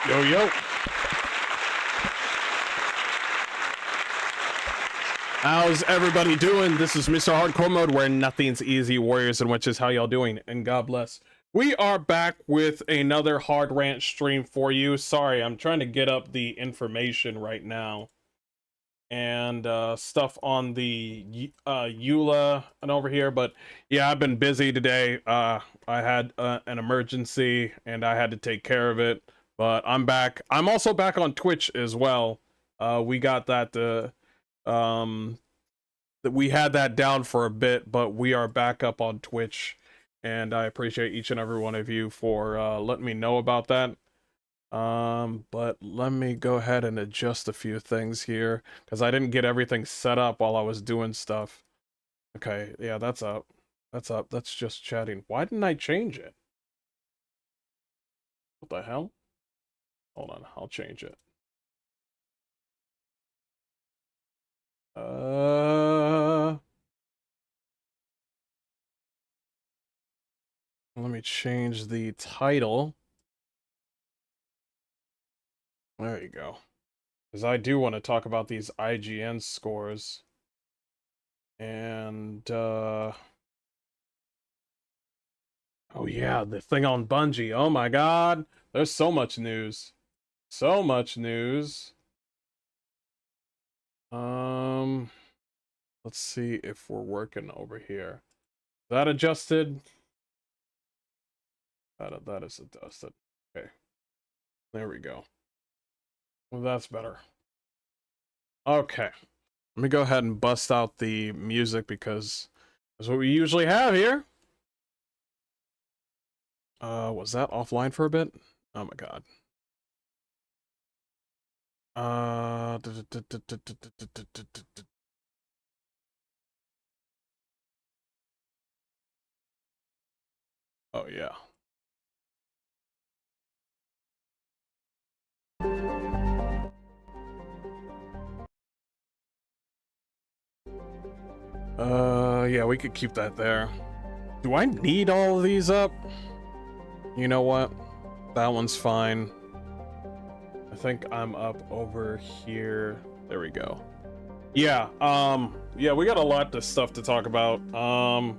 Yo, yo. How's everybody doing? This is Mr. Hardcore Mode, where nothing's easy, warriors and witches. How y'all doing? And God bless. We are back with another hard rant stream for you. Sorry, I'm trying to get up the information right now. And stuff on the EULA and over here. But yeah, I've been busy today. I had an emergency and I had to take care of it. But I'm back. I'm also back on Twitch as well. We got that that we had that down for a bit, but we are back up on Twitch, and I appreciate each and every one of you for letting me know about that. But let me go ahead and adjust a few things here, because I didn't get everything set up while I was doing stuff. Okay, yeah, that's up. That's up. That's just chatting. Why didn't I change it? What the hell? Hold on, I'll change it. Let me change the title. There you go. Because I do want to talk about these IGN scores. And, oh yeah, the thing on Bungie. Oh my god. There's so much news. So much news. Let's see if we're working over here. Is that adjusted? That is adjusted. Okay. There we go. Well, that's better. Okay. Let me go ahead and bust out the music because that's what we usually have here. Was that offline for a bit? Oh my god. Oh yeah. Yeah, we could keep that there. Do I need all of these up? You know what? That one's fine. I think I'm up over here. There we go. Yeah, yeah, we got a lot of stuff to talk about. Oh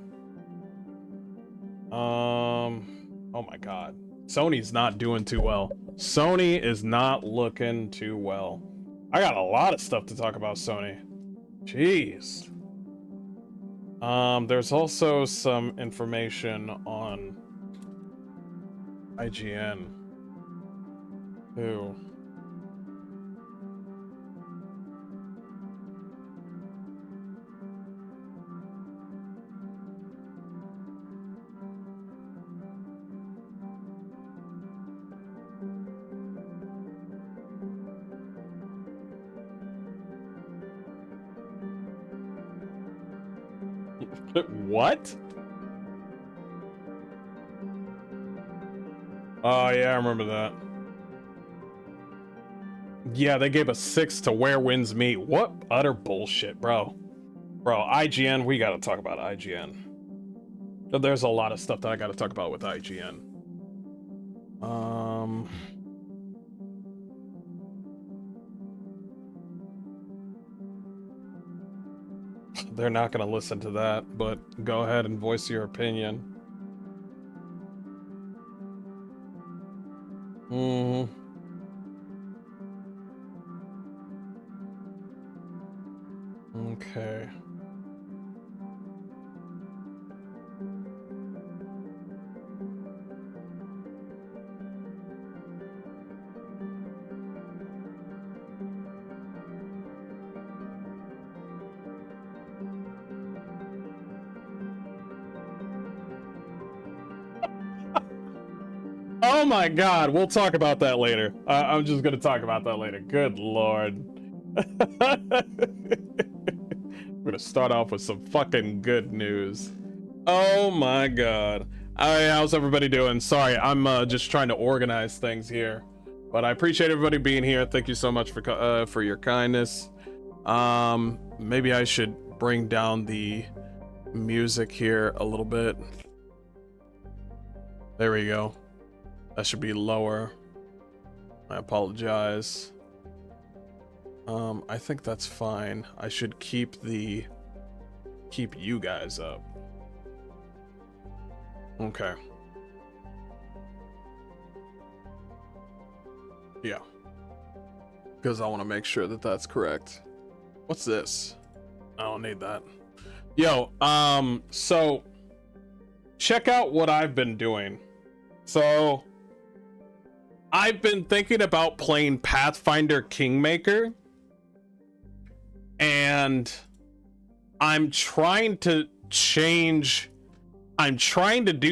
my god. Sony's not doing too well. Sony is not looking too well. I got a lot of stuff to talk about Sony. Jeez. There's also some information on IGN. Who? What? Oh yeah, I remember that. Yeah, they gave a 6 to Where Winds Meet. What utter bullshit, bro. Bro, IGN, we gotta talk about IGN. There's a lot of stuff that I gotta talk about with IGN. They're not gonna listen to that, but go ahead and voice your opinion. Okay. Oh my god, we'll talk about that later. I'm just gonna talk about that later. Good lord. We're gonna start off with some fucking good news. Oh my god. Alright, how's everybody doing? Sorry, I'm just trying to organize things here. But I appreciate everybody being here. Thank you so much for your kindness. Maybe I should bring down the music here a little bit. There we go. That should be lower. I apologize. I think that's fine. I should keep you guys up. Okay. Yeah. Because I want to make sure that that's correct. What's this? I don't need that. Yo, so check out what I've been doing. So I've been thinking about playing Pathfinder Kingmaker, and I'm trying to do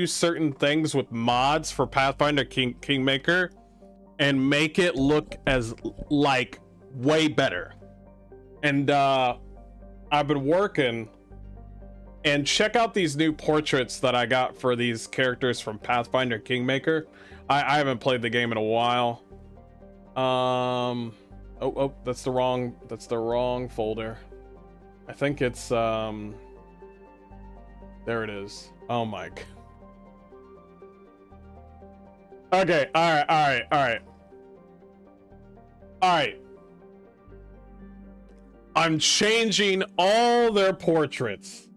certain things with mods for Pathfinder Kingmaker and make it look as like way better. And I've been working, and check out these new portraits that I got for these characters from Pathfinder Kingmaker. I haven't played the game in a while. Oh, that's the wrong folder. I think it's there it is. Oh my god. Okay, alright. I'm changing all their portraits.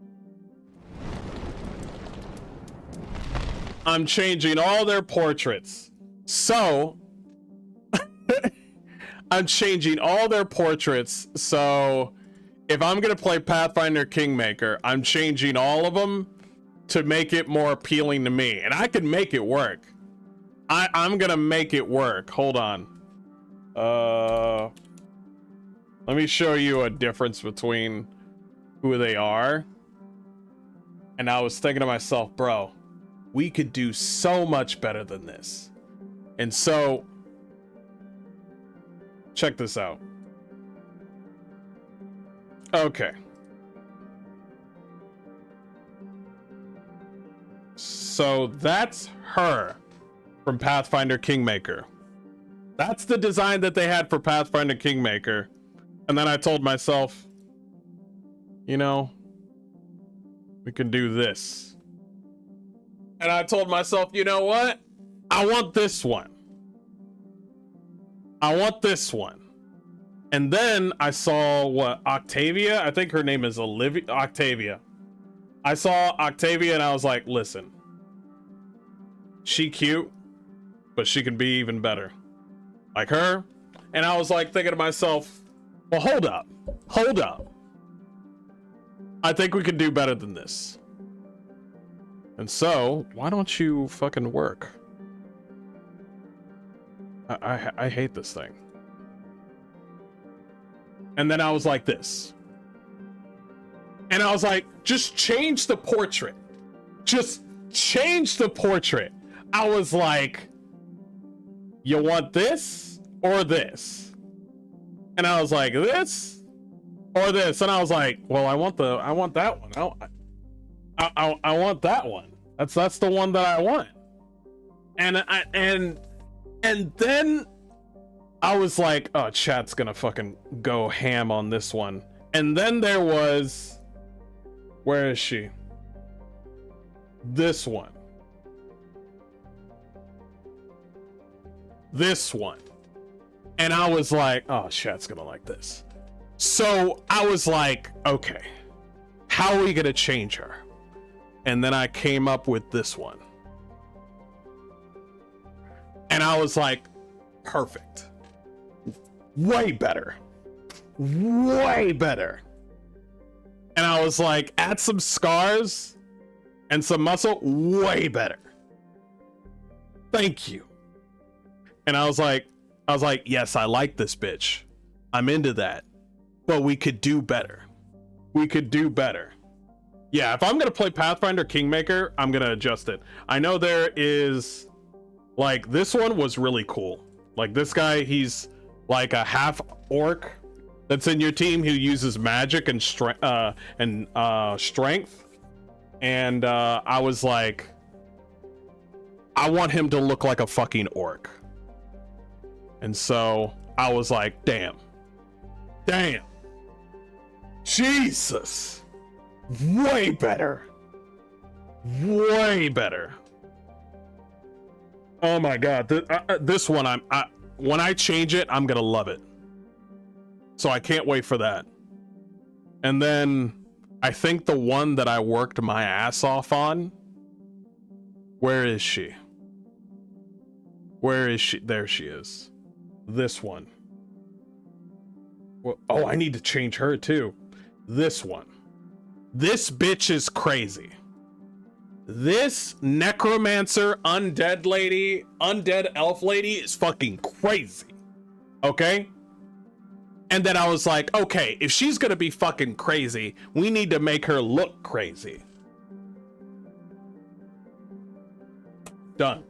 I'm changing all their portraits. So I'm changing all their portraits. So if I'm gonna play Pathfinder Kingmaker, I'm changing all of them to make it more appealing to me, and I can make it work. I'm gonna make it work. Hold on. Let me show you a difference between who they are. And I was thinking to myself, bro, we could do so much better than this. And so, check this out. Okay. So that's her from Pathfinder Kingmaker. That's the design that they had for Pathfinder Kingmaker. And then I told myself, you know, we can do this. And I told myself, you know what? I want this one. I want this one. And then I saw what, Octavia? I think her name is Octavia. I saw Octavia and I was like, listen, she cute, but she can be even better. Like her. And I was like thinking to myself, well, hold up. I think we could do better than this. And so, why don't you fucking work? I hate this thing. And then I was like this. And I was like, just change the portrait. Just change the portrait. I was like, you want this or this? And I was like, this or this? And I was like, well, I want that one. I want that one. That's the one that I want. And then I was like, oh, chat's gonna fucking go ham on this one. And then there was, where is she? This one. This one. And I was like, oh, chat's gonna like this. So I was like, okay, how are we gonna change her? And then I came up with this one. And I was like, perfect. Way better. Way better. And I was like, add some scars and some muscle. Way better. Thank you. And I was like, yes, I like this bitch. I'm into that. But we could do better. We could do better. Yeah, if I'm gonna play Pathfinder Kingmaker, I'm gonna adjust it. I know there is, like, this one was really cool. Like, this guy, he's like a half orc that's in your team who uses magic and strength. And I was like, I want him to look like a fucking orc. And so I was like, damn, Jesus, way better. Oh my God, this one, when I change it, I'm gonna love it. So I can't wait for that. And then I think the one that I worked my ass off on, where is she? Where is she? There she is. This one. Well, oh, I need to change her too. This one. This bitch is crazy. This necromancer undead elf lady is fucking crazy. Okay? And then I was like, okay, if she's gonna be fucking crazy, we need to make her look crazy. Done.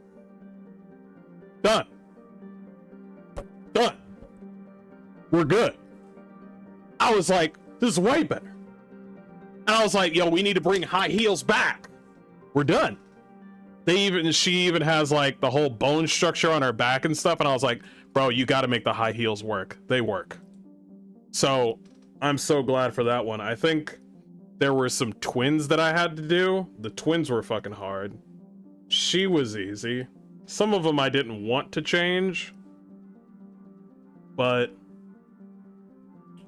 We're good. I was like, this is way better. And I was like, yo, we need to bring high heels back. We're done. She even has like the whole bone structure on her back and stuff. And I was like, bro, you got to make the high heels work. They work. So I'm so glad for that one. I think there were some twins that I had to do. The twins were fucking hard. She was easy. Some of them I didn't want to change, but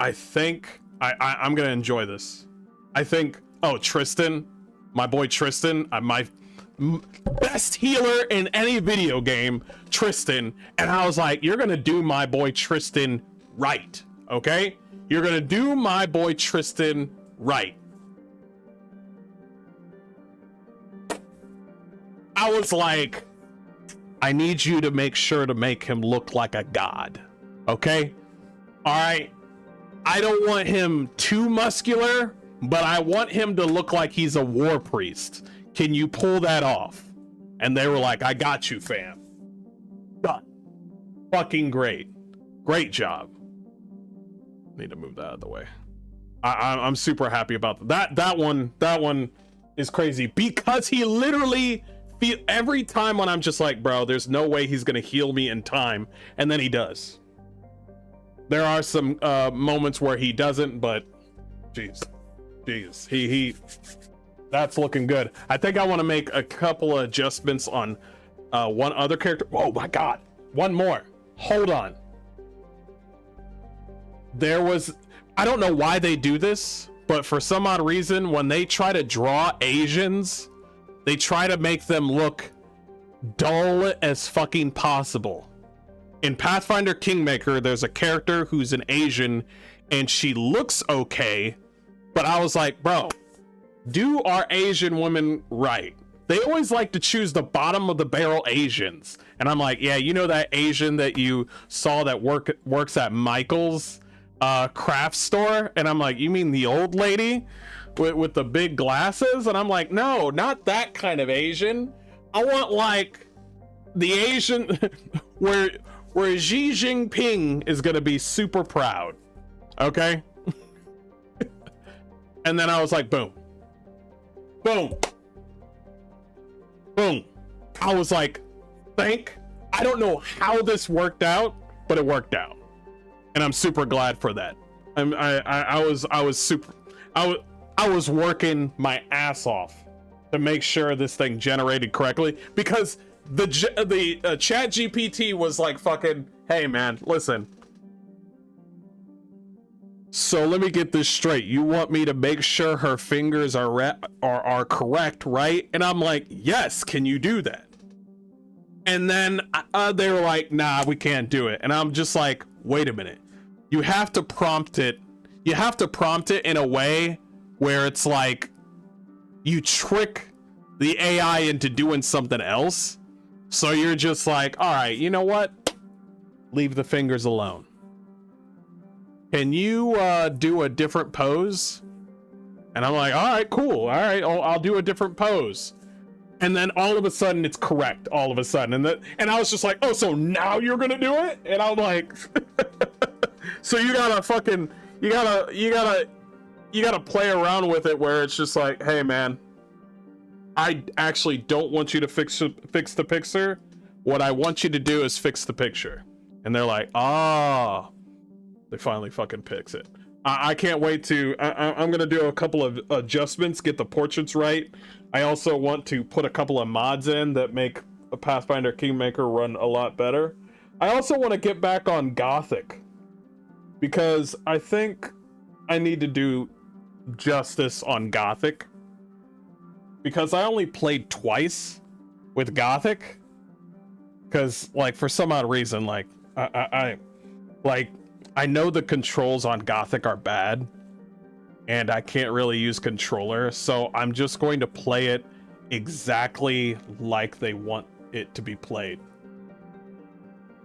I think I'm gonna enjoy this. I think, oh, Tristan, my boy Tristan, my best healer in any video game, Tristan. And I was like, you're gonna do my boy Tristan right, okay? You're gonna do my boy Tristan right. I was like, I need you to make sure to make him look like a god, okay? All right. I don't want him too muscular, but I want him to look like he's a war priest. Can you pull that off? And they were like, I got you, fam. Done. Fucking great. Great job. Need to move that out of the way. I'm super happy about that. That one is crazy because he literally every time when I'm just like, bro, there's no way he's gonna heal me in time, and then he does. There are some moments where he doesn't, but jeez, he that's looking good. I think I want to make a couple of adjustments on one other character. Oh my god, one more. Hold on. There was, I don't know why they do this, but for some odd reason, when they try to draw Asians, they try to make them look dull as fucking possible. In Pathfinder Kingmaker, there's a character who's an Asian and she looks okay, but I was like, bro, do our Asian women right. They always like to choose the bottom of the barrel Asians. And I'm like, yeah, you know that Asian that you saw that works at Michael's craft store? And I'm like, you mean the old lady with the big glasses? And I'm like, no, not that kind of Asian. I want like the Asian where Xi Jinping is gonna be super proud. Okay. And then I was like, boom, boom, boom. I was like, I don't know how this worked out, but it worked out, and I'm super glad for that. I was working my ass off to make sure this thing generated correctly, because the chat GPT was like, fucking, hey man, listen, so let me get this straight. You want me to make sure her fingers are correct, right? And I'm like, yes, can you do that? And then they were like, nah, we can't do it. And I'm just like, wait a minute. You have to prompt it. You have to prompt it in a way where it's like you trick the AI into doing something else. So you're just like, all right, you know what? Leave the fingers alone. Can you do a different pose? And I'm like, all right, cool. All right, I'll do a different pose. And then all of a sudden it's correct all of a sudden. And I was just like, oh, so now you're gonna do it? And I'm like, so you gotta fucking, you gotta play around with it where it's just like, hey man, I actually don't want you to fix the picture. What I want you to do is fix the picture. And they're like, ah, they finally fucking fix it. I can't wait to, I'm gonna do a couple of adjustments, get the portraits right. I also want to put a couple of mods in that make a Pathfinder Kingmaker run a lot better. I also want to get back on Gothic, because I think I need to do justice on Gothic, because I only played twice with Gothic, because like for some odd reason, like I know the controls on Gothic are bad, and I can't really use controller, so I'm just going to play it exactly like they want it to be played.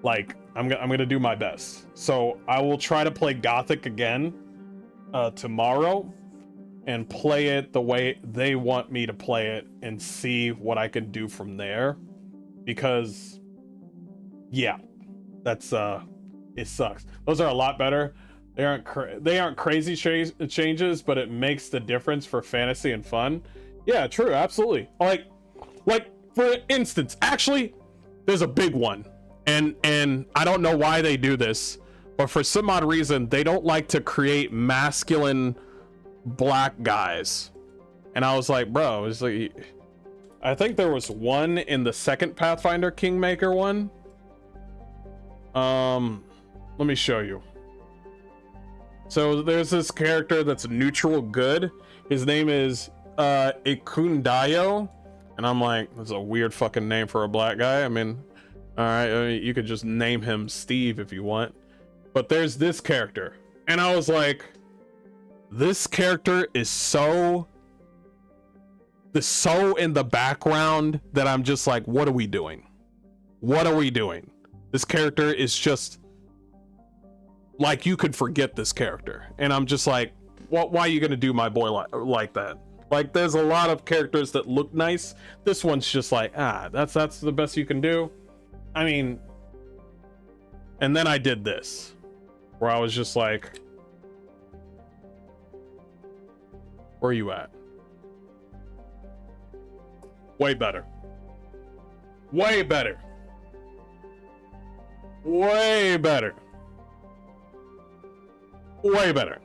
Like, I'm gonna do my best. So I will try to play Gothic again tomorrow, and play it the way they want me to play it, and see what I can do from there. Because, yeah, that's it sucks. Those are a lot better. They aren't crazy changes, but it makes the difference for fantasy and fun. Yeah, true, absolutely. Like for instance, actually, there's a big one, and I don't know why they do this, but for some odd reason, they don't like to create masculine black guys. And I was like, bro, it's like, I think there was one in the second Pathfinder Kingmaker one. Let me show you. So there's this character that's neutral good. His name is Ikundayo, and I'm like, that's a weird fucking name for a black guy. I mean, all right, I mean, you could just name him Steve if you want. But there's this character, and I was like, this character is so in the background that I'm just like, what are we doing? What are we doing? This character is just like you could forget this character. And I'm just like, why are you gonna do my boy like that? Like, there's a lot of characters that look nice. This one's just like, that's the best you can do. I mean, and then I did this, where I was just like, where are you at? Way better. Way better. Way better. Way better.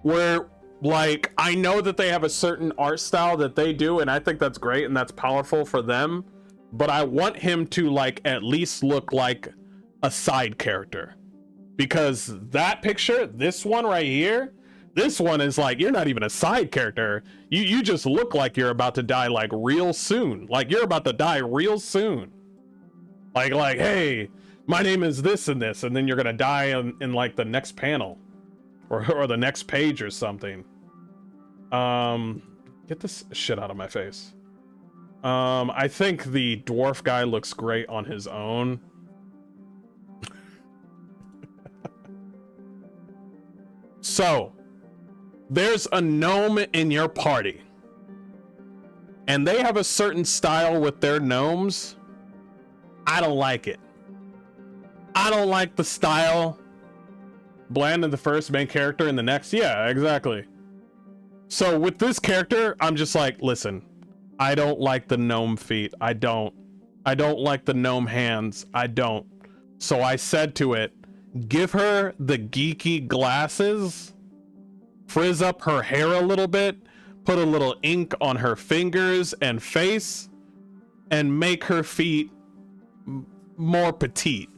Where, like, I know that they have a certain art style that they do, and I think that's great and that's powerful for them, but I want him to, like, at least look like a side character. Because that picture, this one right here, this one is like, you're not even a side character. You just look like you're about to die, like, real soon. Like, you're about to die real soon. Like, hey, my name is this and this, and then you're gonna die in like the next panel or the next page or something. Get this shit out of my face. I think the dwarf guy looks great on his own. So there's a gnome in your party, and they have a certain style with their gnomes. I don't like it. I don't like the style. Bland in the first, main character in the next. Yeah, exactly. So with this character, I'm just like, listen, I don't like the gnome feet. I don't like the gnome hands. I don't. So I said to it, give her the geeky glasses, frizz up her hair a little bit, put a little ink on her fingers and face, and make her feet more petite.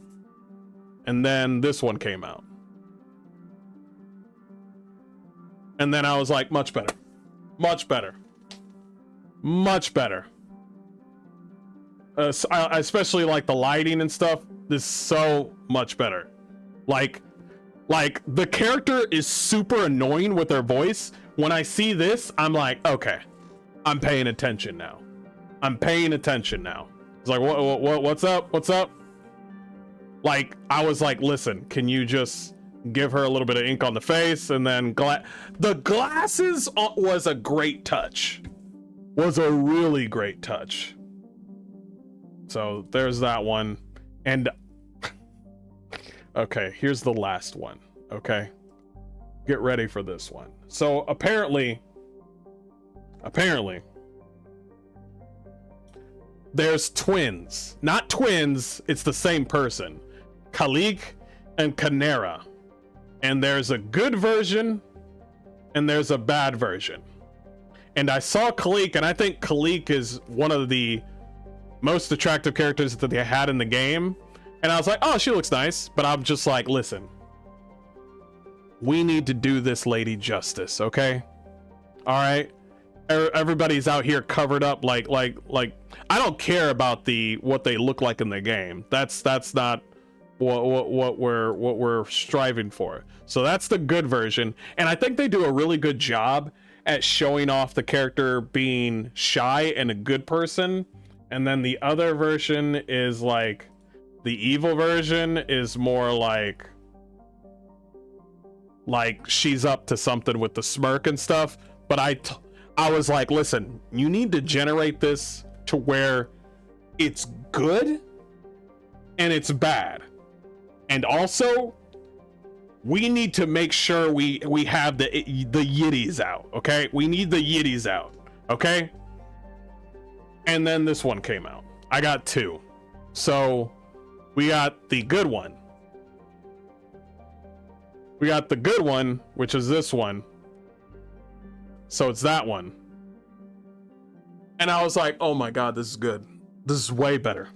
And then this one came out. And then I was like, much better. Much better. Much better. I especially like the lighting and stuff. This is so much better. Like the character is super annoying with their voice. When I see this, I'm like, okay, I'm paying attention now. I'm paying attention now. It's like, what's up? What's up? Like, I was like, listen, can you just give her a little bit of ink on the face? And then the glasses was a great touch. Was a really great touch. So there's that one. And okay, here's the last one. Okay, get ready for this one. So apparently there's twins. Not twins, it's the same person. Khalik and Kanera. And there's a good version and there's a bad version. And I saw Khalik, and I think Khalik is one of the most attractive characters that they had in the game. And I was like, oh, she looks nice. But I'm just like, listen, we need to do this lady justice, okay? All right? Everybody's out here covered up like I don't care about what they look like in the game. That's not what we're striving for. So that's the good version, and I think they do a really good job at showing off the character being shy and a good person. And then the other version is like, the evil version is more like she's up to something with the smirk and stuff. But I was like, listen, you need to generate this to where it's good and it's bad. And also, we need to make sure we have the yiddies out, okay? We need the yiddies out, okay? And then this one came out. I got two. So we got the good one. We got the good one, which is this one. So it's that one. And I was like, oh my God, this is good. This is way better.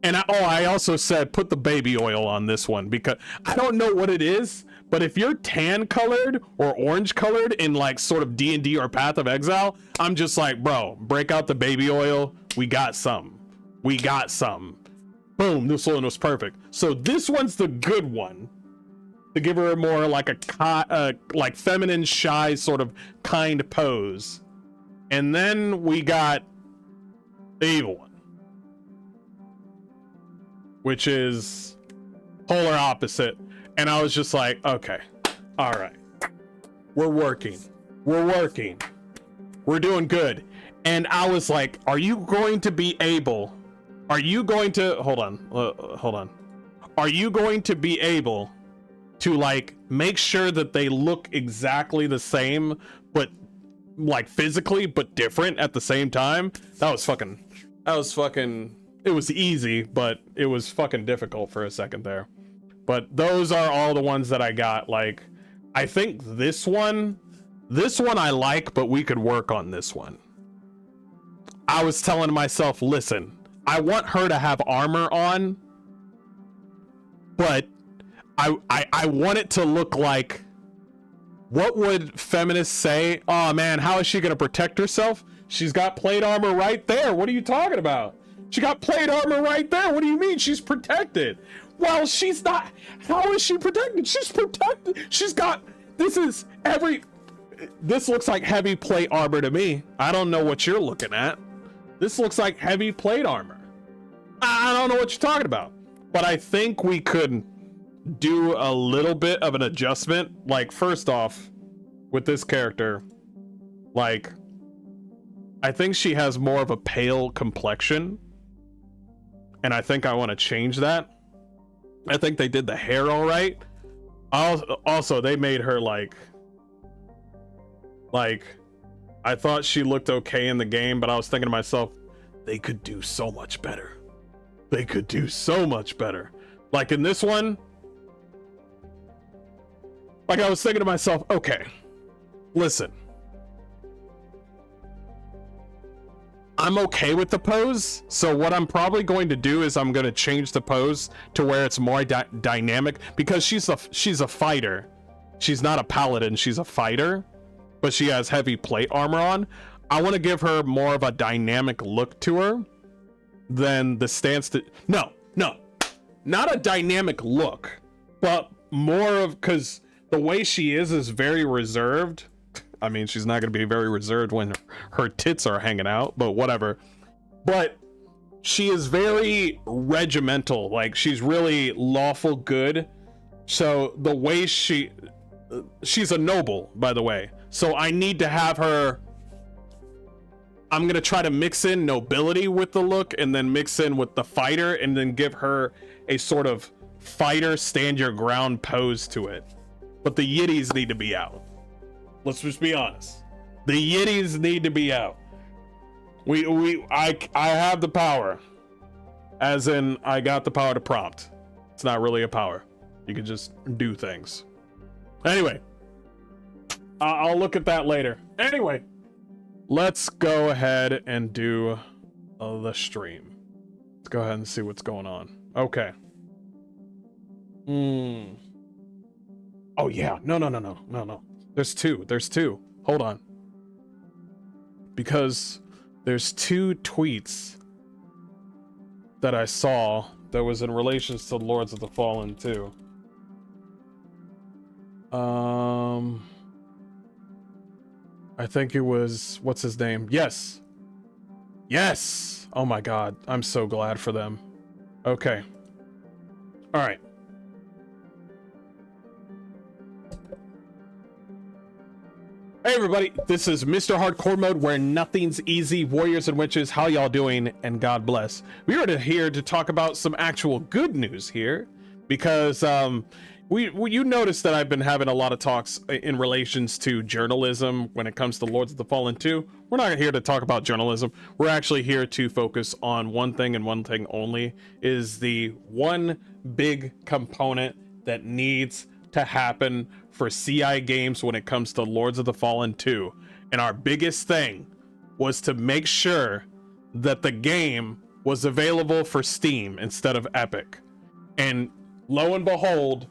And I also said, put the baby oil on this one, because I don't know what it is, but if you're tan colored or orange colored in like sort of D&D or Path of Exile, I'm just like, bro, break out the baby oil. We got some. We got some. Boom, this one was perfect. So this one's the good one, to give her more like a like feminine, shy, sort of kind pose. And then we got the evil one, which is polar opposite. And I was just like, okay, all right, we're working, we're doing good. And I was like, are you going to be able, are you going to, hold on, are you going to be able to like make sure that they look exactly the same, but like physically, but different at the same time? That was fucking, it was easy, but it was fucking difficult for a second there. But those are all the ones that I got. Like, I think this one I like, but we could work on this one. I was telling myself, listen, I want her to have armor on, but I want it to look like, what would feminists say? Oh man, how is she gonna protect herself? She's got plate armor right there. What are you talking about? She got plate armor right there. What do you mean she's protected? Well, she's not. How is she protected? She's protected. She's got, this looks like heavy plate armor to me. I don't know what you're looking at. This looks like heavy plate armor. I don't know what you're talking about. But I think we could do a little bit of an adjustment. Like, first off, with this character, like, I think she has more of a pale complexion. And I think I want to change that. I think they did the hair all right. Also, they made her like, I thought she looked okay in the game, but I was thinking to myself, they could do so much better. They could do so much better. Like in this one, like I was thinking to myself, okay, listen, I'm okay with the pose. So what I'm probably going to do is I'm going to change the pose to where it's more dynamic, because she's a fighter. She's not a paladin, she's a fighter, but she has heavy plate armor on. I want to give her more of a dynamic look to her than the stance that, no, not a dynamic look, but more of, because the way she is very reserved. I mean, she's not going to be very reserved when her tits are hanging out, but whatever. But she is very regimental. Like, she's really lawful good. So the way she's a noble, by the way. So I need to have her, I'm going to try to mix in nobility with the look and then mix in with the fighter and then give her a sort of fighter stand your ground pose to it. But the yitties need to be out. Let's just be honest. The yitties need to be out. I have the power. As in, I got the power to prompt. It's not really a power. You can just do things. Anyway. I'll look at that later. Anyway. Let's go ahead and do the stream. Let's go ahead and see what's going on. Okay. Oh yeah. No. There's two. Hold on. Because there's two tweets that I saw that was in relations to Lords of the Fallen too. I think it was, what's his name? Yes. Oh my god. I'm so glad for them. Okay. All right. Hey everybody, this is Mr. Hardcore Mode, where nothing's easy. Warriors and witches, how y'all doing? And God bless. We are here to talk about some actual good news here, because you noticed that I've been having a lot of talks in relations to journalism when it comes to Lords of the Fallen 2. We're not here to talk about journalism. We're actually here to focus on one thing and one thing only, is the one big component that needs to happen for CI games when it comes to Lords of the Fallen 2. And our biggest thing was to make sure that the game was available for Steam instead of Epic. And lo and behold,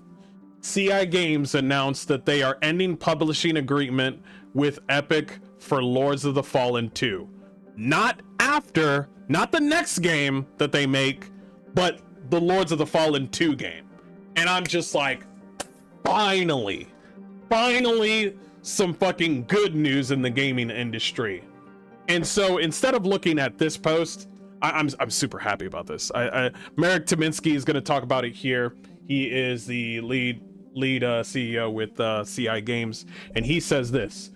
CI Games announced that they are ending publishing agreement with Epic for Lords of the Fallen 2. Not the next game that they make, but the Lords of the Fallen 2 game. And I'm just like, finally some fucking good news in the gaming industry. And so instead of looking at this post, I'm super happy about this. Marek Tyminski is going to talk about it here. He is the lead CEO with CI Games, and he says this: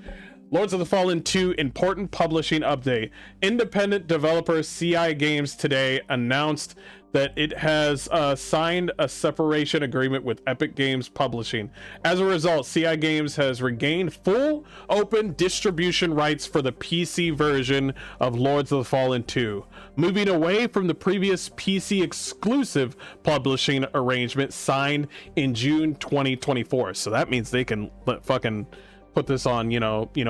Lords of the Fallen 2 important publishing update. Independent developer CI Games today announced that it has signed a separation agreement with Epic Games Publishing. As a result, CI Games has regained full open distribution rights for the PC version of Lords of the Fallen 2, moving away from the previous PC exclusive publishing arrangement signed in June 2024. So that means they can fucking put this on,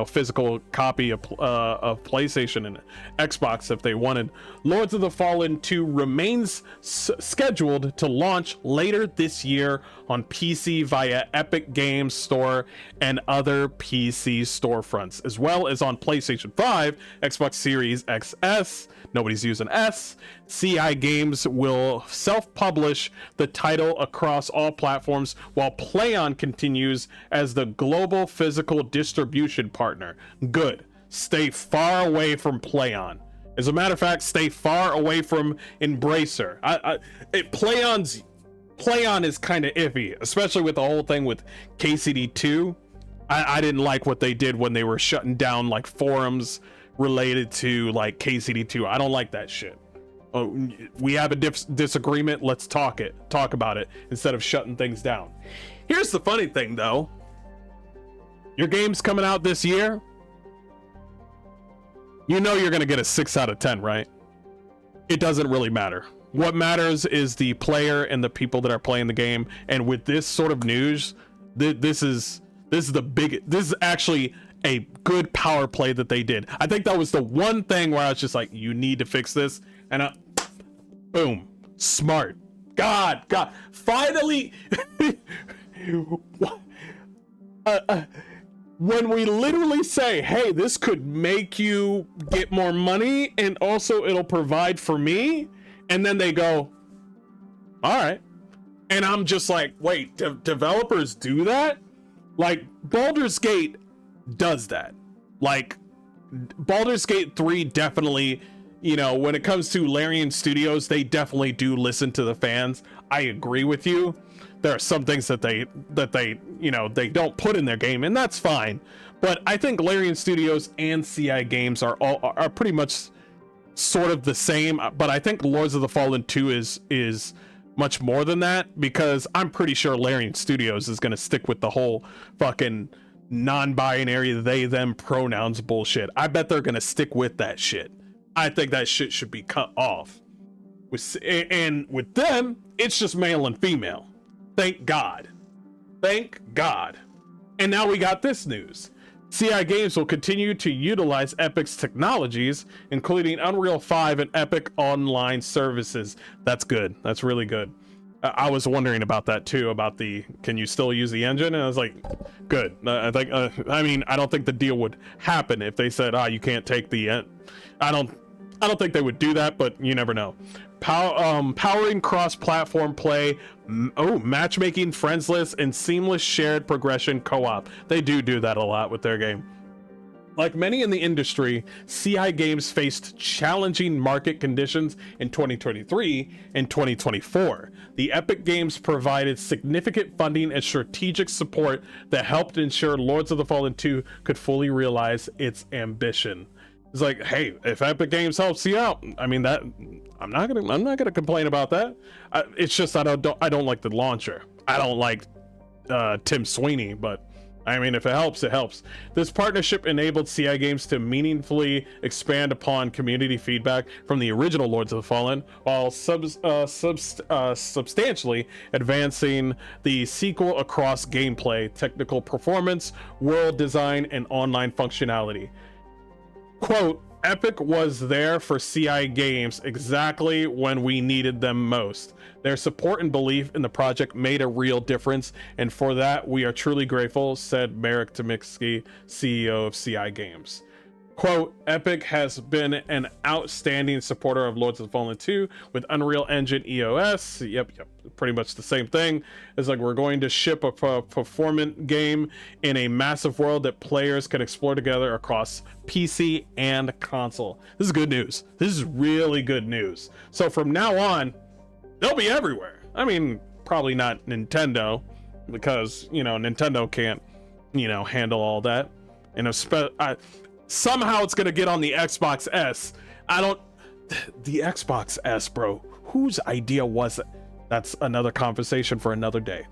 physical copy of PlayStation and Xbox if they wanted. Lords of the Fallen 2 remains scheduled to launch later this year on PC via Epic Games Store and other PC storefronts, as well as on PlayStation 5, Xbox Series XS. Nobody's using S. CI Games will self-publish the title across all platforms, while PlayOn continues as the global physical distribution partner. Good. Stay far away from PlayOn. As a matter of fact, stay far away from Embracer. PlayOn is kind of iffy, especially with the whole thing with KCD2. I didn't like what they did when they were shutting down like forums related to like KCD2. I don't like that shit. We have a disagreement. Let's talk about it instead of shutting things down. Here's the funny thing though. Your game's coming out this year. You know you're gonna get a 6 out of 10, right? It doesn't really matter. What matters is the player and the people that are playing the game. And with this sort of news, this is actually a good power play that they did. I think that was the one thing where I was just like, you need to fix this, and boom, smart. God, finally. When we literally say, hey, this could make you get more money and also it'll provide for me, and then they go, all right. And I'm just like, wait, developers do that? Like, Baldur's Gate does that. Like, Baldur's Gate 3 definitely, when it comes to Larian Studios, they definitely do listen to the fans. I agree with you. There are some things that they don't put in their game, and that's fine. But I think Larian Studios and CI Games are pretty much sort of the same. But I think Lords of the Fallen 2 is much more than that, because I'm pretty sure Larian Studios is going to stick with the whole fucking non-binary they them pronouns bullshit. I bet they're going to stick with that shit. I think that shit should be cut off. And with them, it's just male and female. Thank God. Thank God. And now we got this news. CI Games will continue to utilize Epic's technologies, including Unreal 5 and Epic Online services. That's good. That's really good. I was wondering about that too, about can you still use the engine? And I was like, good. I think, I don't think the deal would happen if they said, you can't take the I don't think they would do that, but you never know. Powering cross-platform play, matchmaking, friends lists, and seamless shared progression co-op. They do that a lot with their game. Like many in the industry, CI Games faced challenging market conditions in 2023 and 2024. The Epic Games provided significant funding and strategic support that helped ensure Lords of the Fallen 2 could fully realize its ambition. It's like, hey, if Epic Games helps you out, I'm not gonna complain about that. It's just I don't like the launcher. I don't like Tim Sweeney, but if it helps, it helps. This partnership enabled CI Games to meaningfully expand upon community feedback from the original Lords of the Fallen, while substantially advancing the sequel across gameplay, technical performance, world design, and online functionality. Quote, Epic was there for CI Games exactly when we needed them most. Their support and belief in the project made a real difference, and for that we are truly grateful, said Marek Tomicki, CEO of CI Games. Quote, Epic has been an outstanding supporter of Lords of the Fallen 2 with Unreal Engine EOS. Yep, pretty much the same thing. It's like, we're going to ship a performance game in a massive world that players can explore together across PC and console. This is good news. This is really good news. So from now on, they'll be everywhere. Probably not Nintendo, because, you know, Nintendo can't, you know, handle all that. And somehow it's gonna get on the Xbox S. The Xbox S, bro. Whose idea was it? That's another conversation for another day.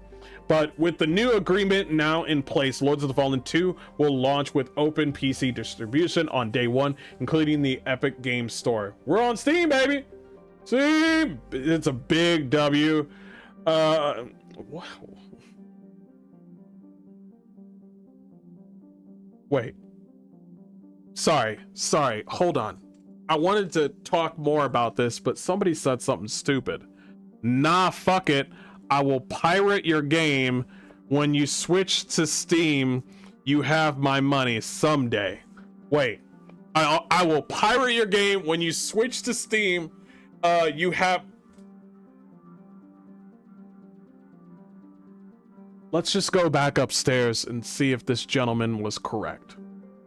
But with the new agreement now in place, Lords of the Fallen 2 will launch with open PC distribution on day one, including the Epic Games Store. We're on Steam, baby! Steam! It's a big W. Wow. Wait. Sorry. Hold on. I wanted to talk more about this, but somebody said something stupid. Nah, fuck it. I will pirate your game. When you switch to Steam, you have my money someday. Wait. I will pirate your game. When you switch to Steam, you have... Let's just go back upstairs and see if this gentleman was correct.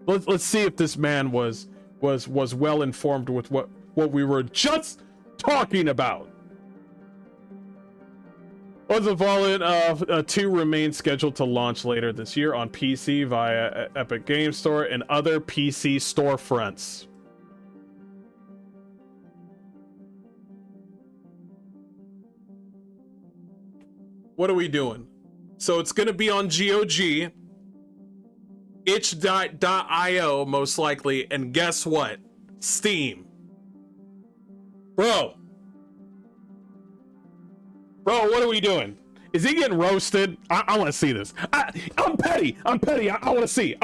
Let's see if this man was well informed with what we were just talking about. Lords of the Fallen 2 remains scheduled to launch later this year on PC via Epic Games Store and other PC storefronts. What are we doing? So it's gonna be on GOG, itch.io most likely, and guess what? Steam. Bro, what are we doing? Is he getting roasted? I want to see this. I'm petty. I want to see.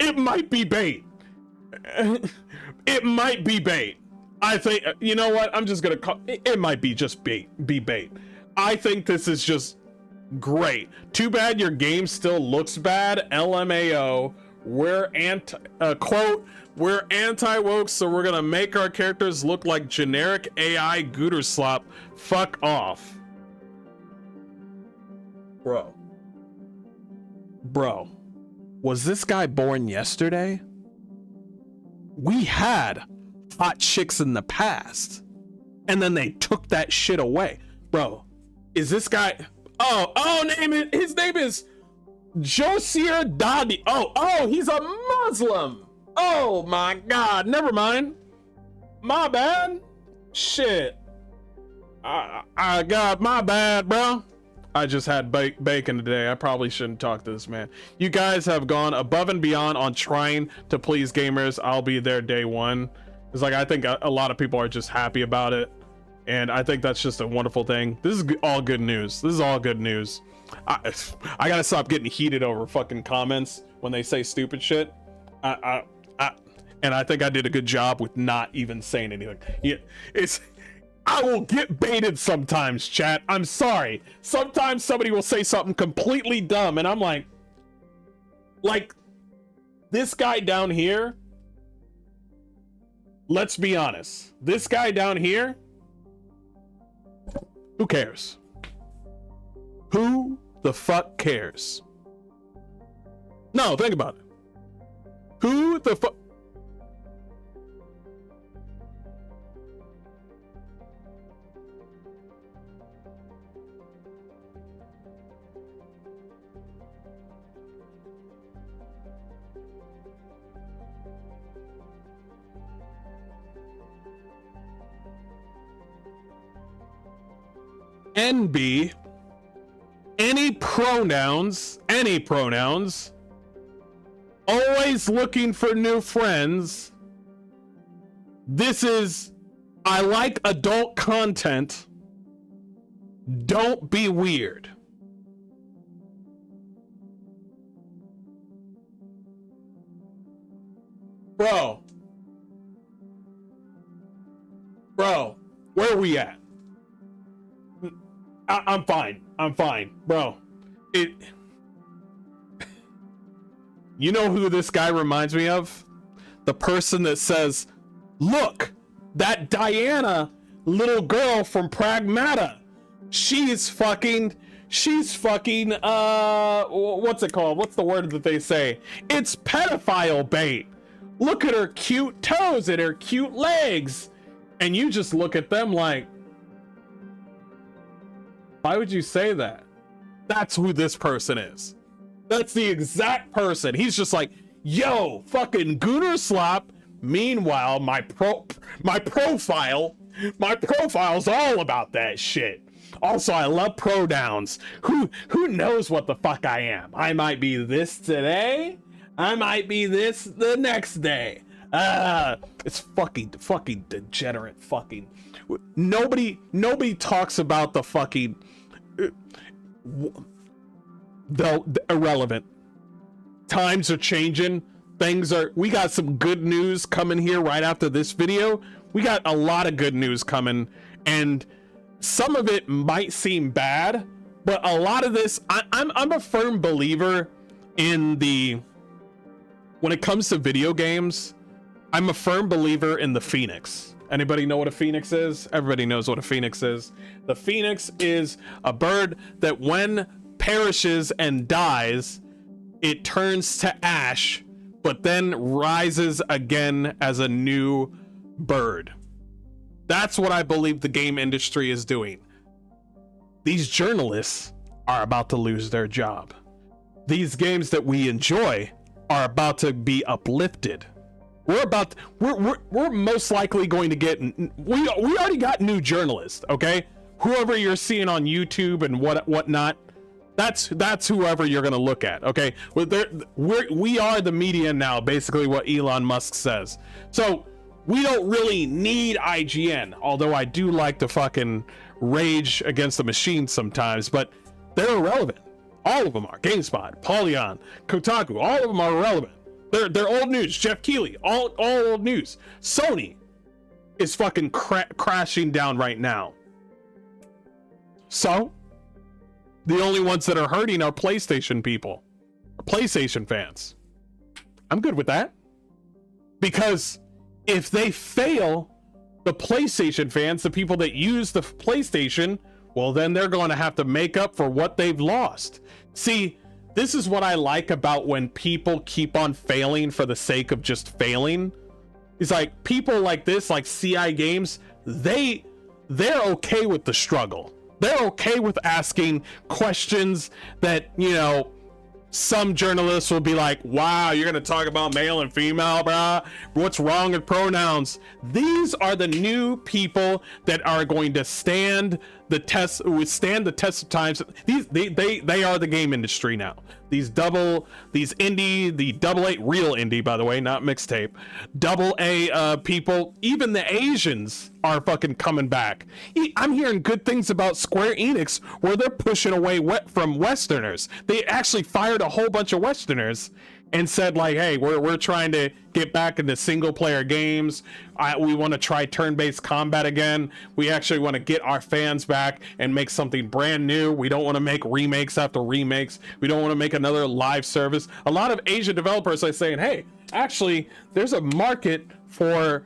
It might be bait. It might be bait. I think, you know what? I'm just gonna call it might be just bait. I think this is just great. Too bad your game still looks bad. LMAO. We're anti-woke, so we're gonna make our characters look like generic AI gooter slop. Fuck off. Bro, was this guy born yesterday? We had hot chicks in the past, and then they took that shit away. Bro, is this guy... his name is Josir Dadi. Oh, he's a Muslim. Oh my god, never mind. My bad. Shit. I got my bad, bro. I just had bacon today. I probably shouldn't talk to this man. You guys have gone above and beyond on trying to please gamers. I'll be there day one. It's like, I think a lot of people are just happy about it, and I think that's just a wonderful thing. This is all good news. I gotta stop getting heated over fucking comments when they say stupid shit. And I think I did a good job with not even saying anything. Yeah, I will get baited sometimes, chat. I'm sorry. Sometimes somebody will say something completely dumb, and I'm like this guy down here. Let's be honest. This guy down here, who cares? Who the fuck cares? No, think about it. Who the fuck? NB, any pronouns, always looking for new friends. This is, I like adult content. Don't be weird. Bro, where are we at? I'm fine, bro. You know who this guy reminds me of? The person that says, look, that Diana little girl from Pragmata, she's fucking, what's it called? What's the word that they say? It's pedophile bait. Look at her cute toes and her cute legs. And you just look at them like, Why would you say that? That's who this person is. That's the exact person. He's just like, yo, fucking Gooner Slop. Meanwhile, my profile's all about that shit. Also, I love pronouns. Who knows what the fuck I am? I might be this today. I might be this the next day. It's fucking degenerate fucking. Nobody talks about the fucking the irrelevant. Times are changing. We got some good news coming here right after this video. We got a lot of good news coming, and some of it might seem bad, but a lot of this, I'm a firm believer in when it comes to video games, I'm a firm believer in the Phoenix. Anybody know what a Phoenix is? Everybody knows what a Phoenix is. The Phoenix is a bird that when perishes and dies, it turns to ash, but then rises again as a new bird. That's what I believe the game industry is doing. These journalists are about to lose their job. These games that we enjoy are about to be uplifted. We're most likely going to get, we already got new journalists, okay? Whoever you're seeing on YouTube and whatnot, that's whoever you're gonna look at, okay? We are the media now, basically what Elon Musk says. So we don't really need IGN, although I do like to fucking rage against the machine sometimes, but they're irrelevant. All of them are. GameSpot, Polygon, Kotaku, all of them are irrelevant. They're old news. Jeff Keighley, all old news. Sony is fucking crashing down right now. So the only ones that are hurting are PlayStation people, PlayStation fans. I'm good with that, because if they fail, the PlayStation fans, the people that use the PlayStation, well, then they're going to have to make up for what they've lost. See, this is what I like about when people keep on failing for the sake of just failing. It's like people like this, like CI Games, they're okay with the struggle. They're okay with asking questions that, you know, some journalists will be like, wow, you're gonna talk about male and female, bruh? What's wrong with pronouns? These are the new people that are going to withstand the test of times. They are the game industry now. These indie, the AA, real indie, by the way, not mixtape, AA people, even the Asians are fucking coming back. I'm hearing good things about Square Enix, where they're pushing away from Westerners. They actually fired a whole bunch of Westerners and said, like, hey, we're trying to get back into single player games. We want to try turn-based combat again. We actually want to get our fans back and make something brand new. We don't want to make remakes after remakes. We don't want to make another live service. A lot of Asian developers are saying, hey, actually, there's a market for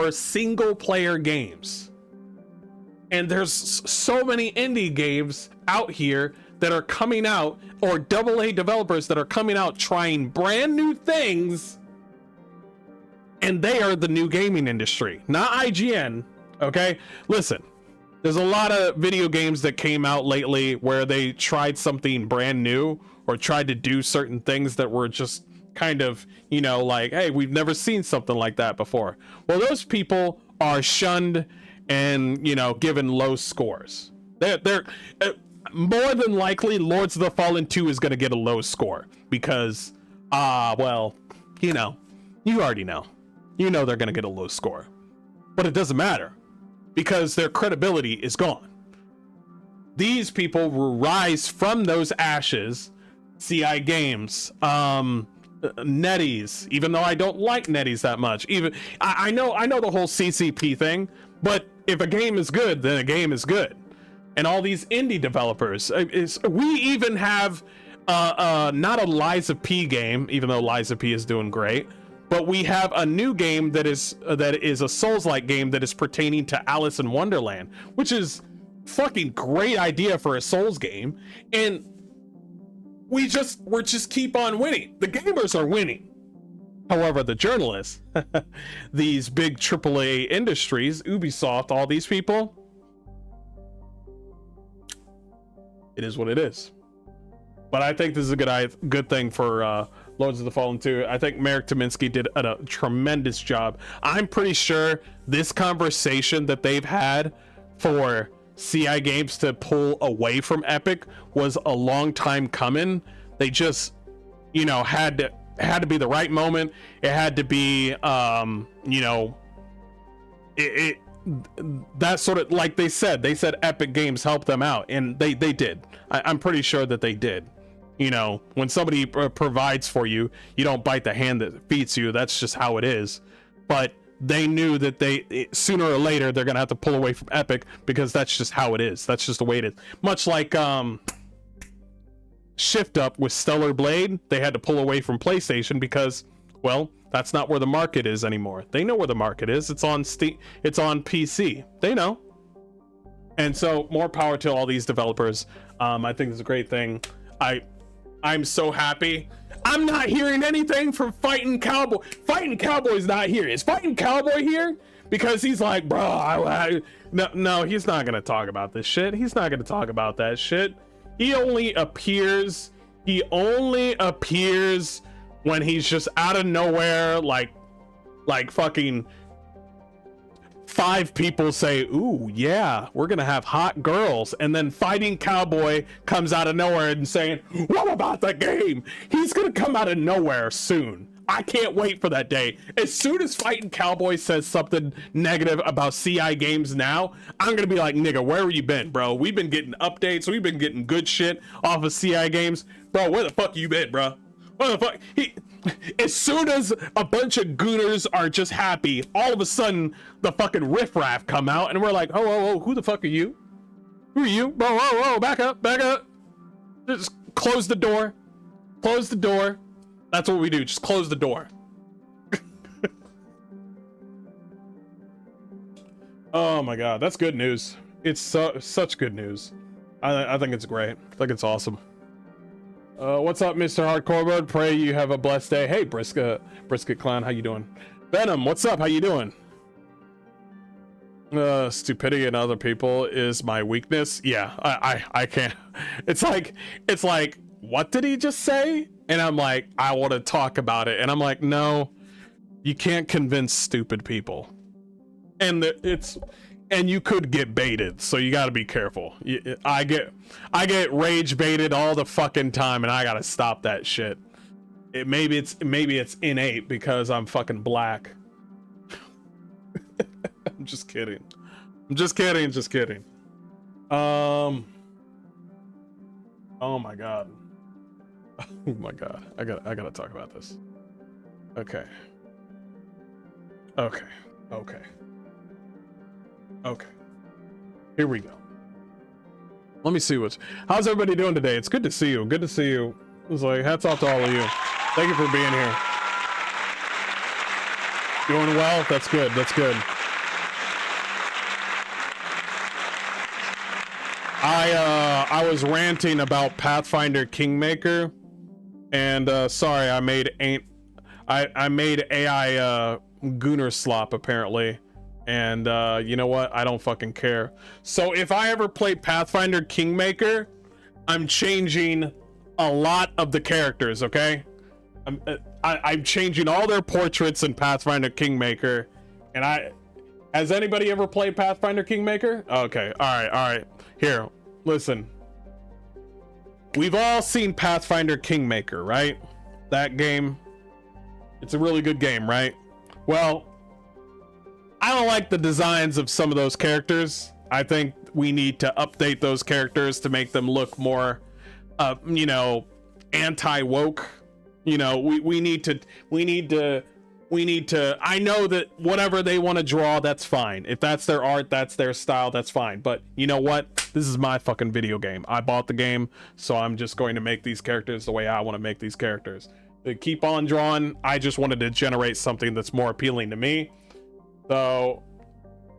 single player games. And there's so many indie games out here that are coming out, or AA developers that are coming out trying brand new things, and they are the new gaming industry, not IGN. Okay, listen, there's a lot of video games that came out lately where they tried something brand new or tried to do certain things that were just kind of, you know, like, hey, we've never seen something like that before. Well, those people are shunned and, you know, given low scores. They're more than likely, Lords of the Fallen 2 is going to get a low score because, well, you know, you already know. You know they're going to get a low score. But it doesn't matter because their credibility is gone. These people will rise from those ashes. CI Games, NetEase, even though I don't like NetEase that much. Even I know the whole CCP thing, but if a game is good, then a game is good. And all these indie developers, we even have not a Lies of P game, even though Lies of P is doing great, but we have a new game that is a Souls-like game that is pertaining to Alice in Wonderland, which is fucking great idea for a Souls game. And we're just keep on winning. The gamers are winning. However, the journalists, these big AAA industries, Ubisoft, all these people, It is what it is. But I think this is a good thing for Lords of the Fallen 2. I think Marek Tominsky did a tremendous job. I'm pretty sure this conversation that they've had for CI Games to pull away from Epic was a long time coming. They just, you know, had to be the right moment. It had to be, you know, that sort of, like they said Epic Games helped them out, and they did. I'm pretty sure that they did. You know, when somebody provides for you, you don't bite the hand that feeds you. That's just how it is. But they knew that they sooner or later they're gonna have to pull away from Epic, because that's just how it is. That's just the way it is. Much like Shift Up with Stellar Blade, they had to pull away from PlayStation because, well, that's not where the market is anymore. They know where the market is. It's on Steam. It's on PC. They know. And so more power to all these developers. I think it's a great thing. I'm so happy. I'm not hearing anything from Fighting Cowboy. Fighting Cowboy's not here. Is Fighting Cowboy here? Because he's like, bro, no, he's not gonna talk about this shit. He's not gonna talk about that shit. He only appears when he's just out of nowhere, like fucking 5 people say, ooh, yeah, we're gonna have hot girls, and then Fighting Cowboy comes out of nowhere and saying, what about the game? He's gonna come out of nowhere soon. I can't wait for that day. As soon as Fighting Cowboy says something negative about CI Games now, I'm gonna be like, nigga, where have you been, bro? We've been getting updates, we've been getting good shit off of CI Games. Bro, where the fuck you been, bro? Where the fuck? As soon as a bunch of gooners are just happy, all of a sudden the fucking riffraff come out, and we're like, oh, who the fuck are you? Who are you? Whoa, back up. Just close the door. Close the door. That's what we do. Just close the door. Oh my god, that's good news. It's such good news. I think it's great. I think it's awesome. What's up, Mr. Hardcore Mode? Pray you have a blessed day. Hey, Brisket Clown, how you doing? Venom, what's up? How you doing? Stupidity in other people is my weakness. Yeah, I can't. It's like, what did he just say? And I'm like, I want to talk about it. And I'm like, no, you can't convince stupid people. And and you could get baited, so you got to be careful. I get rage baited all the fucking time, and I got to stop that shit. Maybe it's innate because I'm fucking black. I'm just kidding. Just kidding. Oh my god. Oh my god. I gotta talk about this. Okay. Here we go. Let me see how's everybody doing today? It's good to see you. Good to see you. It's like, hats off to all of you. Thank you for being here. Doing well? That's good. I was ranting about Pathfinder Kingmaker, and sorry, I made AI Gooner Slop apparently. And you know what? I don't fucking care. So if I ever play Pathfinder Kingmaker, I'm changing a lot of the characters, okay? I'm changing all their portraits in Pathfinder Kingmaker. And has anybody ever played Pathfinder Kingmaker? Okay, all right. Here, listen. We've all seen Pathfinder Kingmaker, right? That game. It's a really good game, right? Well, I don't like the designs of some of those characters. I think we need to update those characters to make them look more, you know, anti-woke. You know, we need to, I know that whatever they want to draw, that's fine. If that's their art, that's their style, that's fine. But you know what? This is my fucking video game. I bought the game, so I'm just going to make these characters the way I want to make these characters. They keep on drawing. I just wanted to generate something that's more appealing to me. So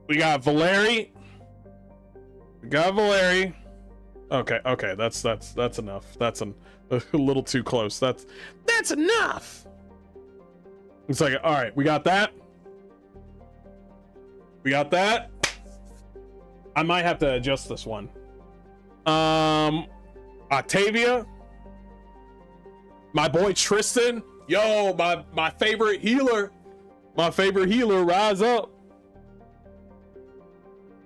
we got Valeri. Okay, that's enough. That's a little too close. That's enough. It's like, all right, we got that. I might have to adjust this one. Octavia, my boy Tristan, yo, my favorite healer, rise up.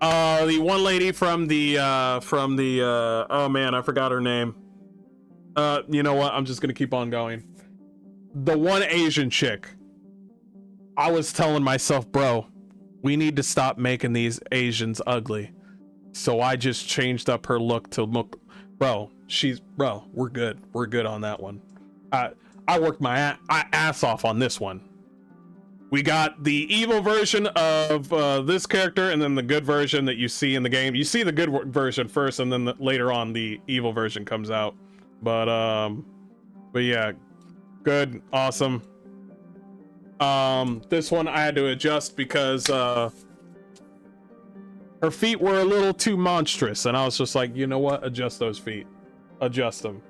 The one lady from the oh man, I forgot her name. You know what? I'm just gonna keep on going. The one Asian chick. I was telling myself, bro, we need to stop making these Asians ugly. So I just changed up her look to look, bro, we're good. We're good on that one. I worked my ass off on this one. We got the evil version of this character, and then the good version that you see in the game. You see the good version first, and then later on the evil version comes out. But yeah, good, awesome. This one I had to adjust because her feet were a little too monstrous, and I was just like, you know what? Adjust those feet. Adjust them.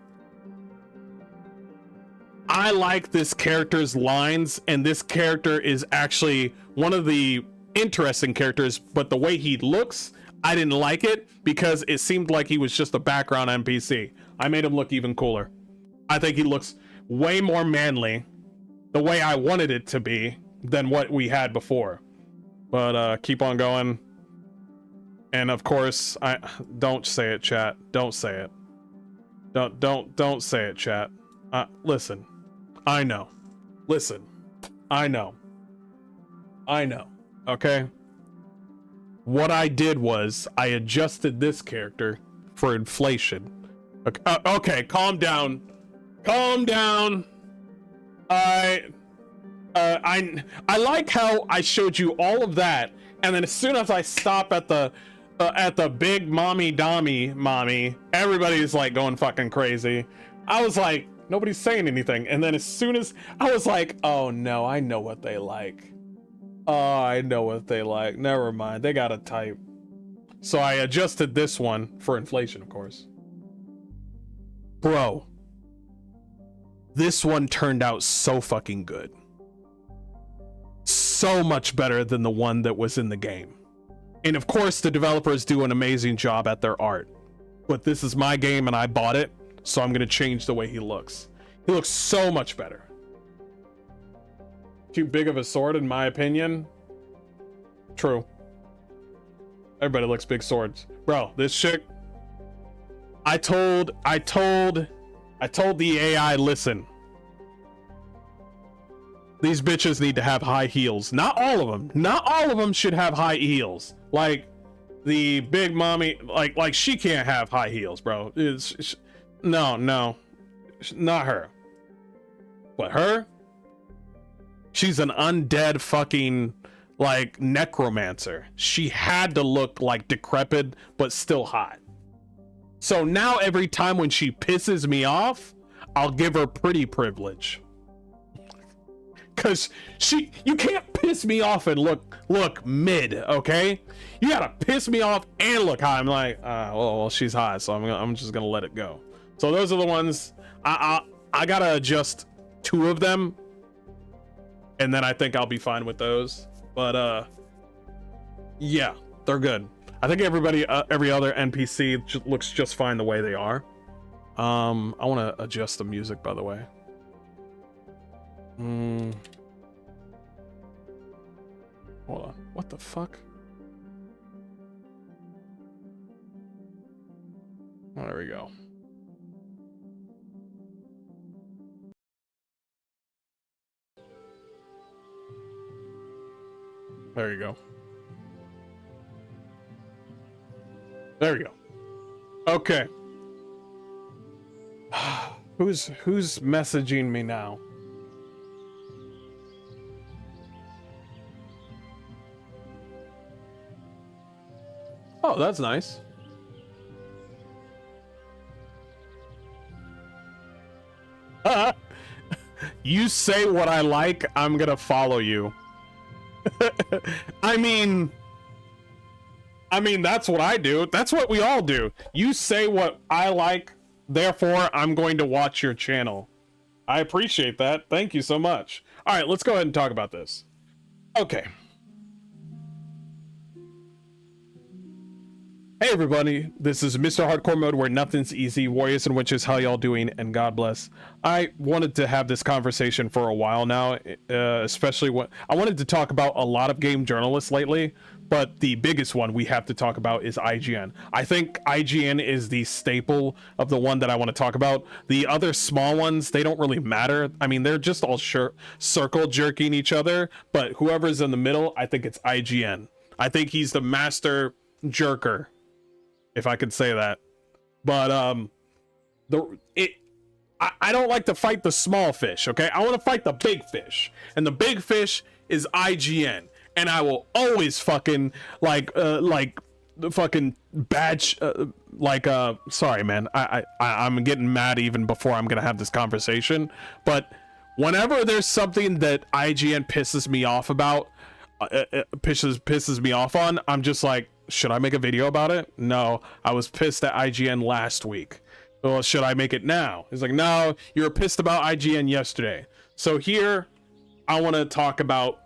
I like this character's lines, and this character is actually one of the interesting characters, but the way he looks, I didn't like it because it seemed like he was just a background NPC. I made him look even cooler. I think he looks way more manly, the way I wanted it to be, than what we had before. But keep on going. And of course, don't say it, chat. Don't say it. Don't say it, chat. Listen. I know. Listen. I know. Okay? What I did was I adjusted this character for inflation. Okay, calm down. Calm down. I like how I showed you all of that, and then as soon as I stop at the big mommy, everybody's like going fucking crazy. I was like, nobody's saying anything, and then as soon as I was like, oh no, I know what they like. Oh, I know what they like. Never mind, they got a type. So I adjusted this one for inflation, of course. Bro, this one turned out so fucking good. So much better than the one that was in the game. And of course, the developers do an amazing job at their art. But this is my game and I bought it, so I'm gonna change the way he looks. He looks so much better. Too big of a sword, in my opinion. True. Everybody likes big swords. Bro, this chick, I told the AI, listen, these bitches need to have high heels. Not all of them. Not all of them should have high heels. Like the big mommy, like she can't have high heels, bro. No, not her. But her, she's an undead fucking like necromancer. She had to look like decrepit, but still hot. So now every time when she pisses me off, I'll give her pretty privilege. Cause you can't piss me off and look mid, okay? You gotta piss me off and look high. I'm like, well, she's high, so I'm just gonna let it go. So those are the ones I gotta adjust 2 of them, and then I think I'll be fine with those. But yeah, they're good. I think every other NPC looks just fine the way they are. I want to adjust the music, by the way. Hold on. What the fuck? Oh, there we go. There you go. There we go. Okay. Who's messaging me now? Oh, that's nice. You say what I like, I'm gonna follow you. I mean, that's what I do. That's what we all do. You say what I like, therefore I'm going to watch your channel. I appreciate that. Thank you so much. All right, let's go ahead and talk about this. Okay. Hey everybody, this is Mr. Hardcore Mode where nothing's easy. Warriors and witches, how y'all doing? And God bless. I wanted to have this conversation for a while now, especially when I wanted to talk about a lot of game journalists lately, but the biggest one we have to talk about is IGN. I think IGN is the staple of the one that I want to talk about. The other small ones, they don't really matter. I mean, they're just all circle jerking each other, but whoever's in the middle, I think it's IGN. I think he's the master jerker, if I could say that. But I don't like to fight the small fish, okay? I want to fight the big fish, and the big fish is IGN, and I will always fucking like the fucking badge sorry man, I'm getting mad even before I'm gonna have this conversation, but whenever there's something that IGN pisses me off about, pisses me off on, I'm just like, should I make a video about it? No, I was pissed at IGN last week. Well, should I make it now? He's like, no, you were pissed about IGN yesterday. So here, I want to talk about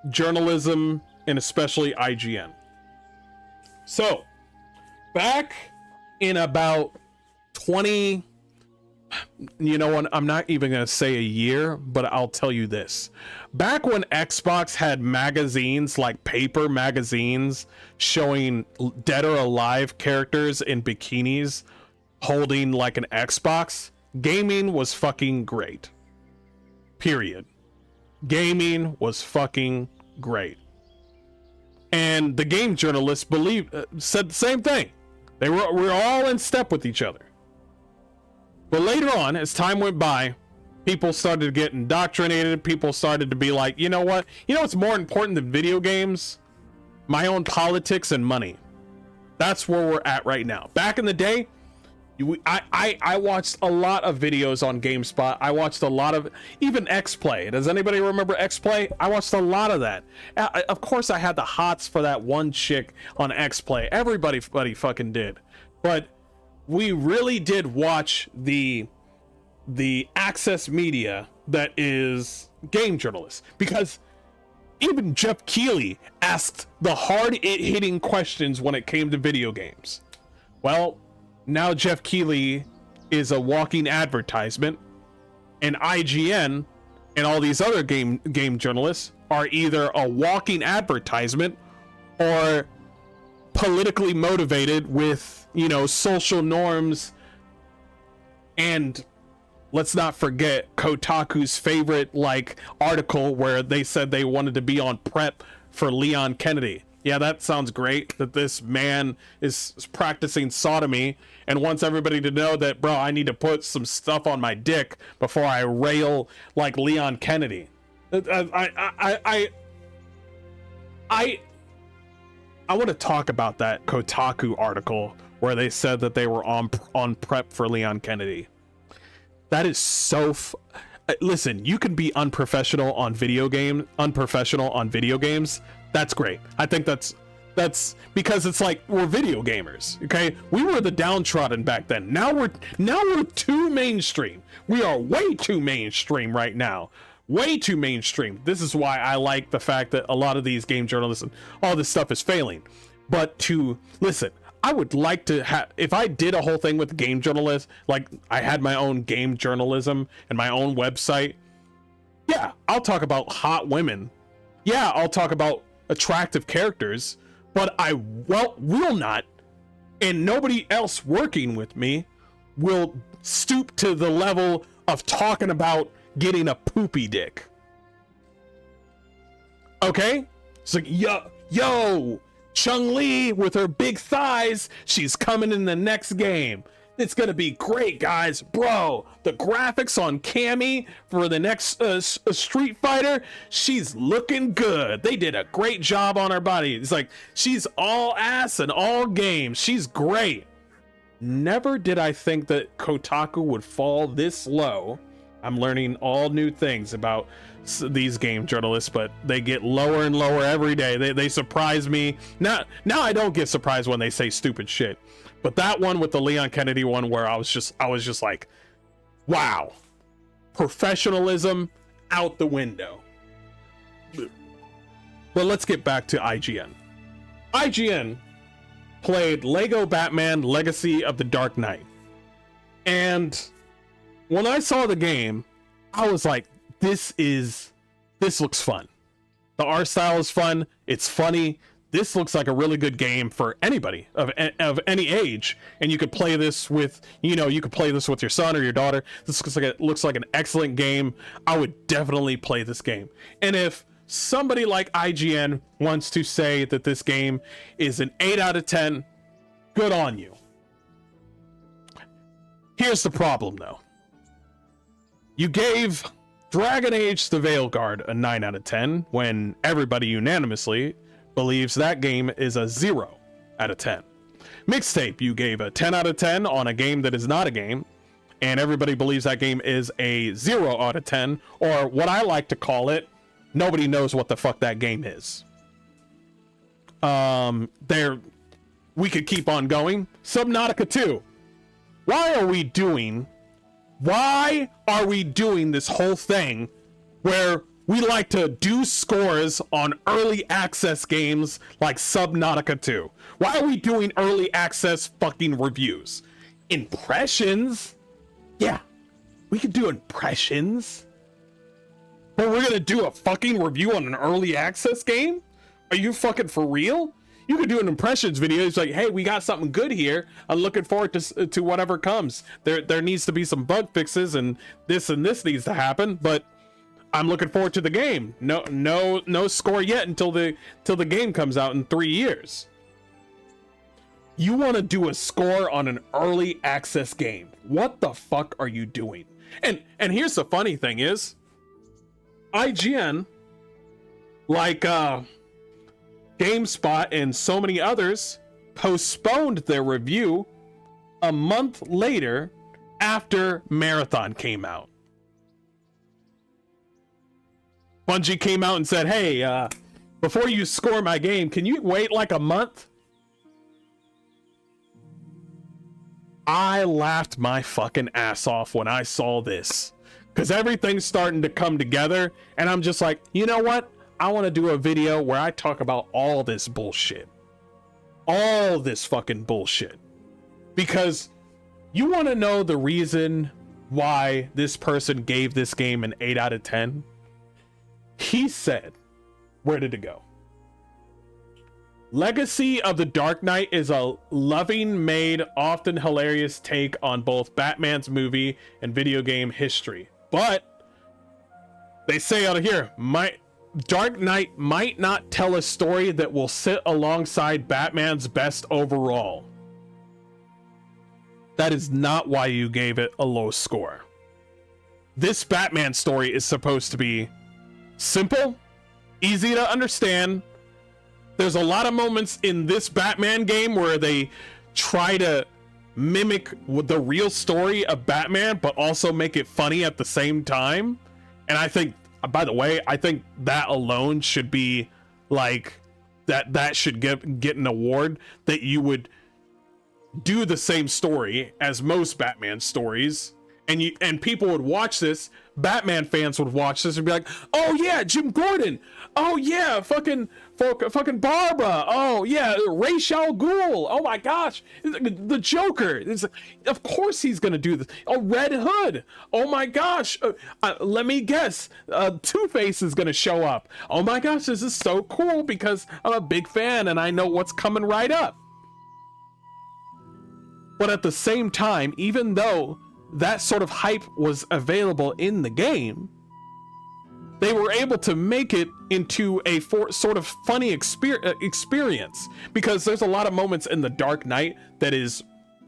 journalism and especially IGN. So, back in about 20... You know what? I'm not even going to say a year, but I'll tell you this. Back when Xbox had magazines, like paper magazines, showing dead or alive characters in bikinis holding like an Xbox, gaming was fucking great. Period. Gaming was fucking great. And the game journalists said the same thing. We were all in step with each other. But later on, as time went by, people started to get indoctrinated. People started to be like, you know what? You know what's more important than video games? My own politics and money. That's where we're at right now. Back in the day, I watched a lot of videos on GameSpot. I watched a lot of, even X-Play. Does anybody remember X-Play? I watched a lot of that. Of course, I had the hots for that one chick on X-Play. Everybody fucking did. But we really did watch the access media that is game journalists, because even Jeff Keighley asked the hard-hitting questions when it came to video games. Well, now Jeff Keighley is a walking advertisement, and IGN and all these other game journalists are either a walking advertisement or politically motivated with, you know, social norms. And let's not forget Kotaku's favorite like article where they said they wanted to be on prep for Leon Kennedy. Yeah, that sounds great, that this man is practicing sodomy and wants everybody to know that, bro, I need to put some stuff on my dick before I rail like Leon Kennedy. I want to talk about that Kotaku article where they said that they were on prep for Leon Kennedy. That is so listen, you can be unprofessional on video games. That's great. I think that's because it's like, we're video gamers, okay? We were the downtrodden back then. Now we're too mainstream. We are way too mainstream right now. Way too mainstream. This is why I like the fact that a lot of these game journalists and all this stuff is failing. But to listen, I would like to have, if I did a whole thing with game journalists, like I had my own game journalism and my own website. Yeah, I'll talk about hot women. Yeah, I'll talk about attractive characters, but I will not, and nobody else working with me will stoop to the level of talking about getting a poopy dick. Okay? It's like, yo, Chun-Li with her big thighs, she's coming in the next game. It's gonna be great, guys. Bro, the graphics on Cammy for the next Street Fighter, she's looking good. They did a great job on her body. It's like, she's all ass and all game. She's great. Never did I think that Kotaku would fall this low. I'm learning all new things about these game journalists, but they get lower and lower every day. They surprise me. Now I don't get surprised when they say stupid shit. But that one with the Leon Kennedy one, where I was just like, wow, professionalism out the window. But let's get back to IGN. IGN played Lego Batman Legacy of the Dark Knight. And when I saw the game, I was like, this looks fun. The art style is fun. It's funny. This looks like a really good game for anybody of any age. And you could play this with, you could play this with your son or your daughter. This looks like an excellent game. I would definitely play this game. And if somebody like IGN wants to say that this game is an 8 out of 10, good on you. Here's the problem, though. You gave Dragon Age the Veilguard a 9 out of 10 when everybody unanimously believes that game is a 0 out of 10. Mixtape, you gave a 10 out of 10 on a game that is not a game, and everybody believes that game is a 0 out of 10, or what I like to call it, nobody knows what the fuck that game is. We could keep on going. Subnautica 2. Why are we doing this whole thing where we like to do scores on early access games like Subnautica 2? Why are we doing early access fucking reviews? Impressions? Yeah, we could do impressions. But we're gonna do a fucking review on an early access game? Are you fucking for real? You could do an impressions video. It's like, hey, we got something good here. I'm looking forward to whatever comes. There needs to be some bug fixes and this needs to happen, but I'm looking forward to the game. No score yet until the game comes out in 3 years. You want to do a score on an early access game? What the fuck are you doing? And here's the funny thing is, IGN, like GameSpot and so many others, postponed their review a month later after Marathon came out. Bungie came out and said, hey, before you score my game, can you wait like a month? I laughed my fucking ass off when I saw this, because everything's starting to come together, and I'm just like, you know what? I want to do a video where I talk about all this bullshit. All this fucking bullshit. Because you want to know the reason why this person gave this game an 8 out of 10? He said, where did it go? Legacy of the Dark Knight is a loving made, often hilarious take on both Batman's movie and video game history. But they say out of here, Dark Knight might not tell a story that will sit alongside Batman's best overall. That is not why you gave it a low score. This Batman story is supposed to be simple, easy to understand. There's a lot of moments in this Batman game where they try to mimic the real story of Batman, but also make it funny at the same time. And I think, by the way, I think that alone should be like that should get an award, that you would do the same story as most Batman stories, and people would watch this. Batman fans would watch this and be like, oh yeah, Jim Gordon, oh yeah, fucking Barbara, oh yeah, Ra's al Ghul, oh my gosh, the Joker, of course he's gonna do this. Oh, Red Hood, oh my gosh, let me guess, Two-Face is gonna show up. Oh my gosh, this is so cool because I'm a big fan and I know what's coming right up. But at the same time, even though that sort of hype was available in the game, they were able to make it into a sort of funny experience, because there's a lot of moments in the Dark Knight that is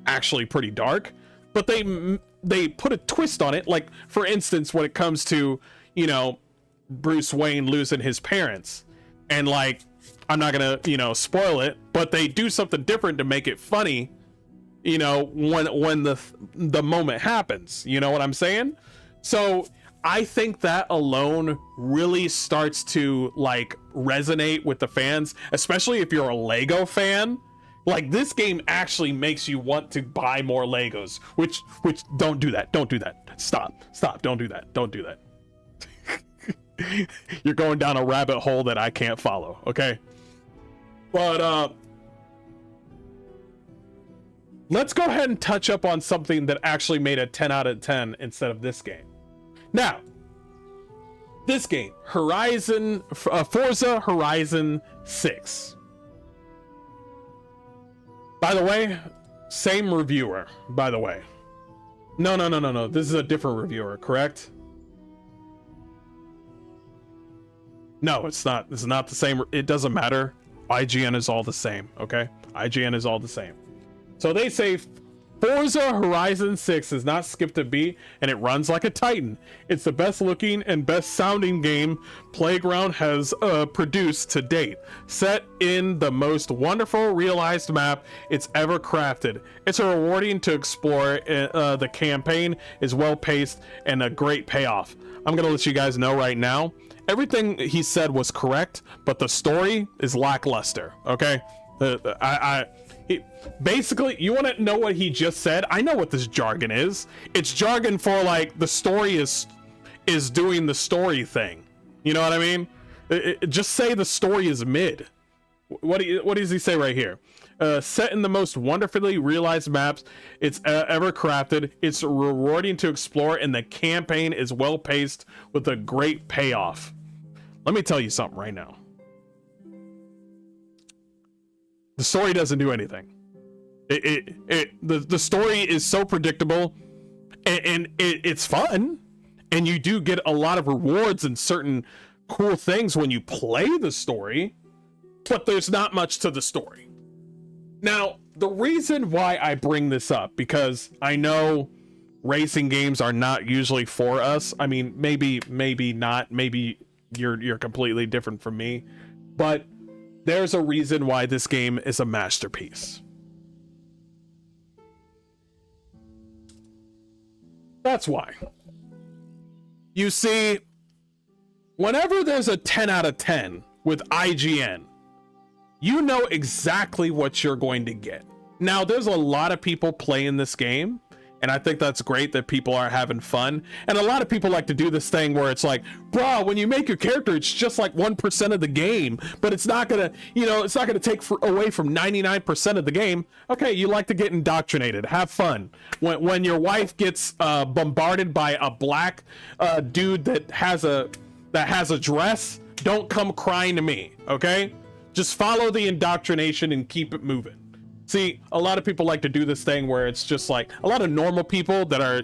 actually pretty dark, but they put a twist on it. Like, for instance, when it comes to, Bruce Wayne losing his parents, and like, I'm not gonna, spoil it, but they do something different to make it funny, when the moment happens. You know what I'm saying? So I think that alone really starts to like resonate with the fans, especially if you're a Lego fan. Like, this game actually makes you want to buy more Legos, which don't do that. Stop, don't do that. You're going down a rabbit hole that I can't follow. Okay. But let's go ahead and touch up on something that actually made a 10 out of 10 instead of this game. Now, this game, Forza Horizon 6. By the way, same reviewer, by the way. No. This is a different reviewer, correct? No, it's not. It's not the same. It doesn't matter. IGN is all the same, okay? IGN is all the same. So they say Forza Horizon 6 has not skipped a beat and it runs like a titan. It's the best looking and best sounding game Playground has produced to date. Set in the most wonderful realized map it's ever crafted. It's rewarding to explore. The campaign is well paced and a great payoff. I'm gonna let you guys know right now, everything he said was correct, but the story is lackluster, okay? Basically, you want to know what he just said? I know what this jargon is. It's jargon for like the story is doing the story thing. You know what I mean? Just say the story is mid. What does he say right here? Set in the most wonderfully realized maps it's ever crafted. It's rewarding to explore, and the campaign is well paced with a great payoff. Let me tell you something right now. The story doesn't do anything. The story is so predictable, and it's fun, and you do get a lot of rewards and certain cool things when you play the story, but there's not much to the story. Now, the reason why I bring this up, because I know racing games are not usually for us. I mean, maybe not. Maybe you're completely different from me, but there's a reason why this game is a masterpiece. That's why. You see, whenever there's a 10 out of 10 with IGN, you know exactly what you're going to get. Now, there's a lot of people playing this game, and I think that's great that people are having fun. And a lot of people like to do this thing where it's like, bro, when you make your character, it's just like 1% of the game, but it's not gonna, it's not gonna take away from 99% of the game. Okay, you like to get indoctrinated, have fun. When your wife gets bombarded by a black dude that has a dress, don't come crying to me, okay? Just follow the indoctrination and keep it moving. See, a lot of people like to do this thing where it's just like a lot of normal people that are,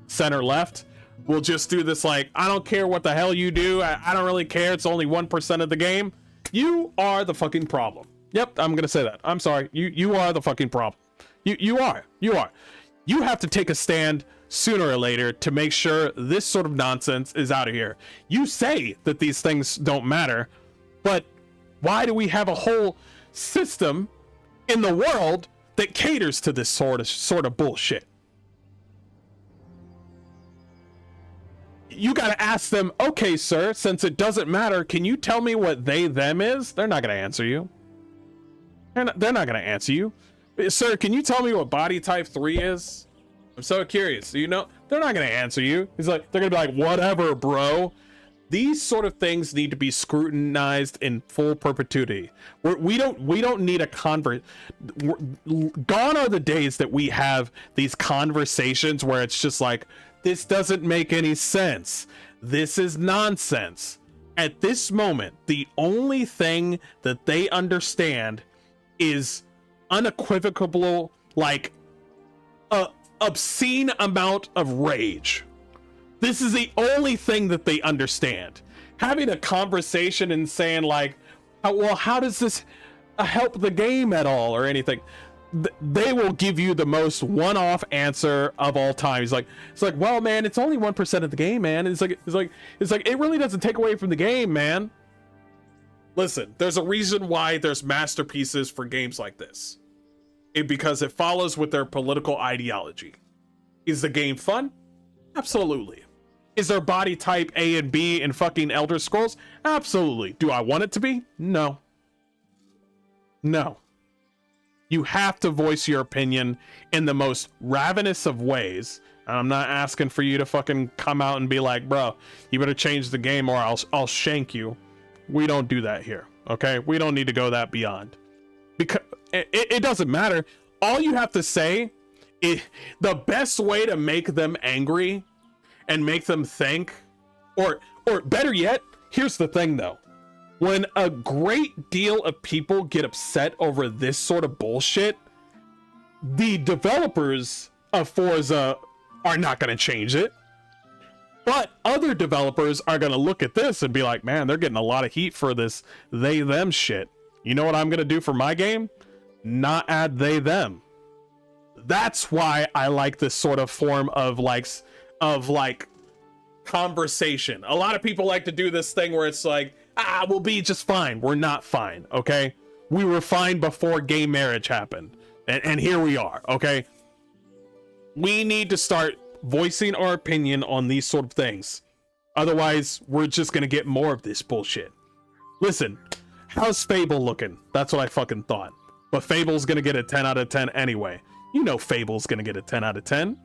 center left will just do this like, I don't care what the hell you do. I don't really care. It's only 1% of the game. You are the fucking problem. Yep, I'm going to say that. I'm sorry. You are the fucking problem. You are. You have to take a stand sooner or later to make sure this sort of nonsense is out of here. You say that these things don't matter, but why do we have a whole system in the world that caters to this sort of bullshit? You got to ask them, okay, sir, since it doesn't matter, can you tell me what they, them is? They're not going to answer you. They're not going to answer you. Sir, can you tell me what body type 3 is? I'm so curious. They're not going to answer you. He's like, they're going to be like, whatever, bro. These sort of things need to be scrutinized in full perpetuity. We don't need a convert. Gone are the days that we have these conversations where it's just like, this doesn't make any sense. This is nonsense. At this moment, the only thing that they understand is unequivocal, like, obscene amount of rage. This is the only thing that they understand. Having a conversation and saying like, well, how does this help the game at all or anything? They will give you the most one-off answer of all time. It's like, well, man, it's only 1% of the game, man. It's like it really doesn't take away from the game, man. Listen, there's a reason why there's masterpieces for games like this. Because it follows with their political ideology. Is the game fun? Absolutely. Is there body type A and B in fucking Elder Scrolls? Absolutely. Do I want it to be? No. No. You have to voice your opinion in the most ravenous of ways. I'm not asking for you to fucking come out and be like, bro, you better change the game or I'll shank you. We don't do that here, okay? We don't need to go that beyond. Because it doesn't matter. all you have to say is the best way to make them angry and make them think, or better yet, here's the thing though. When a great deal of people get upset over this sort of bullshit, the developers of Forza are not going to change it. But other developers are going to look at this and be like, man, they're getting a lot of heat for this they them shit. You know what I'm going to do for my game? Not add they them. That's why I like this sort of form of like conversation. A lot of people like to do this thing where it's like, we'll be just fine. We're not fine, okay? We were fine before gay marriage happened. And here we are, okay? We need to start voicing our opinion on these sort of things. Otherwise, we're just gonna get more of this bullshit. Listen, how's Fable looking? That's what I fucking thought. But Fable's gonna get a 10 out of 10 anyway. You know Fable's gonna get a 10 out of 10.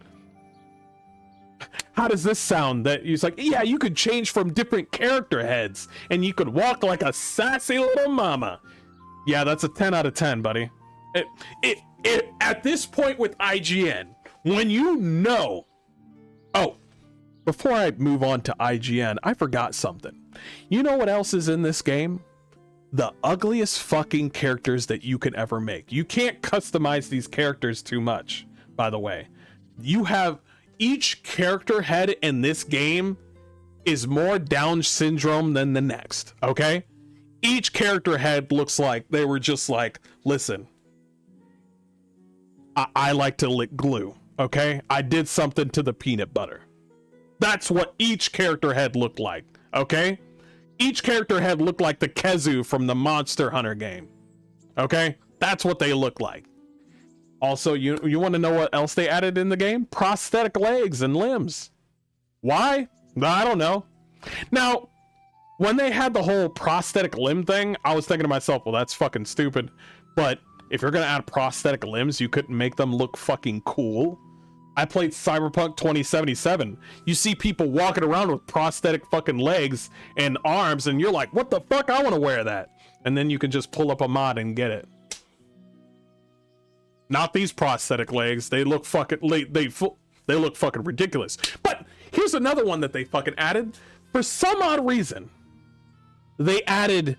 How does this sound? That he's like, yeah, you could change from different character heads and you could walk like a sassy little mama. Yeah, that's a 10 out of 10, buddy. At this point with IGN, when you know... Oh, before I move on to IGN, I forgot something. You know what else is in this game? The ugliest fucking characters that you can ever make. You can't customize these characters too much, by the way. You have... Each character head in this game is more Down syndrome than the next, okay? Each character head looks like they were just like, listen, I like to lick glue, okay? I did something to the peanut butter. That's what each character head looked like, okay? Each character head looked like the Kezu from the Monster Hunter game, okay? That's what they look like. Also, you want to know what else they added in the game? Prosthetic legs and limbs. Why? I don't know. Now, when they had the whole prosthetic limb thing, I was thinking to myself, well, that's fucking stupid. But if you're going to add prosthetic limbs, you couldn't make them look fucking cool. I played Cyberpunk 2077. You see people walking around with prosthetic fucking legs and arms, and you're like, what the fuck? I want to wear that. And then you can just pull up a mod and get it. Not these prosthetic legs. They look fucking they look fucking ridiculous. But here's another one that they fucking added. For some odd reason, they added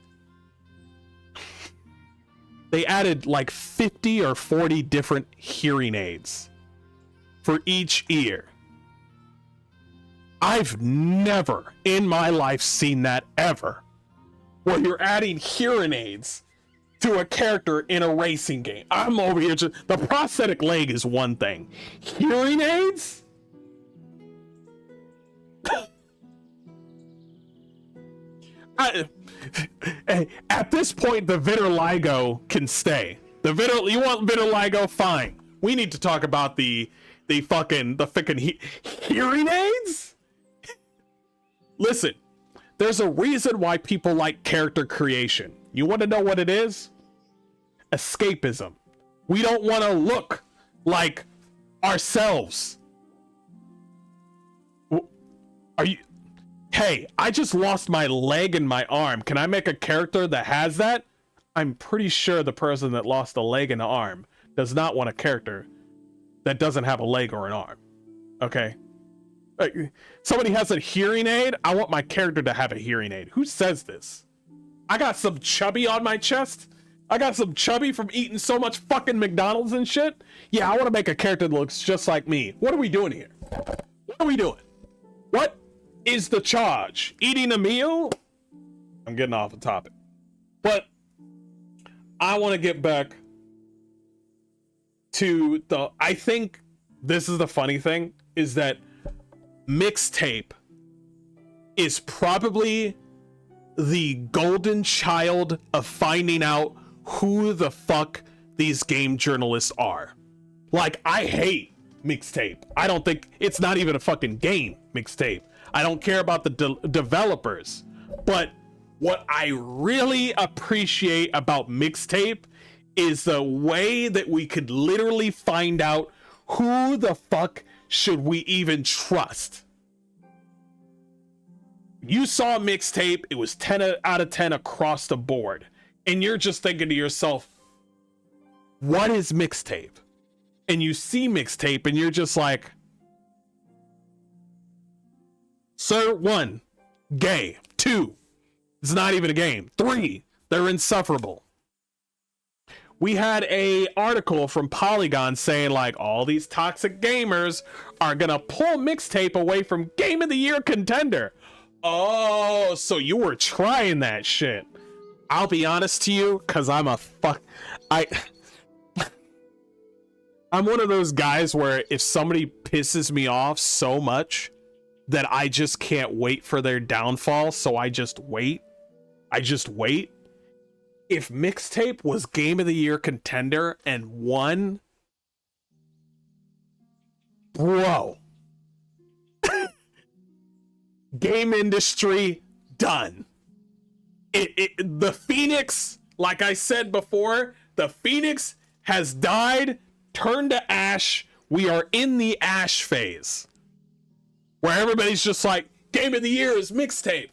like 50 or 40 different hearing aids for each ear. I've never in my life seen that ever. Where you're adding hearing aids to a character in a racing game. I'm over here just... The prosthetic leg is one thing. Hearing aids? At this point, the vitiligo can stay. You want vitiligo? Fine. We need to talk about the fucking hearing aids? Listen, there's a reason why people like character creation. You want to know what it is? Escapism. We don't want to look like ourselves. Are you... Hey, I just lost my leg and my arm. Can I make a character that has that? I'm pretty sure the person that lost a leg and an arm does not want a character that doesn't have a leg or an arm. Okay? Somebody has a hearing aid. I want my character to have a hearing aid. Who says this? I got some chubby on my chest. I got some chubby from eating so much fucking McDonald's and shit. Yeah, I want to make a character that looks just like me. What are we doing here? What are we doing? What is the charge? Eating a meal? I'm getting off the topic. But I want to get back to I think this is the funny thing, is that mixtape is probably the golden child of finding out who the fuck these game journalists are. Like, I hate mixtape. I don't think it's not even a fucking game, mixtape. I don't care about the developers. But what I really appreciate about mixtape is the way that we could literally find out who the fuck should we even trust. You saw a mixtape, it was 10 out of 10 across the board. And you're just thinking to yourself, what is mixtape? And you see mixtape and you're just like, sir, 1, gay. 2, it's not even a game. 3, they're insufferable. We had a article from Polygon saying like all these toxic gamers are gonna pull mixtape away from Game of the Year contender. Oh, so you were trying that shit. I'll be honest to you, cause I'm one of those guys where if somebody pisses me off so much that I just can't wait for their downfall, so I just wait. If mixtape was Game of the Year contender and won, bro, game industry done. The Phoenix, like I said before, the Phoenix has died, turned to ash. We are in the ash phase where everybody's just like, Game of the Year is mixtape.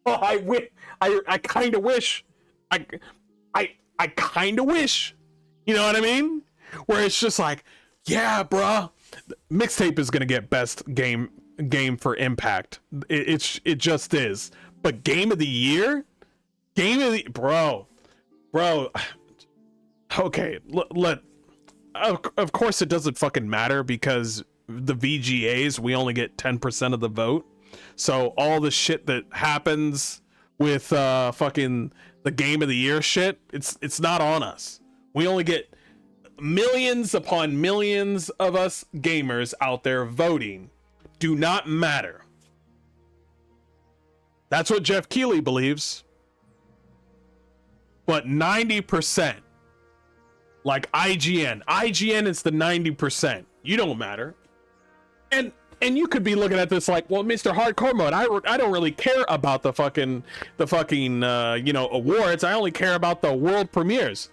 Oh, I kind of wish. I kind of wish, you know what I mean? Where it's just like, yeah, bruh, mixtape is gonna get best game for impact. It just is. But Game of the Year, bro. Okay, of course it doesn't fucking matter because the VGAs, we only get 10% of the vote. So all the shit that happens with fucking the Game of the Year shit, it's not on us. We only get millions upon millions of us gamers out there voting. Do not matter. That's what Jeff Keighley believes. But 90%, like IGN is the 90%. You don't matter. And you could be looking at this like, well, Mr. Hardcore Mode, I don't really care about the fucking awards. I only care about the world premieres.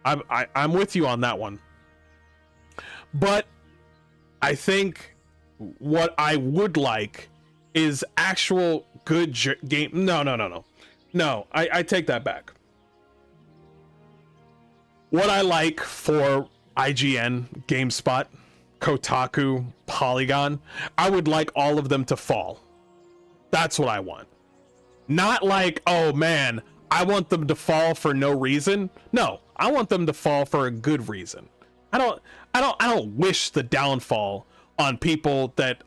I'm with you on that one. But I think what I would like is actual good game. No, I take that back. What I like for IGN, GameSpot, Kotaku, Polygon, I would like all of them to fall. That's what I want. Not like, oh man, I want them to fall for no reason. No, I want them to fall for a good reason. I don't wish the downfall on people that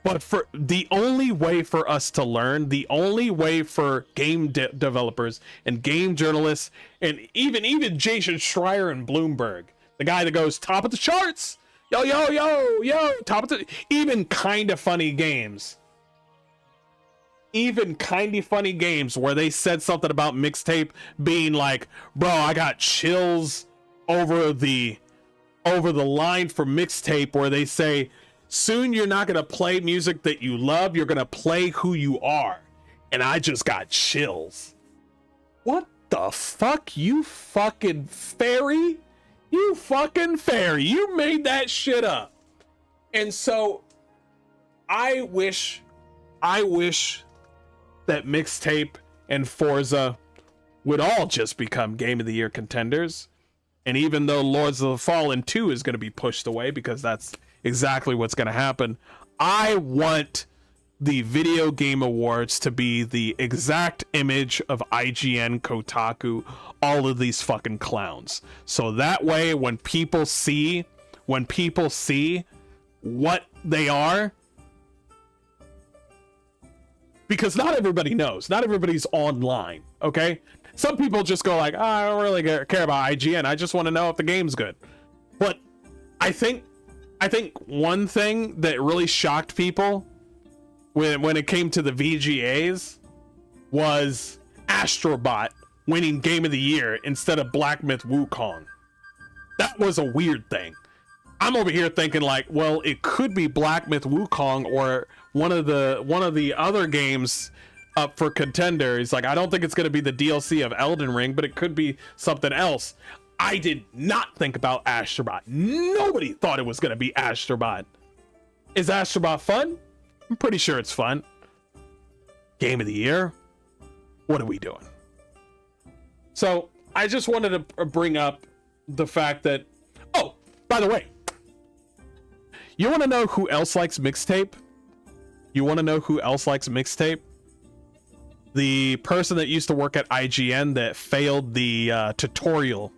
but for the only way for us to learn, the only way for game developers and game journalists, and even Jason Schreier and Bloomberg, the guy that goes top of the charts, yo, top of the, even kind of funny games where they said something about mixtape being like, bro, I got chills over the line for mixtape where they say, soon you're not going to play music that you love, you're going to play who you are. And I just got chills. What the fuck? You fucking fairy? You made that shit up. And so I wish that mixtape and Forza would all just become Game of the Year contenders. And even though Lords of the Fallen 2 is going to be pushed away because that's exactly what's going to happen, I want the Video Game Awards to be the exact image of IGN, Kotaku, all of these fucking clowns. So that way when people see what they are, because not everybody knows, not everybody's online, okay? Some people just go like, I don't really care about IGN, I just want to know if the game's good. But I think one thing that really shocked people when it came to the VGAs was Astrobot winning Game of the Year instead of Black Myth Wukong. That was a weird thing. I'm over here thinking like, well, it could be Black Myth Wukong or one of the other games up for contenders. Like, I don't think it's going to be the DLC of Elden Ring, but it could be something else. I did not think about Astrobot. Nobody thought it was going to be Astrobot. Is Astrobot fun? I'm pretty sure it's fun. Game of the Year? What are we doing? So I just wanted to bring up the fact that, oh, by the way, you want to know who else likes mixtape? You want to know who else likes mixtape? The person that used to work at IGN that failed the tutorial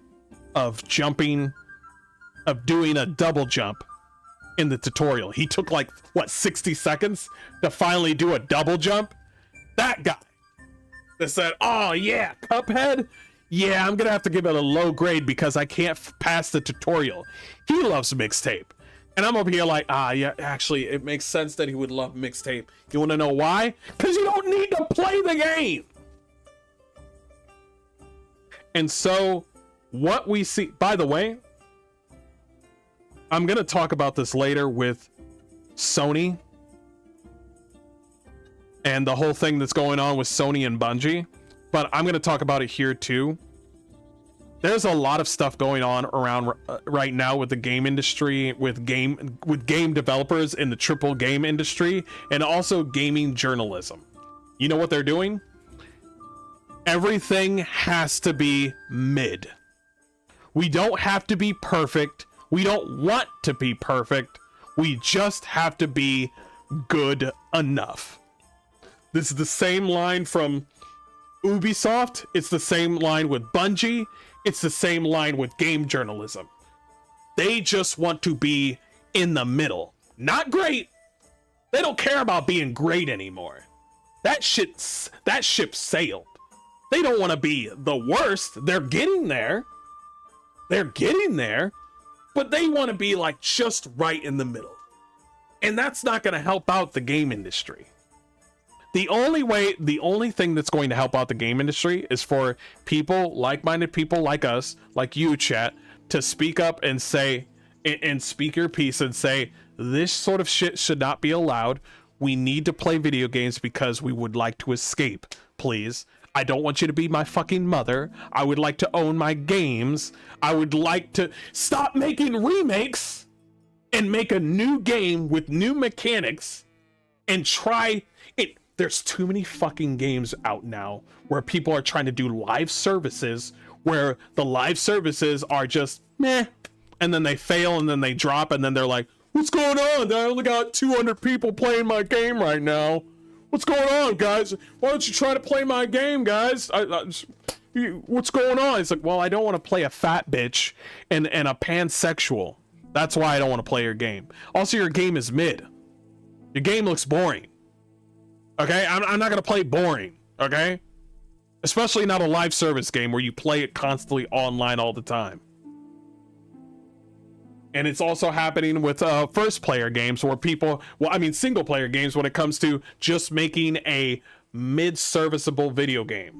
of doing a double jump in the tutorial. He took like, what, 60 seconds to finally do a double jump? That guy that said, oh yeah, Cuphead? Yeah, I'm gonna have to give it a low grade because I can't pass the tutorial. He loves mixtape. And I'm over here like, yeah, actually, it makes sense that he would love mixtape. You want to know why? Because you don't need to play the game. And so, what we see, by the way, I'm going to talk about this later with Sony and the whole thing that's going on with Sony and Bungie, but I'm going to talk about it here too. There's a lot of stuff going on around right now with the game industry, with game developers in the triple game industry, and also gaming journalism. You know what they're doing? Everything has to be mid. We don't have to be perfect. We don't want to be perfect. We just have to be good enough. This is the same line from Ubisoft. It's the same line with Bungie. It's the same line with game journalism. They just want to be in the middle. Not great. They don't care about being great anymore. That ship sailed. They don't want to be the worst. They're getting there. They're getting there. But they want to be like just right in the middle. And that's not going to help out the game industry. The only thing that's going to help out the game industry is for people, like-minded people like us, like you, chat, to speak up and say, and speak your piece and say, this sort of shit should not be allowed. We need to play video games because we would like to escape, please. I don't want you to be my fucking mother. I would like to own my games. I would like to stop making remakes and make a new game with new mechanics and try it. There's too many fucking games out now where people are trying to do live services where the live services are just meh, and then they fail and then they drop and then they're like, what's going on? I only got 200 people playing my game right now. What's going on, guys? Why don't you try to play my game, guys? What's going on? It's like, well, I don't want to play a fat bitch and a pansexual. That's why I don't want to play your game. Also, your game is mid. Your game looks boring. Okay, I'm not gonna play boring, okay? Especially not a live service game where you play it constantly online all the time. And it's also happening with first player games where people, well, I mean single player games when it comes to just making a mid-serviceable video game.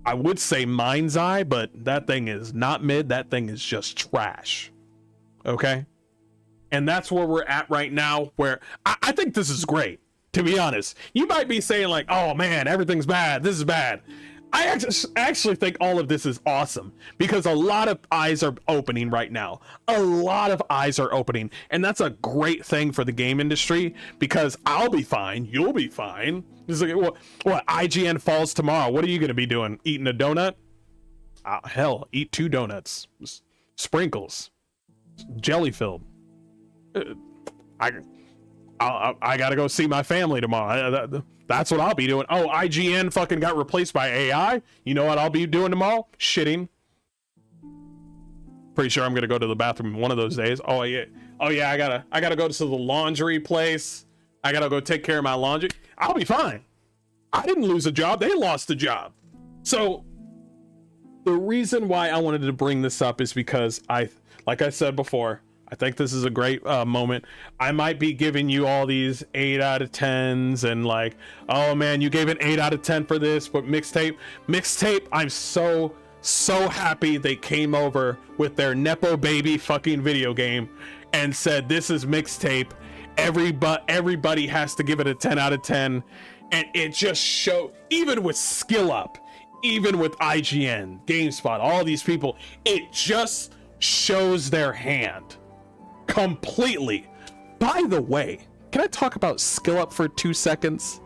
I would say Mind's Eye, but that thing is not mid, that thing is just trash. Okay? And that's where we're at right now, where I think this is great. To be honest, you might be saying like, oh man, everything's bad. This is bad. I actually think all of this is awesome because a lot of eyes are opening right now. A lot of eyes are opening. And that's a great thing for the game industry because I'll be fine. You'll be fine. It's like, what? IGN falls tomorrow. What are you going to be doing? Eating a donut? Hell, eat 2 donuts. Sprinkles. Jelly filled. I gotta go see my family tomorrow. That's what I'll be doing. Oh, IGN fucking got replaced by AI. You know what I'll be doing tomorrow? Shitting. Pretty sure I'm gonna go to the bathroom one of those days. Oh yeah. I gotta go to the laundry place. I gotta go take care of my laundry. I'll be fine. I didn't lose a job. They lost a job. So the reason why I wanted to bring this up is because like I said before, I think this is a great moment. I might be giving you all these 8 out of 10s and like, oh man, you gave an 8 out of 10 for this, but mixtape, I'm so happy they came over with their Nepo baby fucking video game and said, this is mixtape. Everybody has to give it a 10 out of 10. And it just showed, even with Skill Up, even with IGN, GameSpot, all these people, it just shows their hand. Completely. By the way, can I talk about Skill Up for 2 seconds?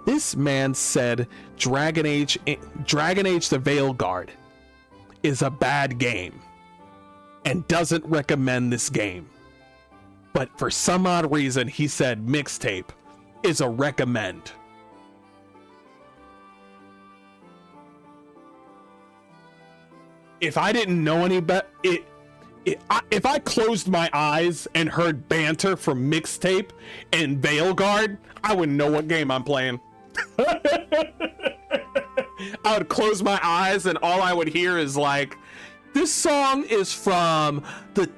This man said Dragon Age the Veil Guard is a bad game and doesn't recommend this game. But for some odd reason, he said mixtape is a recommend. If I didn't know any better, if I closed my eyes and heard banter from mixtape and Veilguard, I wouldn't know what game I'm playing. I would close my eyes and all I would hear is like, this song is from the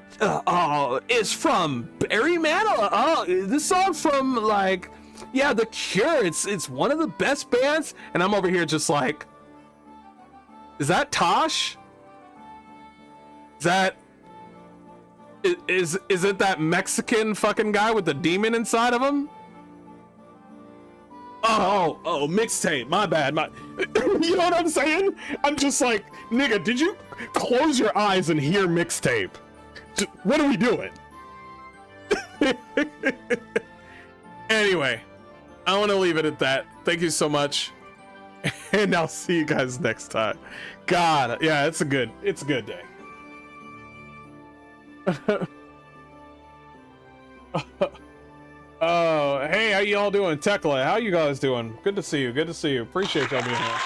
is from Barry Manilow. This song from like, yeah, The Cure. It's one of the best bands, and I'm over here just like, is that Tosh? Is it that Mexican fucking guy with the demon inside of him? Oh, mixtape. My bad. You know what I'm saying? I'm just like, nigga, did you close your eyes and hear mixtape? What are we doing? Anyway, I want to leave it at that. Thank you so much, and I'll see you guys next time. God, yeah, it's a good day. Oh, hey, how you all doing? Tekla, how you guys doing? Good to see you. Good to see you. Appreciate y'all being here.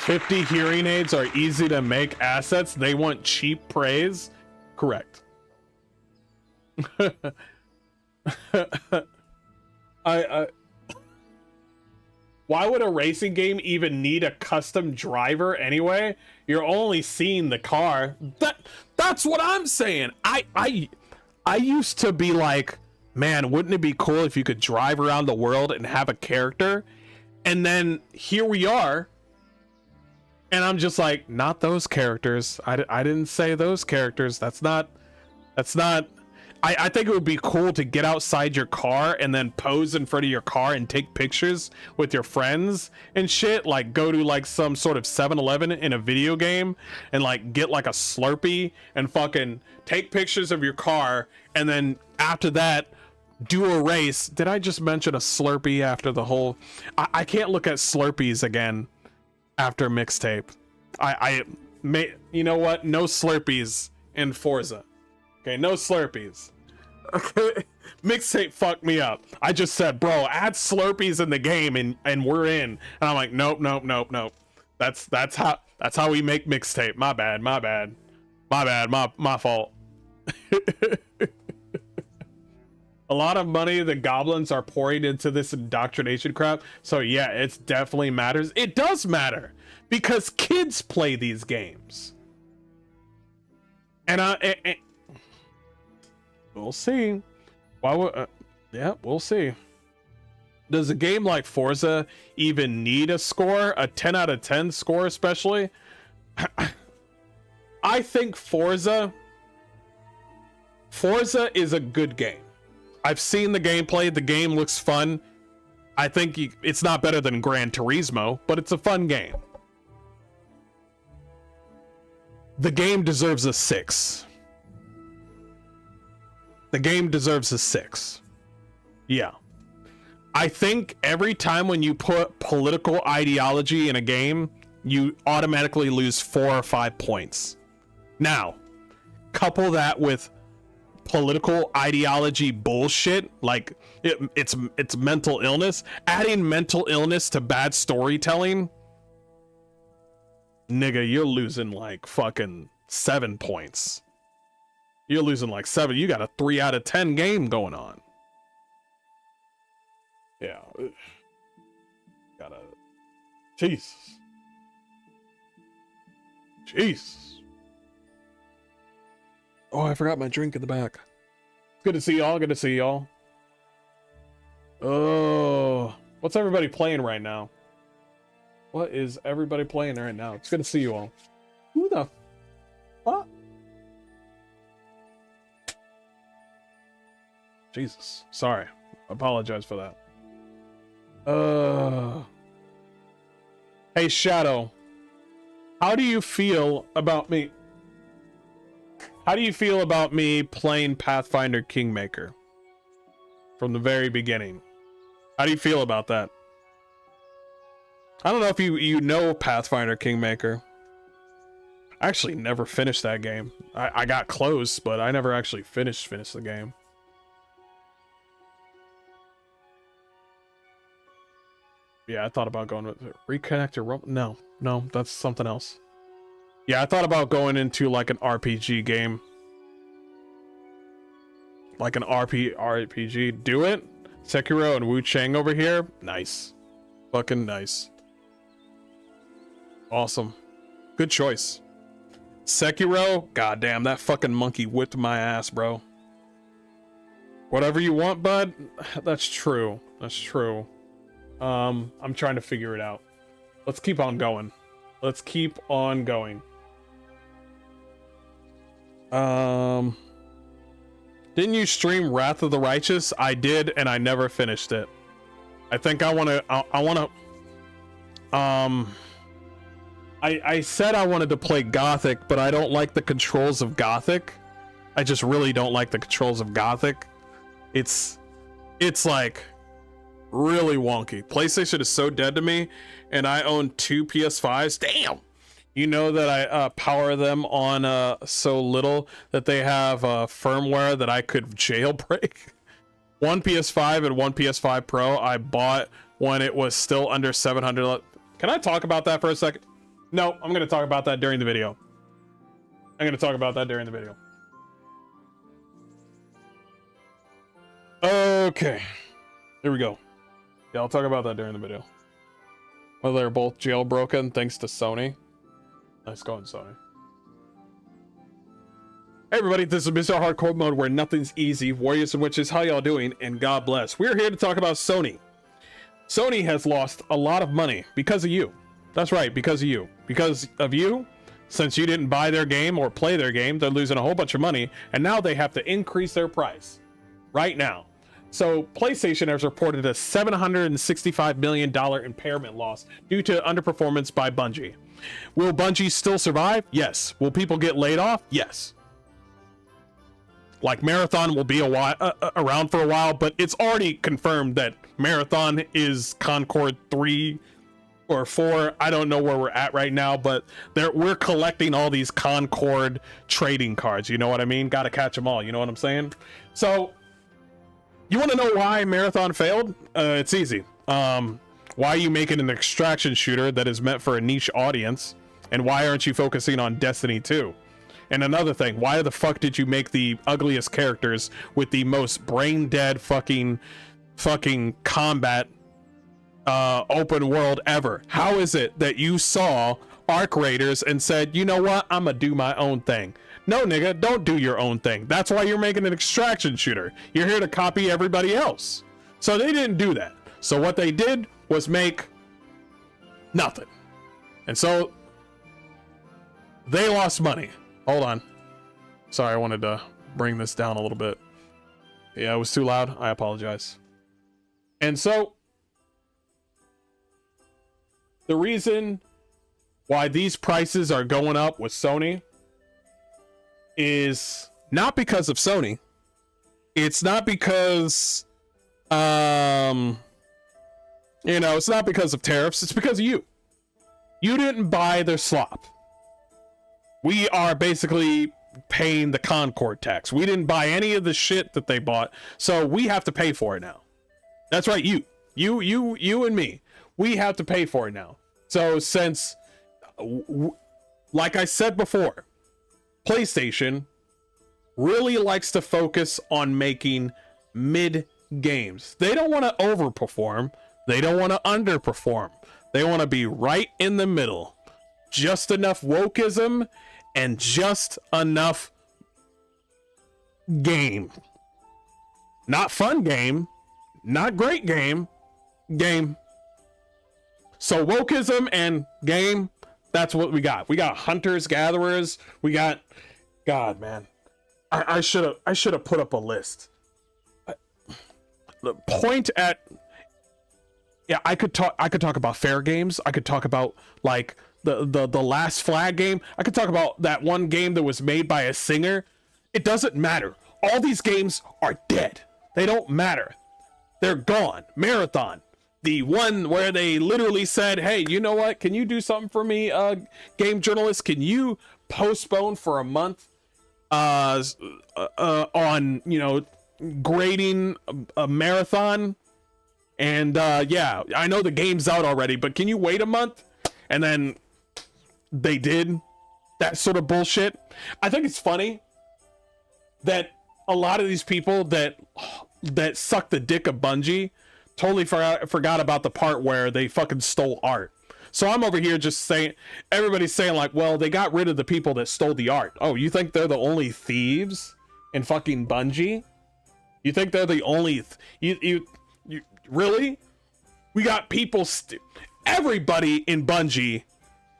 $50 hearing aids are easy to make assets. They want cheap praise. Correct. Why would a racing game even need a custom driver anyway? You're only seeing the car. That's what I'm saying. I used to be like, man, wouldn't it be cool if you could drive around the world and have a character? And then here we are. And I'm just like, not those characters. I didn't say those characters. That's not. I think it would be cool to get outside your car and then pose in front of your car and take pictures with your friends and shit. Like go to like some sort of 7-Eleven in a video game and like get like a Slurpee and fucking take pictures of your car. And then after that, do a race. Did I just mention a Slurpee after the whole? I can't look at Slurpees again after mixtape. I may, you know what? No Slurpees in Forza. Okay, no Slurpees. Okay, mixtape fucked me up. I just said, bro, add Slurpees in the game and we're in. And I'm like, nope. That's how we make mixtape. My bad. My fault. A lot of money the goblins are pouring into this indoctrination crap. So yeah, it definitely matters. It does matter because kids play these games. And we'll see. Why would? Yeah, we'll see. Does a game like Forza even need a score? A 10 out of 10 score, especially? I think Forza is a good game. I've seen the gameplay. The game looks fun. I think it's not better than Gran Turismo, but it's a fun game. The game deserves a 6. The game deserves a 6. Yeah. I think every time when you put political ideology in a game, you automatically lose 4 or 5 points. Now, couple that with political ideology bullshit, like it's mental illness. Adding mental illness to bad storytelling, nigga, you're losing like fucking 7 points. You're losing like 7. You got a 3 out of 10 game going on. Yeah. Jesus. Oh, I forgot my drink in the back. Good to see y'all. Good to see y'all. Oh, what's everybody playing right now? What is everybody playing right now? It's good to see you all. Who the fuck? Jesus. Sorry. Apologize for that. Hey, Shadow. How do you feel about me? How do you feel about me playing Pathfinder Kingmaker? from the very beginning. How do you feel about that? I don't know if you know Pathfinder Kingmaker. I actually never finished that game. I got close, but I never actually finished the game. Yeah, I thought about going with reconnect your rope. No, that's something else. Yeah, I thought about going into like an RPG game. Like an RPG. Do it. Sekiro and Wu Chang over here. Nice. Fucking nice. Awesome. Good choice. Sekiro, goddamn, that fucking monkey whipped my ass, bro. Whatever you want, bud. That's true. That's true. I'm trying to figure it out. Let's keep on going. Let's keep on going. Didn't you stream Wrath of the Righteous? I did, and I never finished it. I think I said I wanted to play Gothic, but I don't like the controls of Gothic. I just really don't like the controls of Gothic. It's like really wonky. PlayStation is so dead to me, and I own 2 PS5s. Damn! You know that I power them on so little that they have firmware that I could jailbreak. One PS5 and one PS5 Pro I bought when it was still under 700. Can I talk about that for a second? No, I'm going to talk about that during the video. Okay. Here we go. Yeah, I'll talk about that during the video. Well, they're both jailbroken thanks to Sony. Nice going, Sony. Hey everybody, this is Mr. Hardcore Mode where nothing's easy. Warriors and Witches, how y'all doing? And God bless. We're here to talk about Sony. Sony has lost a lot of money because of you. That's right, because of you. Because of you, since you didn't buy their game or play their game, they're losing a whole bunch of money, and now they have to increase their price. Right now. So PlayStation has reported a $765 million impairment loss due to underperformance by Bungie. Will Bungie still survive? Yes. Will people get laid off? Yes. Like Marathon will be around for a while, but it's already confirmed that Marathon is Concord 3 or 4. I don't know where we're at right now, but we're collecting all these Concord trading cards. You know what I mean? Got to catch them all. You know what I'm saying? So you want to know why Marathon failed? It's easy. Why are you making an extraction shooter that is meant for a niche audience? And why aren't you focusing on Destiny 2? And another thing, why the fuck did you make the ugliest characters with the most brain dead fucking combat open world ever? How is it that you saw Arc Raiders and said, you know what, I'm gonna do my own thing? No, nigga, don't do your own thing. That's why you're making an extraction shooter. You're here to copy everybody else. So they didn't do that. So what they did was make nothing. And so they lost money. Hold on. Sorry, I wanted to bring this down a little bit. Yeah, it was too loud. I apologize. And so the reason why these prices are going up with Sony is not because of Sony. It's not because it's not because of tariffs. It's because of you. You didn't buy their slop. We are basically paying the Concord tax. We didn't buy any of the shit that they bought, so we have to pay for it now. That's right, you and me. We have to pay for it now. So since, like I said before, PlayStation really likes to focus on making mid games. They don't want to overperform. They don't want to underperform. They want to be right in the middle. Just enough wokeism and just enough game. Not fun game, not great game, game. So wokeism and game, that's what we got. We got hunters, gatherers, we got, God, man. I should have put up a list. Point at, yeah, I could talk about fair games. I could talk about like the last flag game. I could talk about that one game that was made by a singer. It doesn't matter. All these games are dead. They don't matter. They're gone. Marathon, the one where they literally said, hey, you know what, can you do something for me, game journalist? Can you postpone for a month on, you know, grading a marathon? And yeah, I know the game's out already, but can you wait a month? And then they did that sort of bullshit. I think it's funny that a lot of these people that suck the dick of Bungie totally forgot about the part where they fucking stole art. So I'm over here just saying, everybody's saying like, well, they got rid of the people that stole the art. Oh, you think they're the only thieves in fucking Bungie? You think they're the only you really? We got people everybody in Bungie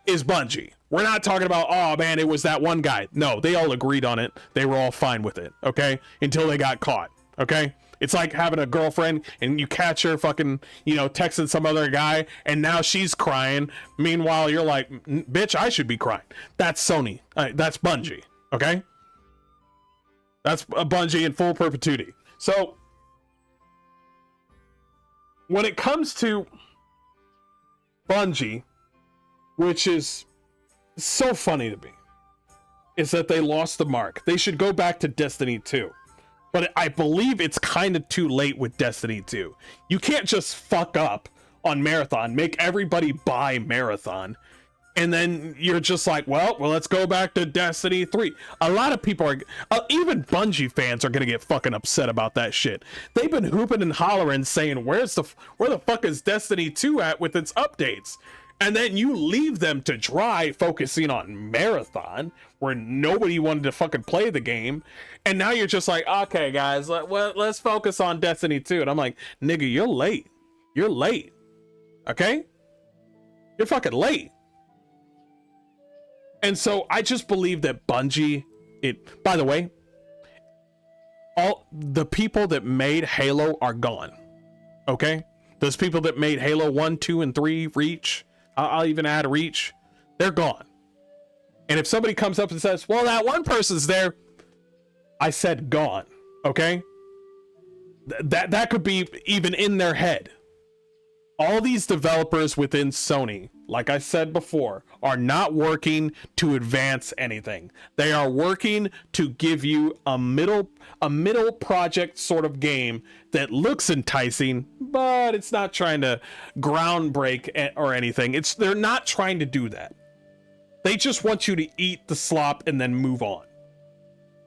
is Bungie. We're not talking about, oh man, it was that one guy. No, they all agreed on it. They were all fine with it, okay? Until they got caught, okay? It's like having a girlfriend and you catch her fucking, you know, texting some other guy and now she's crying. Meanwhile, you're like, bitch, I should be crying. That's Sony. That's Bungie, okay? That's a Bungie in full perpetuity. So, when it comes to Bungie, which is so funny to me, is that they lost the mark. They should go back to Destiny 2. But I believe it's kind of too late with Destiny 2. You can't just fuck up on Marathon, make everybody buy Marathon, and then you're just like, well, let's go back to Destiny 3. A lot of people are, even Bungie fans are gonna get fucking upset about that shit. They've been hooping and hollering saying, where the fuck is Destiny 2 at with its updates? And then you leave them to dry focusing on Marathon, where nobody wanted to fucking play the game. And now you're just like, okay, guys, let's focus on Destiny 2. And I'm like, nigga, you're late. You're late. Okay? You're fucking late. And so I just believe that Bungie, by the way, all the people that made Halo are gone. Okay? Those people that made Halo 1, 2, and 3, Reach, I'll even add Reach, they're gone. And if somebody comes up and says, well, that one person's there, I said gone, okay? That could be even in their head. All these developers within Sony, like I said before, are not working to advance anything. They are working to give you a middle project sort of game that looks enticing, but it's not trying to groundbreak or anything. They're not trying to do that. They just want you to eat the slop and then move on.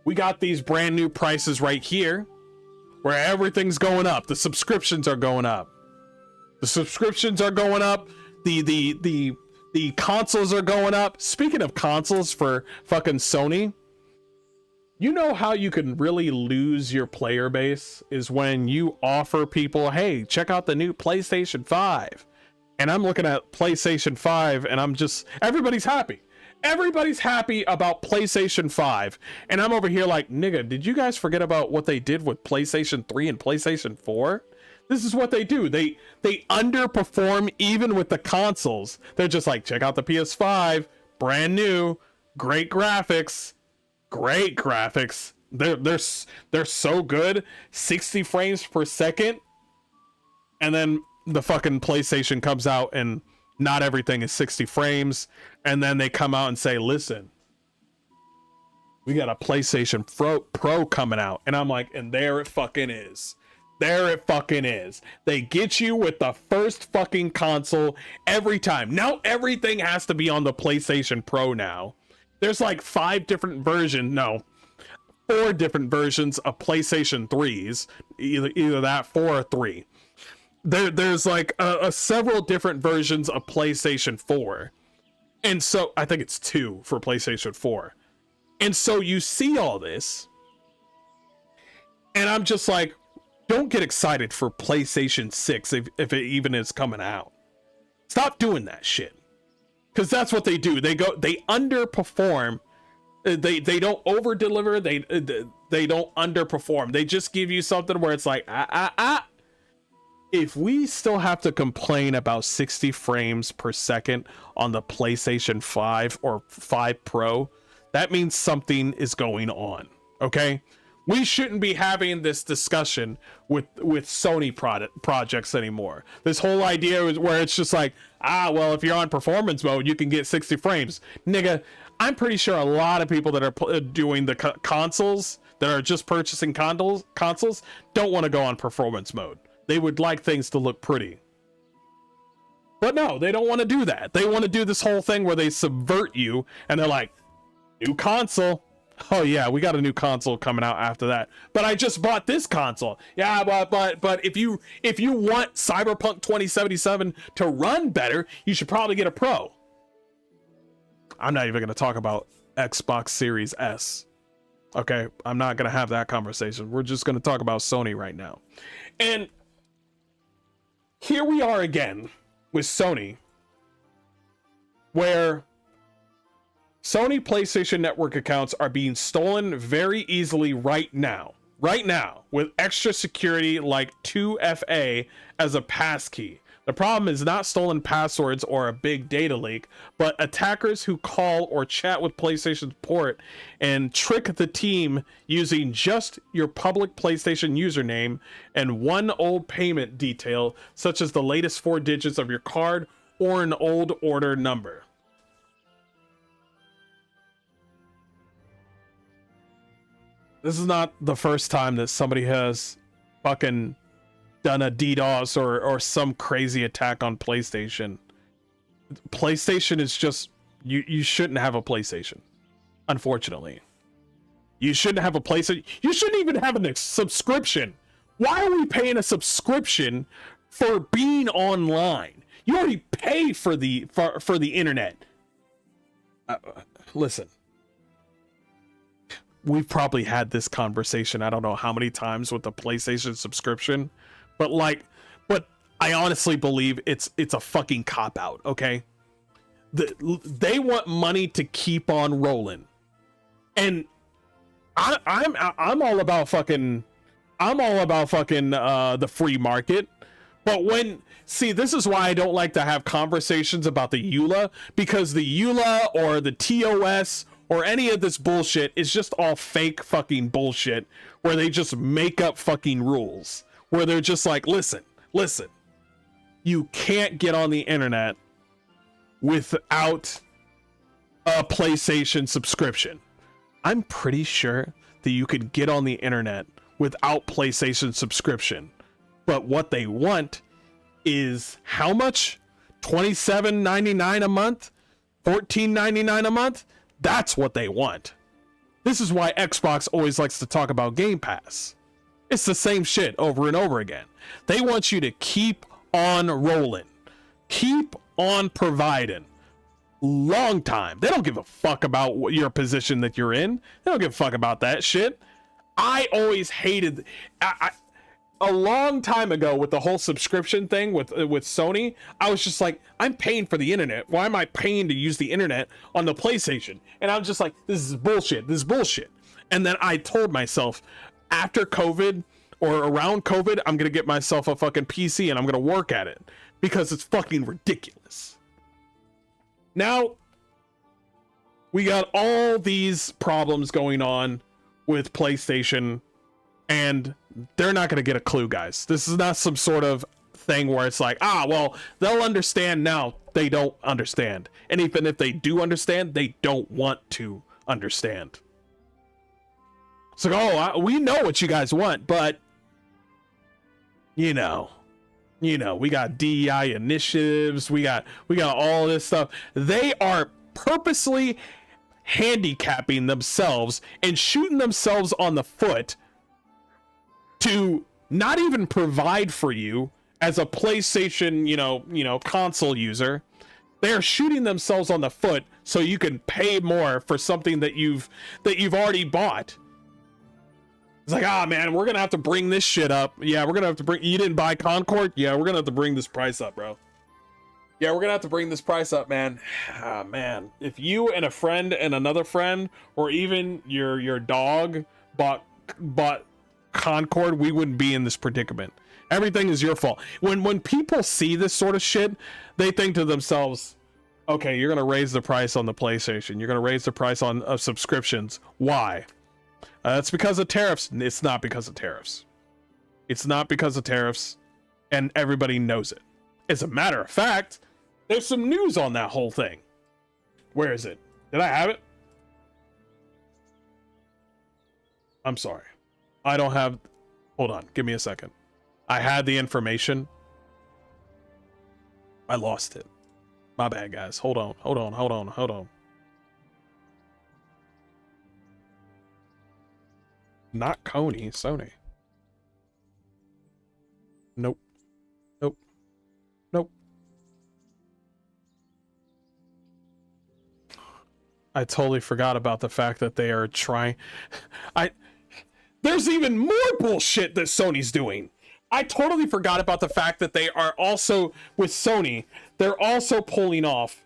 We got these brand new prices right here where everything's going up. The subscriptions are going up. The subscriptions are going up. The consoles are going up. Speaking of consoles for fucking Sony, you know how you can really lose your player base is when you offer people, hey, check out the new PlayStation 5. And I'm looking at PlayStation 5 and I'm just, everybody's happy. Everybody's happy about PlayStation 5. And I'm over here like, nigga, did you guys forget about what they did with PlayStation 3 and PlayStation 4? This is what they do. They underperform even with the consoles. They're just like, check out the PS5, brand new, great graphics. They're so good, 60 frames per second. And then the fucking PlayStation comes out and not everything is 60 frames. And then they come out and say, listen, we got a PlayStation Pro coming out. And I'm like, and there it fucking is. There it fucking is. They get you with the first fucking console every time. Now everything has to be on the PlayStation Pro now. There's like 4 different versions of PlayStation 3s. Either that, 4 or 3. There's like several different versions of PlayStation 4. And so I think it's 2 for PlayStation 4. And so you see all this. And I'm just like, don't get excited for PlayStation 6 if it even is coming out. Stop doing that shit. Because that's what they do. They underperform. They don't over deliver. They don't underperform. They just give you something where it's like, If we still have to complain about 60 frames per second on the PlayStation 5 or 5 Pro, that means something is going on. Okay? We shouldn't be having this discussion with Sony projects anymore. This whole idea is where it's just like, well, if you're on performance mode, you can get 60 frames. Nigga, I'm pretty sure a lot of people that are doing the consoles, that are just purchasing consoles, don't want to go on performance mode. They would like things to look pretty. But no, they don't want to do that. They want to do this whole thing where they subvert you, and they're like, new console. Oh yeah, we got a new console coming out after that. But I just bought this console. Yeah, but if you want Cyberpunk 2077 to run better, you should probably get a Pro. I'm not even going to talk about Xbox Series S. Okay, I'm not going to have that conversation. We're just going to talk about Sony right now. And here we are again with Sony, where Sony PlayStation Network accounts are being stolen very easily right now, with extra security like 2FA as a passkey. The problem is not stolen passwords or a big data leak, but attackers who call or chat with PlayStation support and trick the team using just your public PlayStation username and one old payment detail, such as the latest 4 digits of your card or an old order number. This is not the first time that somebody has fucking done a DDoS or some crazy attack on PlayStation. PlayStation is just, you shouldn't have a PlayStation. Unfortunately. You shouldn't have a PlayStation. You shouldn't even have a subscription. Why are we paying a subscription for being online? You already pay for the internet. Listen. We've probably had this conversation, I don't know how many times, with the PlayStation subscription, but I honestly believe it's a fucking cop-out, okay? They want money to keep on rolling. And I'm all about fucking the free market. But this is why I don't like to have conversations about the EULA, because the EULA or the TOS or any of this bullshit is just all fake fucking bullshit, where they just make up fucking rules, where they're just like, listen, you can't get on the internet without a PlayStation subscription. I'm pretty sure that you could get on the internet without PlayStation subscription, but what they want is how much? $27.99 a month? $14.99 a month? That's what they want. This is why Xbox always likes to talk about Game Pass. It's the same shit over and over again. They want you to keep on rolling. Keep on providing. Long time. They don't give a fuck about your position that you're in. They don't give a fuck about that shit. I always hated... a long time ago with the whole subscription thing with Sony, I was just like, I'm paying for the internet. Why am I paying to use the internet on the PlayStation? And I'm just like, this is bullshit. And then I told myself, after COVID or around COVID, I'm going to get myself a fucking PC and I'm going to work at it, because it's fucking ridiculous. Now, we got all these problems going on with PlayStation, and they're not going to get a clue, guys. This is not some sort of thing where it's like, well, they'll understand now. They don't understand. And even if they do understand, they don't want to understand. It's like, we know what you guys want, but, we got DEI initiatives. We got all this stuff. They are purposely handicapping themselves and shooting themselves on the foot to not even provide for you as a PlayStation, console user. They're shooting themselves on the foot so you can pay more for something that you've already bought. It's like, man, we're gonna have to bring this shit up. Yeah, we're gonna have to bring. You didn't buy Concord? Yeah, we're gonna have to bring this price up, bro. Yeah, we're gonna have to bring this price up, man. Man, if you and a friend and another friend, or even your dog bought Concord, we wouldn't be in this predicament. Everything is your fault. When people see this sort of shit, they think to themselves, okay, you're gonna raise the price on the PlayStation, you're gonna raise the price on subscriptions. Why? It's because of tariffs. It's not because of tariffs. It's not because of tariffs, and everybody knows it. As a matter of fact, there's some news on that whole thing. Where is it? Did I have it? I'm sorry. I don't have... Hold on. Give me a second. I had the information. I lost it. My bad, guys. Hold on. Not Coney, Sony. Nope. I totally forgot about the fact that they are trying... There's even more bullshit that Sony's doing. I totally forgot about the fact that they are also, with Sony, they're also pulling off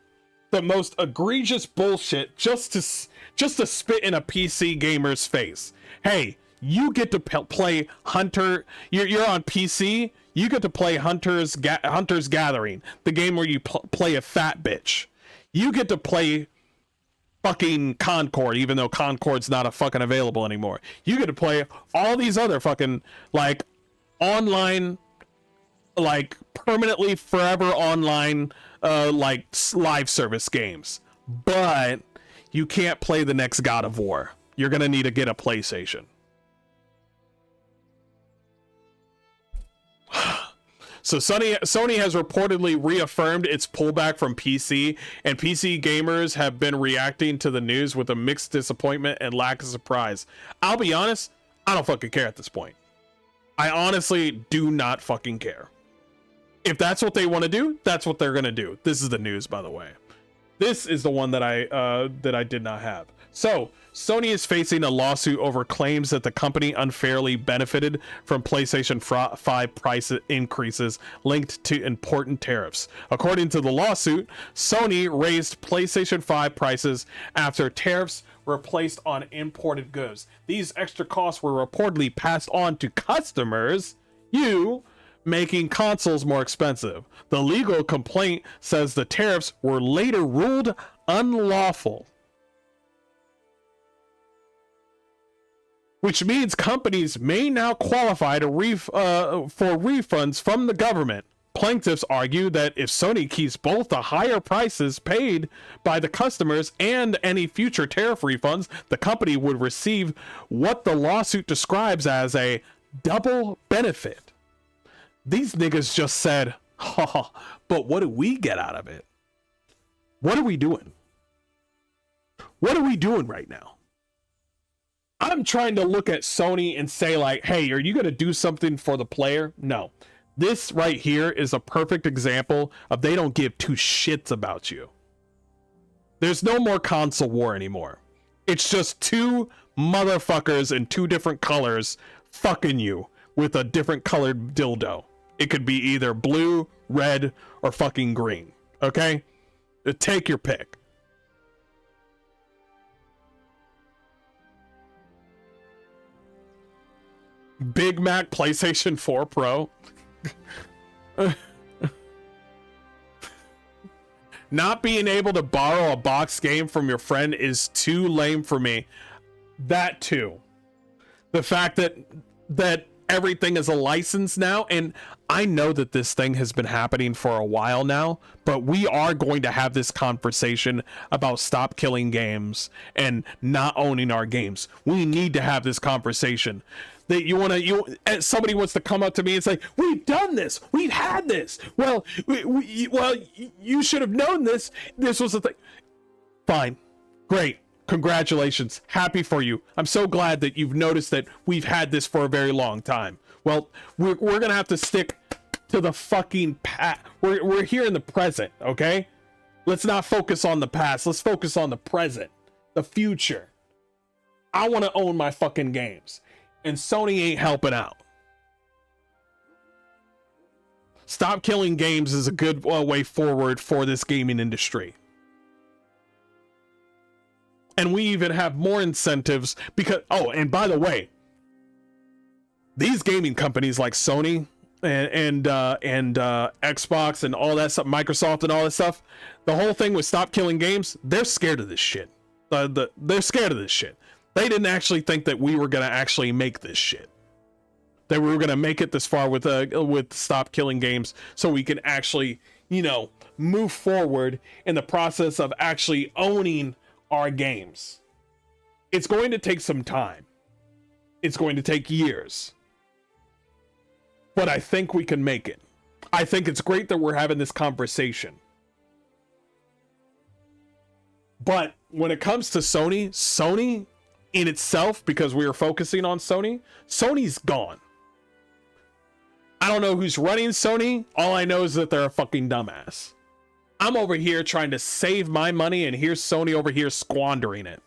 the most egregious bullshit just to spit in a PC gamer's face. Hey, you get to play Hunter. You're on PC. You get to play Hunter's Gathering, the game where you play a fat bitch. You get to play fucking Concord, even though Concord's not fucking available anymore. You get to play all these other fucking like online, like permanently forever online like live service games, but you can't play the next God of War. You're gonna need to get a PlayStation. So Sony has reportedly reaffirmed its pullback from PC, and PC gamers have been reacting to the news with a mixed disappointment and lack of surprise. I'll be honest, I don't fucking care at this point. I honestly do not fucking care. If that's what they want to do, that's what they're gonna do. This is the news, by the way. This is the one that I did not have. So Sony is facing a lawsuit over claims that the company unfairly benefited from PlayStation 5 price increases linked to important tariffs. According to the lawsuit, Sony raised PlayStation 5 prices after tariffs were placed on imported goods. These extra costs were reportedly passed on to customers, making consoles more expensive. The legal complaint says the tariffs were later ruled unlawful, which means companies may now qualify to for refunds from the government. Plaintiffs argue that if Sony keeps both the higher prices paid by the customers and any future tariff refunds, the company would receive what the lawsuit describes as a double benefit. These niggas just said, oh, but what do we get out of it? What are we doing? What are we doing right now? I'm trying to look at Sony and say like, hey, are you going to do something for the player? No. This right here is a perfect example of they don't give two shits about you. There's no more console war anymore. It's just two motherfuckers in two different colors fucking you with a different colored dildo. It could be either blue, red, or fucking green. Okay? Take your pick. Big Mac PlayStation 4 Pro. Not being able to borrow a box game from your friend is too lame for me. That too. The fact that everything is a license now, and I know that this thing has been happening for a while now, but we are going to have this conversation about stop killing games and not owning our games. We need to have this conversation. That somebody wants to come up to me and say, we've done this, we've had this. Well, you should have known this. This was the thing. Fine, great, congratulations, happy for you. I'm so glad that you've noticed that we've had this for a very long time. Well, we're gonna have to stick to the fucking past. We're here in the present, okay? Let's not focus on the past. Let's focus on the present, the future. I want to own my fucking games. And Sony ain't helping out. Stop killing games is a good way forward for this gaming industry. And we even have more incentives because, oh, and by the way, these gaming companies like Sony and Xbox and all that stuff, Microsoft and all that stuff, the whole thing with stop killing games, they're scared of this shit. They're scared of this shit. They didn't actually think that we were gonna actually make this shit. That we were gonna make it this far with Stop Killing Games, so we can actually, you know, move forward in the process of actually owning our games. It's going to take some time. It's going to take years. But I think we can make it. I think it's great that we're having this conversation. But when it comes to Sony in itself, because we are focusing on Sony's gone. I don't know who's running Sony. All I know is that they're a fucking dumbass. I'm over here trying to save my money, and here's Sony over here squandering it.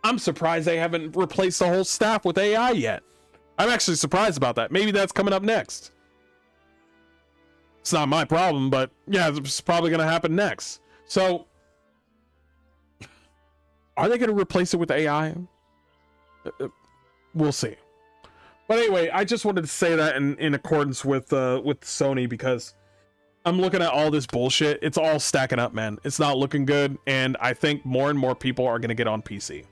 I'm surprised they haven't replaced the whole staff with AI yet. I'm actually surprised about that. Maybe that's coming up next. It's not my problem, but yeah, it's probably going to happen next. So, are they going to replace it with AI? We'll see. But anyway, I just wanted to say that in accordance with Sony, because I'm looking at all this bullshit. It's all stacking up, man. It's not looking good, and I think more and more people are going to get on PC.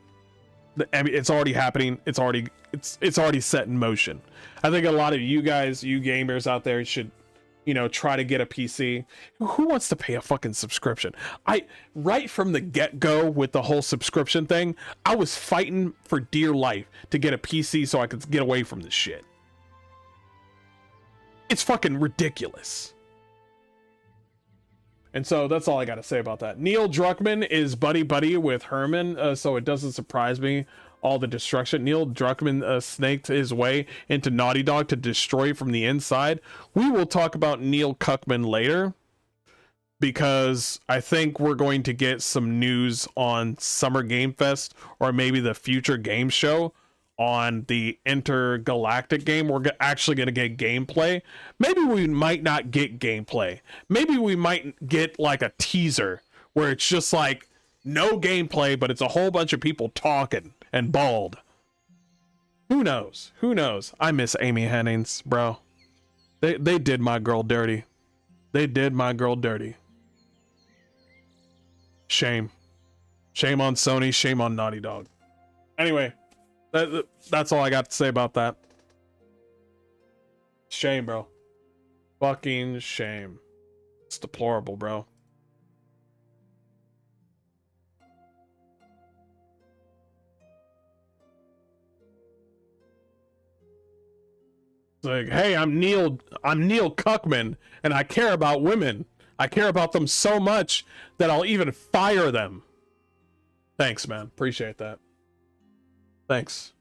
I mean, it's already happening. It's already set in motion. I think a lot of you guys, you gamers out there, should, you know, try to get a PC. Who wants to pay a fucking subscription? Right from the get-go with the whole subscription thing, I was fighting for dear life to get a PC so I could get away from this shit. It's fucking ridiculous. And so that's all I got to say about that. Neil Druckmann is buddy with Herman, so it doesn't surprise me all the destruction. Neil Druckmann snaked his way into Naughty Dog to destroy from the inside. We will talk about Neil Cuckman later, because I think we're going to get some news on Summer Game Fest, or maybe the future game show on the intergalactic game. We're actually going to get gameplay. Maybe we might not get gameplay. Maybe we might get like a teaser where it's just like no gameplay, but it's a whole bunch of people talking and bald. Who knows? Who knows? I miss Amy Hennings, bro. They did my girl dirty. They did my girl dirty. Shame. Shame on Sony. Shame on Naughty Dog. Anyway, that's all I got to say about that. Shame, bro. Fucking shame. It's deplorable, bro. It's like, hey, I'm Neil Cuckman, and I care about women. I care about them so much that I'll even fire them. Thanks, man. Appreciate that. Thanks.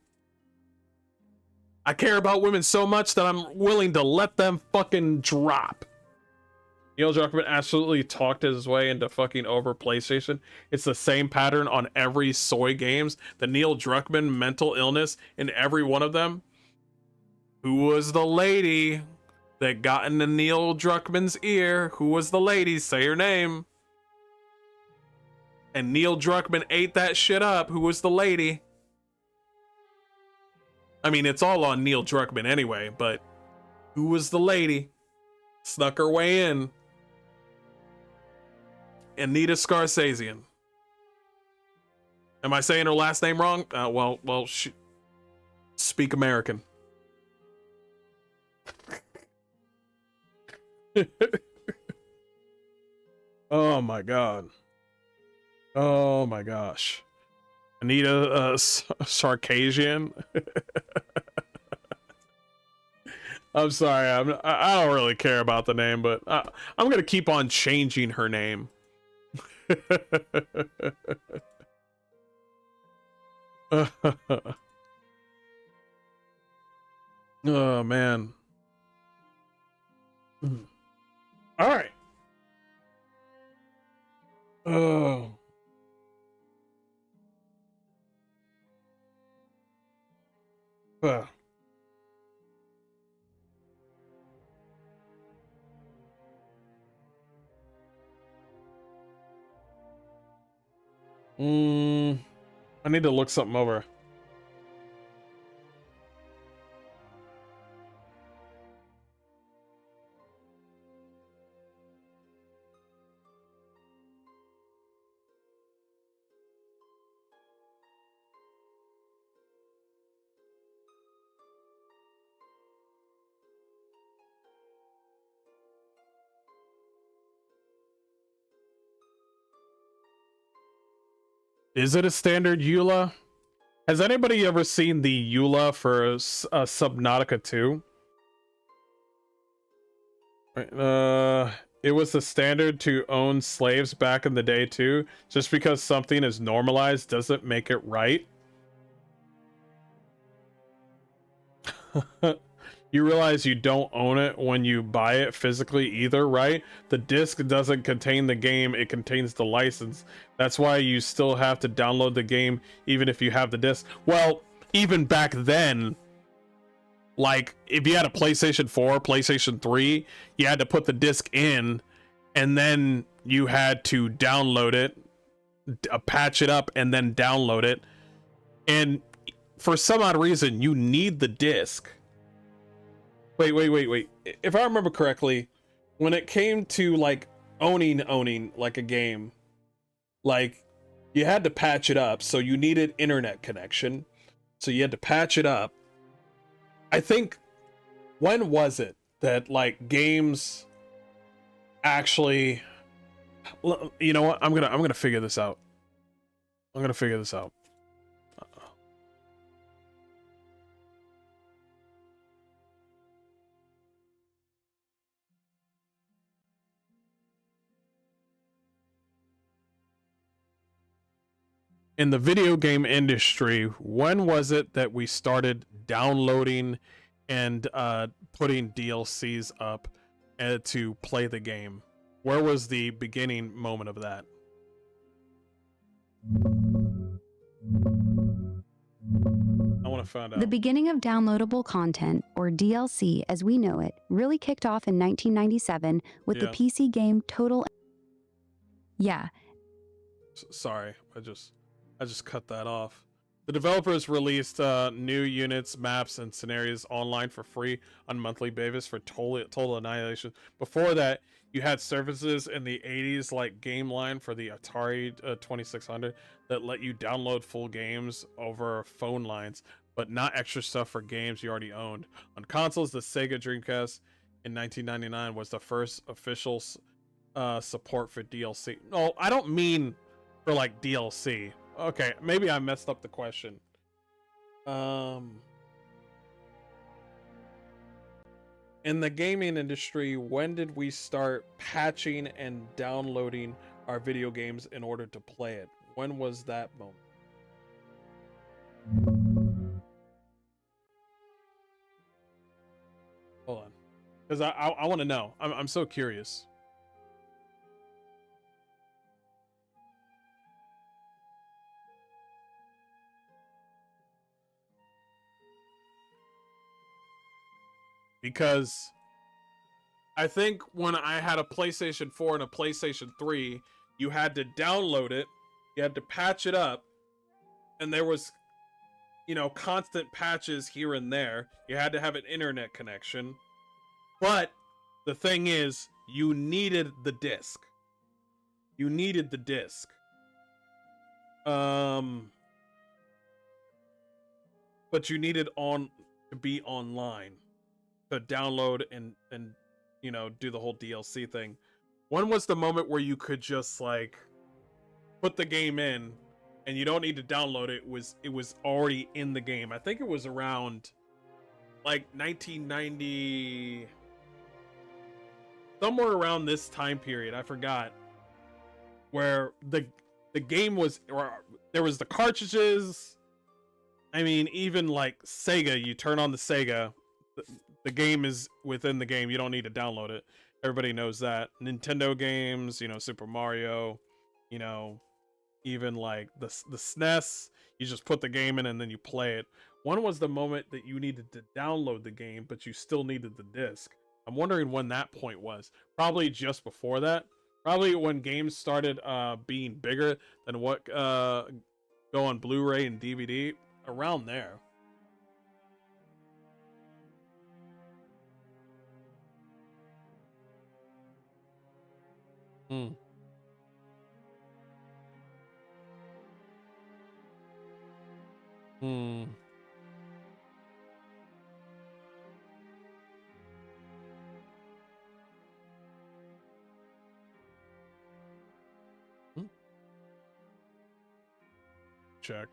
I care about women so much that I'm willing to let them fucking drop. Neil Druckmann absolutely talked his way into fucking over PlayStation. It's the same pattern on every soy games. The Neil Druckmann mental illness in every one of them. Who was the lady that got into Neil Druckmann's ear? Who was the lady? Say her name. And Neil Druckmann ate that shit up. Who was the lady? I mean, it's all on Neil Druckmann anyway, but who was the lady? Snuck her way in. Anita Scarsazian. Am I saying her last name wrong? Well, speak American. Oh my god. Oh my gosh. Anita Sarkazian. I'm sorry. I don't really care about the name, but I'm gonna keep on changing her name. Oh man. All right. Oh. I need to look something over. Is it a standard EULA? Has anybody ever seen the EULA for Subnautica 2? It was the standard to own slaves back in the day too. Just because something is normalized doesn't make it right. You realize you don't own it when you buy it physically either, right? The disc doesn't contain the game, it contains the license. That's why you still have to download the game even if you have the disc. Well, even back then, like if you had a PlayStation 4, PlayStation 3, you had to put the disc in and then you had to download it, patch it up, and then download it. And for some odd reason, you need the disc. Wait. If I remember correctly, when it came to like owning like a game, like you had to patch it up, so you needed internet connection. So you had to patch it up. I think, when was it that like games actually, you know what? I'm gonna figure this out. I'm gonna figure this out. In the video game industry, when was it that we started downloading and putting DLCs up to play the game? Where was the beginning moment of that? I want to find out. The beginning of downloadable content, or DLC as we know it, really kicked off in 1997 with the PC game Total. Yeah. Sorry, I just cut that off. The developers released new units, maps, and scenarios online for free on monthly basis for total annihilation. Before that, you had services in the 80s like Game Line for the Atari 2600 that let you download full games over phone lines, but not extra stuff for games you already owned. On consoles, the Sega Dreamcast in 1999 was the first official support for DLC. No, I don't mean for like DLC. Okay, maybe I messed up the question. In the gaming industry, when did we start patching and downloading our video games in order to play it? When was that moment? Hold on, because I want to know. I'm so curious. Because I think when I had a PlayStation 4 and a PlayStation 3, you had to download it, you had to patch it up, and there was, you know, constant patches here and there. You had to have an internet connection. But the thing is, you needed the disc. You needed the disc. But you needed to be online to download and you know, do the whole DLC thing. When was the moment where you could just like put the game in and you don't need to download it? It was already in the game. I think it was around like 1990, somewhere around this time period. I forgot, where the game was, or there was the cartridges. I mean, even like Sega, you turn on the Sega, the game is within the game. You don't need to download it. Everybody knows that. Nintendo games, you know, Super Mario, you know, even like the SNES, you just put the game in and then you play it. When was the moment that you needed to download the game, but you still needed the disc? I'm wondering when that point was. Probably just before that. Probably when games started being bigger than what go on Blu-ray and DVD. Around there. Hmm. Hmm. check.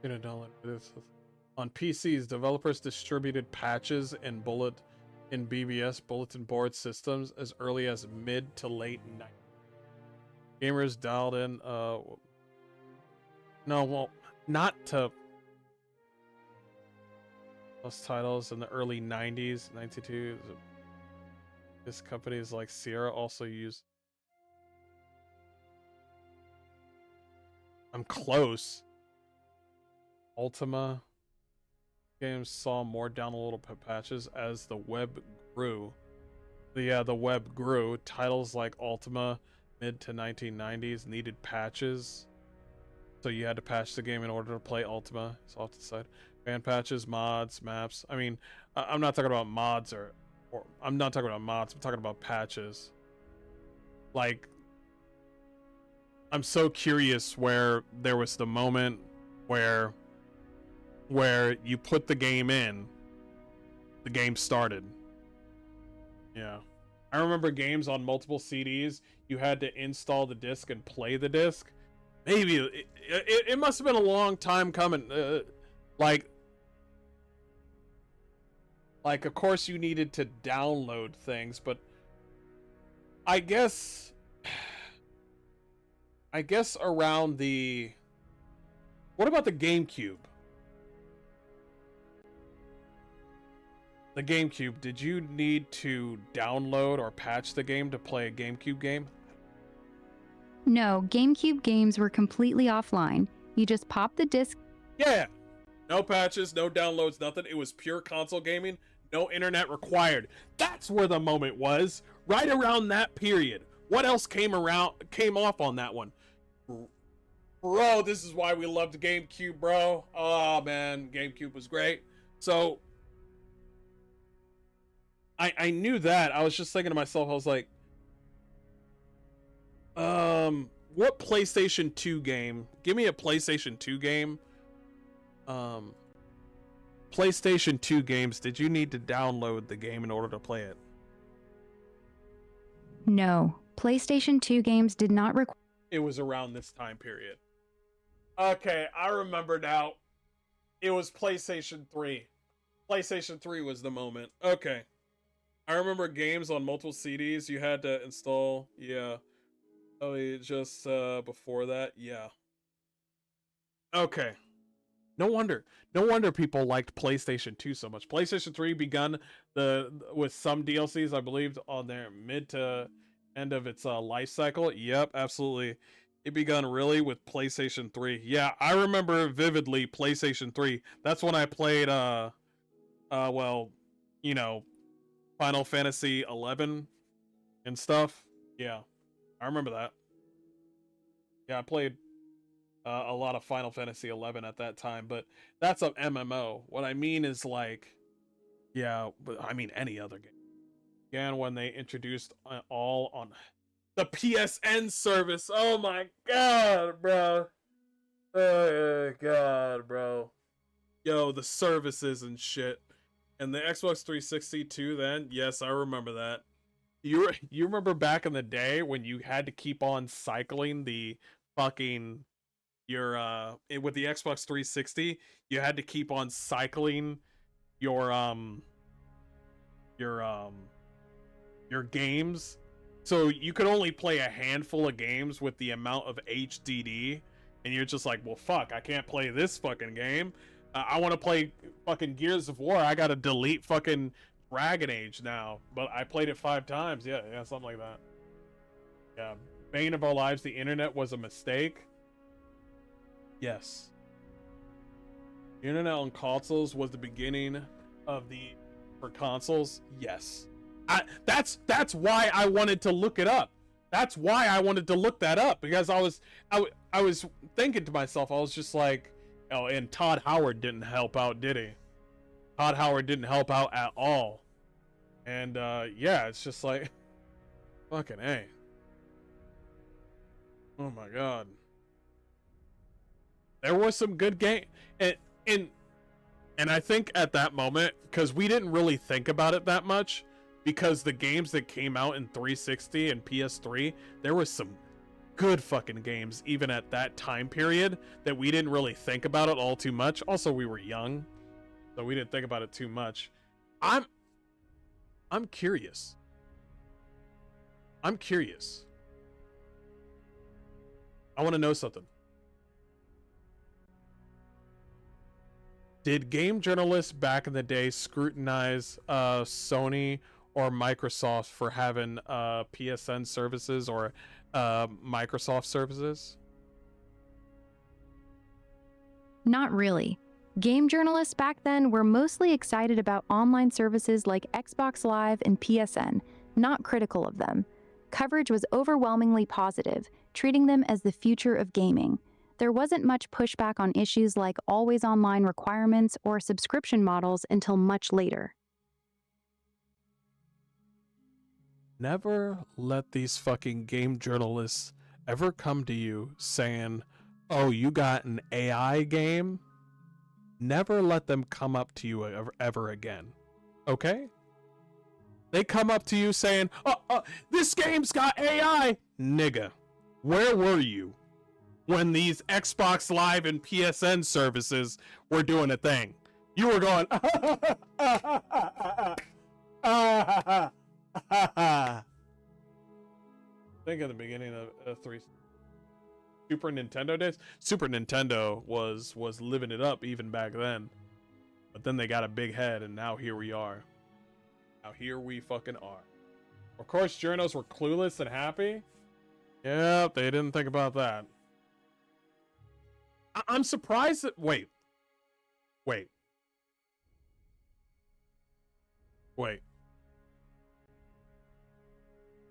Gonna download this. On PCs, developers distributed patches in BBS bulletin board systems as early as mid to late 90s. Gamers dialed in no, well, not to those titles in the early 90s, 92. This companies like Sierra also use. I'm close. Ultima games saw more downloadable patches as the web grew. The web grew. Titles like Ultima mid to 1990s needed patches, so you had to patch the game in order to play Ultima. It's off to the side. Fan patches, mods, maps. I mean, I'm not talking about mods or I'm not talking about mods. I'm talking about patches. Like, I'm so curious where there was the moment where you put the game in, the game started. Yeah. I remember games on multiple CDs, you had to install the disc and play the disc. Maybe it must have been a long time coming. Like of course you needed to download things, but I guess around the, what about the GameCube? The GameCube, did you need to download or patch the game to play a GameCube game? No, GameCube games were completely offline. You just pop the disc. Yeah. No patches, no downloads, nothing. It was pure console gaming, no internet required. That's where the moment was. Right around that period. What else came off on that one? Bro, this is why we loved GameCube, bro. Oh man, GameCube was great. So I knew that. I was just thinking to myself, I was like, what PlayStation 2 game? Give me a PlayStation 2 game. PlayStation 2 games, did you need to download the game in order to play it? No, PlayStation 2 games did not require. It was around this time period. Okay, I remember now. It was PlayStation 3. PlayStation 3 was the moment. Okay. I remember games on multiple CDs you had to install. Yeah. Oh, just before that. Yeah. Okay. No wonder people liked PlayStation 2 so much. PlayStation 3 begun with some DLCs, I believe, on their mid to end of its life cycle. Yep, absolutely. It begun really with PlayStation 3. Yeah, I remember vividly PlayStation 3. That's when I played well, you know, Final Fantasy 11 and stuff. Yeah, I remember that. Yeah, I played a lot of Final Fantasy 11 at that time, but that's an MMO. What I mean is like, yeah, but I mean any other game. Again, when they introduced all on the PSN service. Oh my god, bro. Oh god, bro. Yo, the services and shit. And the Xbox 360 too then? Yes, I remember that. You remember back in the day when you had to keep on cycling the fucking your with the Xbox 360, you had to keep on cycling your games. So you could only play a handful of games with the amount of HDD, and you're just like, well, fuck, I can't play this fucking game. I want to play fucking Gears of War. I gotta delete fucking Dragon Age now, but I played it 5 times. Yeah, something like that. Yeah, bane of our lives. The internet was a mistake. Yes. The internet on consoles was the beginning of for consoles. Yes. That's why I wanted to look it up. That's why I wanted to look that up, because I was thinking to myself, I was just like, oh, and Todd Howard didn't help out, did he? Todd Howard didn't help out at all. And yeah, it's just like, fucking A. Oh my god. There was some good game, and And I think at that moment, because we didn't really think about it that much, because the games that came out in 360 and PS3, there was some good fucking games even at that time period that we didn't really think about it all too much. Also, we were young, so we didn't think about it too much. I'm curious. I'm curious. I want to know something. Did game journalists back in the day scrutinize Sony or Microsoft for having PSN services or Microsoft services? Not really. Game journalists back then were mostly excited about online services like Xbox Live and PSN, not critical of them. Coverage was overwhelmingly positive, treating them as the future of gaming. There wasn't much pushback on issues like always online requirements or subscription models until much later. Never let these fucking game journalists ever come to you saying, oh, you got an AI game? Never let them come up to you ever again. Okay? They come up to you saying, this game's got AI. Nigga, where were you when these Xbox Live and PSN services were doing a thing? You were going, I think at the beginning of Super Nintendo days, Super Nintendo was living it up even back then. But then they got a big head, and now here we are. Now here we fucking are. Of course, journos were clueless and happy. Yep, they didn't think about that. I'm surprised that... Wait.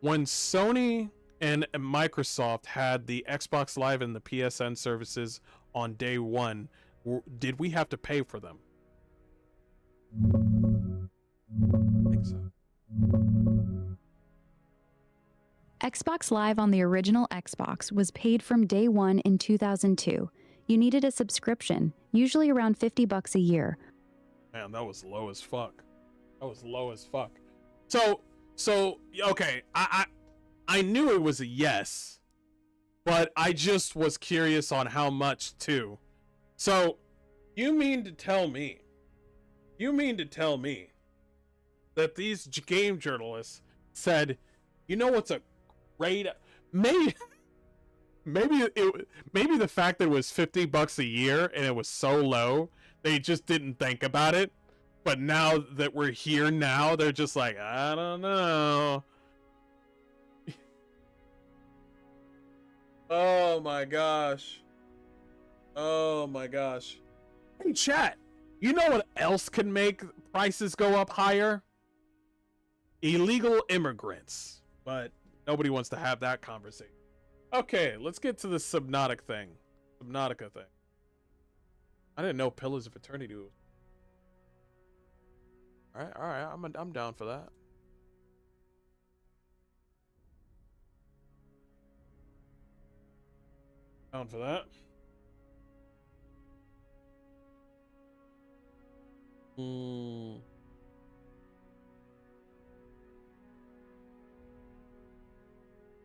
When Sony and Microsoft had the Xbox Live and the PSN services on day one, did we have to pay for them? I think so. Xbox Live on the original Xbox was paid from day one in 2002. You needed a subscription, usually around $50 a year. Man, that was low as fuck. That was low as fuck. So okay, I knew it was a yes, but I just was curious on how much too. So you mean to tell me that these game journalists said, you know what's a great, maybe the fact that it was $50 a year and it was so low, they just didn't think about it. But now that we're here now, they're just like, I don't know. Oh my gosh. Oh my gosh. Hey chat, you know what else can make prices go up higher? Illegal immigrants. But nobody wants to have that conversation. Okay, let's get to the Subnautica thing. I didn't know Pillars of Eternity was... Alright, I'm down for that. Down for that.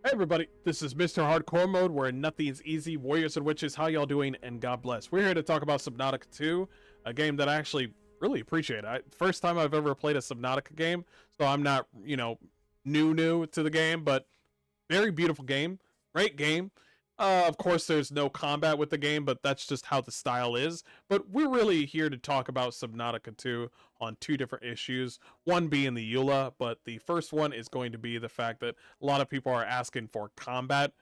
Hey everybody, this is Mr. Hardcore Mode, where nothing's easy. Warriors and witches, how y'all doing? And God bless. We're here to talk about Subnautica 2, a game that I actually really appreciate. First time I've ever played a Subnautica game, so I'm not, you know, new to the game, but very beautiful game, great game. Of course, there's no combat with the game, but that's just how the style is. But we're really here to talk about Subnautica 2 on two different issues. One being the EULA, but the first one is going to be the fact that a lot of people are asking for combat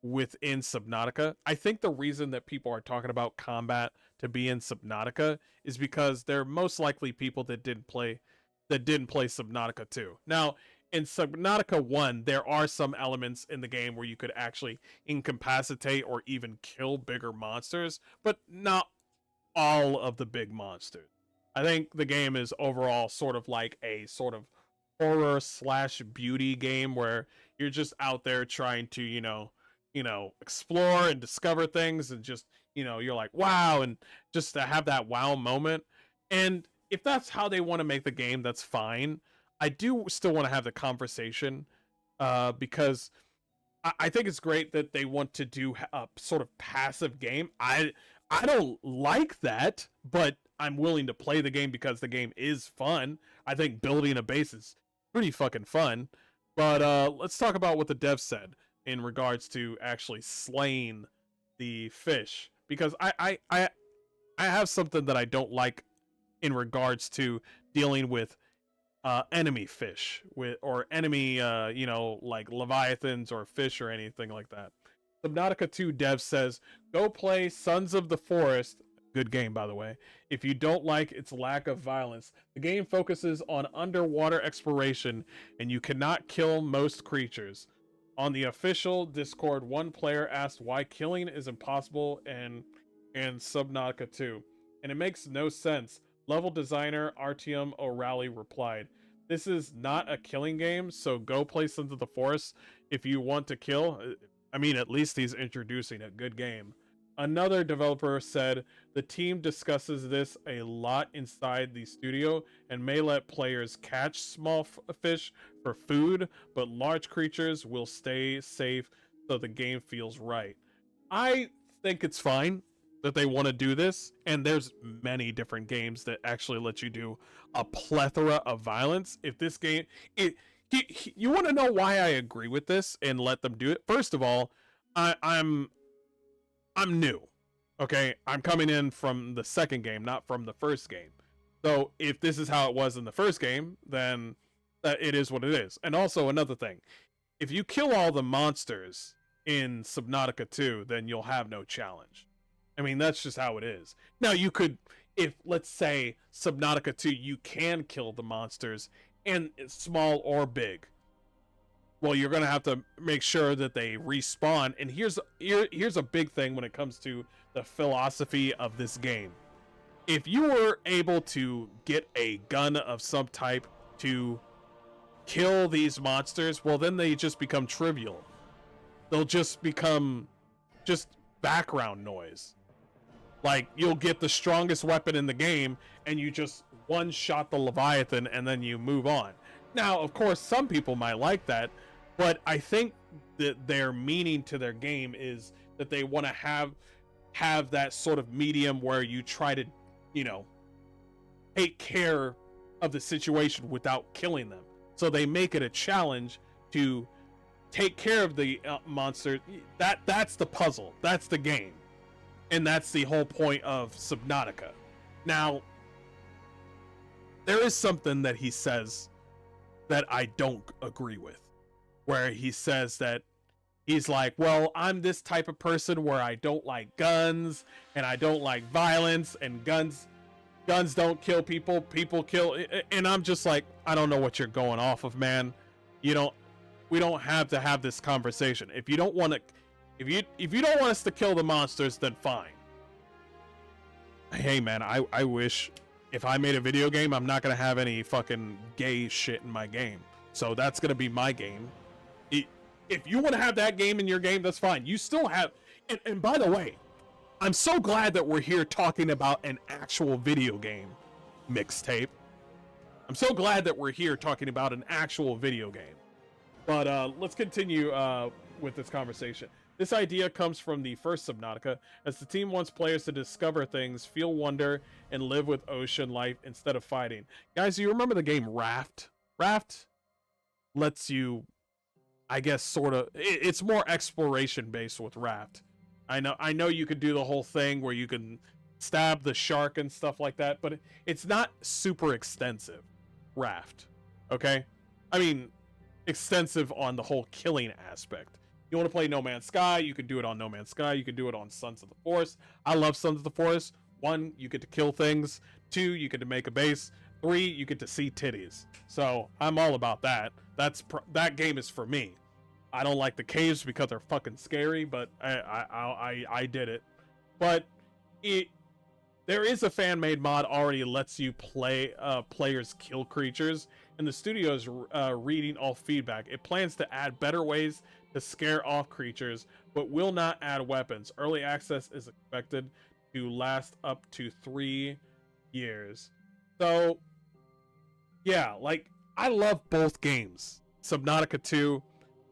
within Subnautica. I think the reason that people are talking about combat to be in Subnautica is because they're most likely people that didn't play Subnautica 2. Now, in Subnautica 1, there are some elements in the game where you could actually incapacitate or even kill bigger monsters, but not all of the big monsters. I think the game is overall sort of like a sort of horror / beauty game where you're just out there trying to, you know, explore and discover things, and just, you know, you're like, wow, and just to have that wow moment. And if that's how they want to make the game, that's fine. I do still want to have the conversation, because I think it's great that they want to do a sort of passive game. I don't like that, but I'm willing to play the game because the game is fun. I think building a base is pretty fucking fun. But let's talk about what the dev said in regards to actually slaying the fish, because I have something that I don't like in regards to dealing with enemy fish or enemy like leviathans or fish or anything like that. Subnautica 2 dev says, go play Sons of the Forest. Good game, by the way. If you don't like its lack of violence, the game focuses on underwater exploration and you cannot kill most creatures. On the official Discord, one player asked why killing is impossible in Subnautica 2, and it makes no sense. Level designer Artyom O'Reilly replied, this is not a killing game, so go play Sons of the Forest if you want to kill. I mean, at least he's introducing a good game. Another developer said, the team discusses this a lot inside the studio and may let players catch small fish for food, but large creatures will stay safe so the game feels right. I think it's fine that they want to do this, and there's many different games that actually let you do a plethora of violence. If this game, you want to know why I agree with this and let them do it? First of all, I'm new, okay? I'm coming in from the second game, not from the first game. So if this is how it was in the first game, then it is what it is. And also another thing, if you kill all the monsters in Subnautica 2, then you'll have no challenge. I mean, that's just how it is. Now, you could, if, let's say, Subnautica 2, you can kill the monsters, and small or big. Well, you're going to have to make sure that they respawn. And here's a big thing when it comes to the philosophy of this game. If you were able to get a gun of some type to kill these monsters, well, then they just become trivial. They'll just become just background noise. Like, you'll get the strongest weapon in the game, and you just one-shot the Leviathan, and then you move on. Now, of course, some people might like that, but I think that their meaning to their game is that they want to have that sort of medium where you try to, take care of the situation without killing them. So they make it a challenge to take care of the monster. That's the puzzle. That's the game. And that's the whole point of Subnautica. Now, there is something that he says that I don't agree with. Where he says that he's like, well, I'm this type of person where I don't like guns, and I don't like violence, and guns don't kill people, people kill. And I'm just like, I don't know what you're going off of, man. We don't have to have this conversation. If you don't want to, if you don't want us to kill the monsters, then fine. Hey man, I wish if I made a video game, I'm not gonna have any fucking gay shit in my game. So that's gonna be my game. If you want to have that game in your game, that's fine. You still have, and by the way, I'm so glad that we're here talking about an actual video game mixtape. I'm so glad that we're here talking about an actual video game. But let's continue with this conversation. This idea comes from the first Subnautica, as the team wants players to discover things, feel wonder, and live with ocean life instead of fighting. Guys, do you remember the game Raft? Raft lets you, I guess, sort of, it's more exploration based with Raft. I know you could do the whole thing where you can stab the shark and stuff like that, but it's not super extensive, Raft. Okay? I mean, extensive on the whole killing aspect. You want to play No Man's Sky, you can do it on No Man's Sky, you can do it on Sons of the Forest. I love Sons of the Forest. 1, you get to kill things. 2, you get to make a base. 3, you get to see titties. So I'm all about that. That game is for me. I don't like the caves because they're fucking scary, but I did it. But there is a fan-made mod already lets you players kill creatures, and the studio is reading all feedback. It plans to add better ways to scare off creatures, but will not add weapons. Early access is expected to last up to 3 years. So yeah, like I love both games, Subnautica 2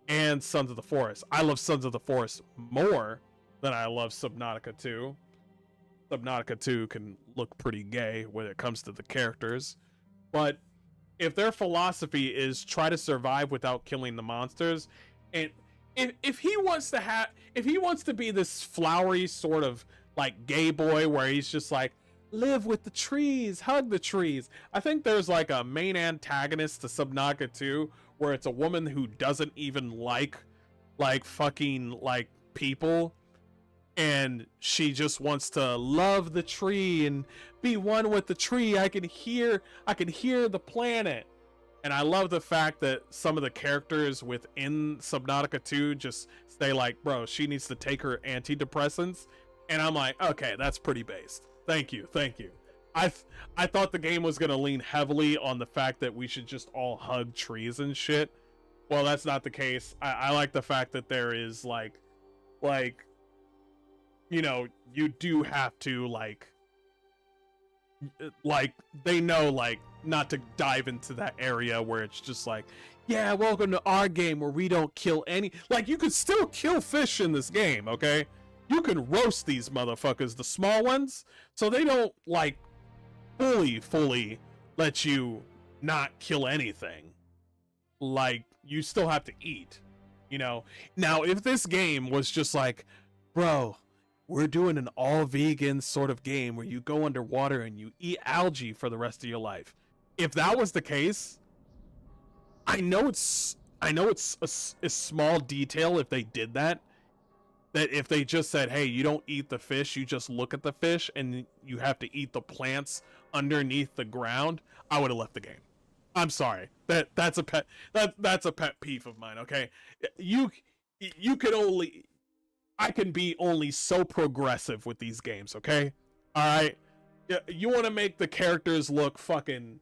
and Sons of the Forest. I love Sons of the Forest more than I love Subnautica 2. Subnautica 2 can look pretty gay when it comes to the characters, but if their philosophy is try to survive without killing the monsters, and if he wants to be this flowery sort of like gay boy where he's just like live with the trees, hug the trees. I think there's like a main antagonist to Subnautica 2 where it's a woman who doesn't even like fucking like people, and she just wants to love the tree and be one with the tree. I can hear the planet. And I love the fact that some of the characters within Subnautica 2 just say like, bro, she needs to take her antidepressants. And I'm like, okay, that's pretty based. Thank you. I thought the game was gonna lean heavily on the fact that we should just all hug trees and shit. Well, that's not the case. I like the fact that there is like you know, you do have to like they know like not to dive into that area where it's just like, yeah, welcome to our game where we don't kill any. Like, you could still kill fish in this game, okay? You can roast these motherfuckers, the small ones, so they don't like fully let you not kill anything. Like, you still have to eat, you know? Now, if this game was just like, bro, we're doing an all vegan sort of game where you go underwater and you eat algae for the rest of your life. If that was the case, I know it's a small detail if they did that if they just said, hey, you don't eat the fish, you just look at the fish and you have to eat the plants underneath the ground, I would have left the game. I'm sorry. That's a pet peeve of mine, okay? I can be only so progressive with these games, okay? All right. You want to make the characters look fucking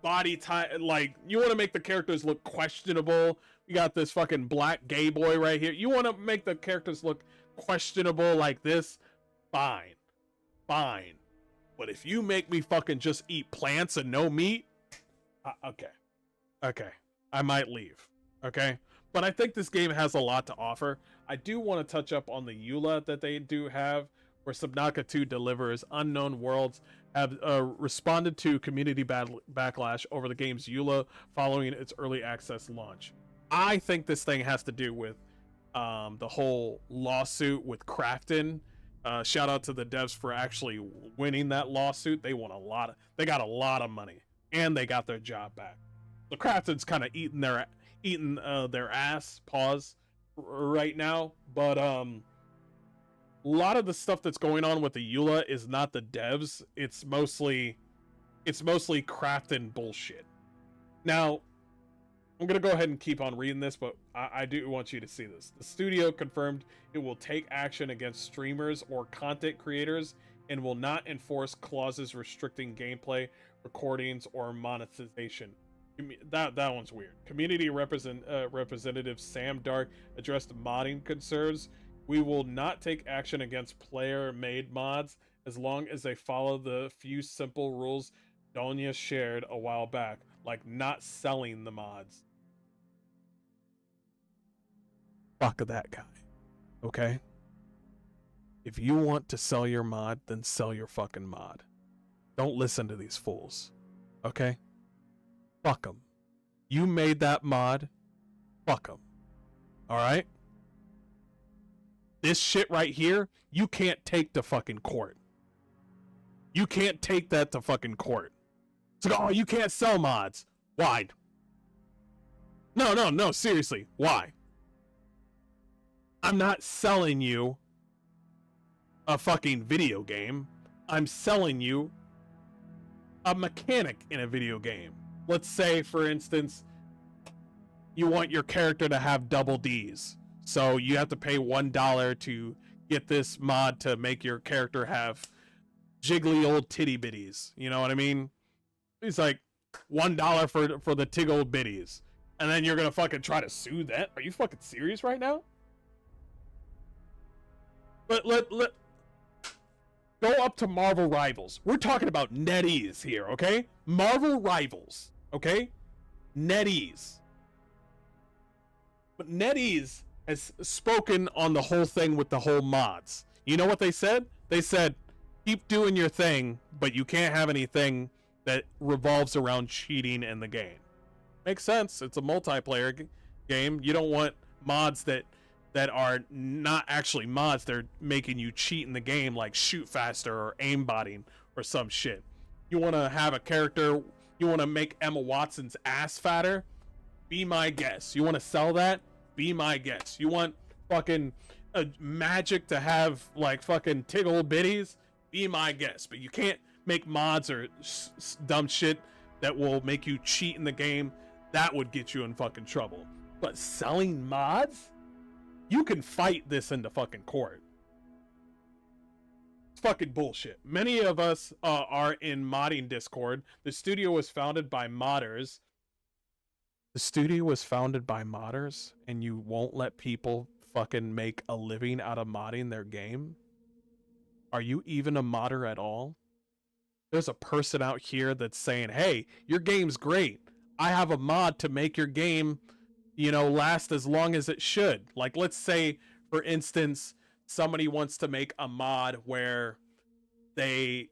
body type, like you want to make the characters look questionable. We got this fucking black gay boy right here. You want to make the characters look questionable like this? Fine. But if you make me fucking just eat plants and no meat, okay, I might leave. Okay. But I think this game has a lot to offer. I do want to touch up on the EULA that they do have, where Subnautica 2 delivers unknown worlds, have responded to community backlash over the game's EULA following its early access launch. I think this thing has to do with the whole lawsuit with Crafton. Shout out to the devs for actually winning that lawsuit. They got a lot of money, and they got their job back. So Crafton's kind of eating their ass right now, but a lot of the stuff that's going on with the EULA is not the devs. It's mostly Crafton bullshit. Now, I'm gonna go ahead and keep on reading this, but I do want you to see this. The studio confirmed it will take action against streamers or content creators and will not enforce clauses restricting gameplay, recordings, or monetization. That one's weird. Community representative Sam Dark addressed modding concerns. We will not take action against player-made mods as long as they follow the few simple rules Donya shared a while back, like not selling the mods. Fuck that guy. Okay? If you want to sell your mod, then sell your fucking mod. Don't listen to these fools. Okay? Fuck them. You made that mod. Fuck them. Alright? This shit right here, you can't take to fucking court. You can't take that to fucking court. It's like, oh, you can't sell mods. Why? No, seriously. Why? I'm not selling you a fucking video game. I'm selling you a mechanic in a video game. Let's say, for instance, you want your character to have double D's. So you have to pay $1 to get this mod to make your character have jiggly old titty bitties. You know what I mean? It's like $1 for the tig old bitties. And then you're gonna fucking try to sue that? Are you fucking serious right now? Go up to Marvel Rivals. We're talking about NetEase here, okay? Marvel Rivals, okay? NetEase. But NetEase has spoken on the whole thing with the whole mods. You know what they said? They said, keep doing your thing, but you can't have anything that revolves around cheating in the game. Makes sense. It's a multiplayer game. You don't want mods that are not actually mods. They're making you cheat in the game, like shoot faster or aimbotting or some shit. You want to have a character, you want to make Emma Watson's ass fatter? Be my guest. You want to sell that? Be my guest. You want fucking magic to have like fucking tiggle bitties? Be my guest. But you can't make mods or dumb shit that will make you cheat in the game. That would get you in fucking trouble. But selling mods? You can fight this into fucking court. It's fucking bullshit. Many of us are in modding Discord. The studio was founded by modders. The studio was founded by modders, and you won't let people fucking make a living out of modding their game? Are you even a modder at all? There's a person out here that's saying, hey, your game's great. I have a mod to make your game, you know, last as long as it should. Like, let's say, for instance, somebody wants to make a mod where they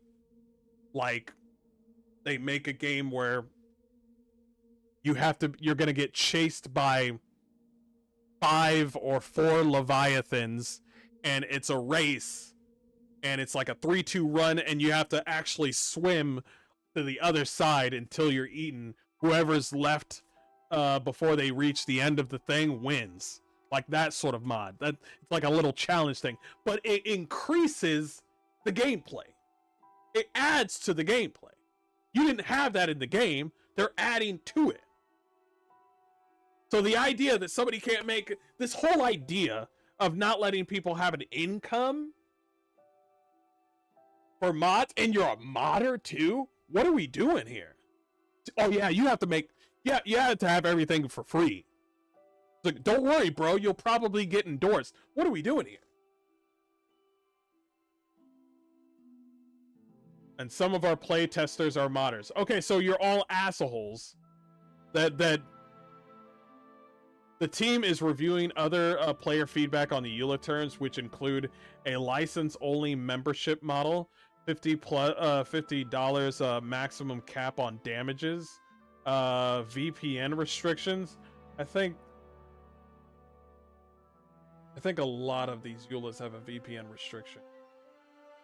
make a game where you're gonna get chased by 5 or 4 Leviathans, and it's a race, and it's like a 3-2 run, and you have to actually swim to the other side until you're eaten. Whoever's left before they reach the end of the thing wins. Like that sort of mod. That it's like a little challenge thing, but it increases the gameplay. It adds to the gameplay. You didn't have that in the game. They're adding to it. So the idea that somebody can't make this whole idea of not letting people have an income for mods, and you're a modder too? What are we doing here? Oh yeah, you have to make, yeah, you have to have everything for free. It's like, don't worry, bro, you'll probably get endorsed. What are we doing here? And some of our play testers are modders. Okay, so you're all assholes. That the team is reviewing other player feedback on the EULA terms, which include a license-only membership model, $50 maximum cap on damages, VPN restrictions. I think a lot of these EULAs have a VPN restriction.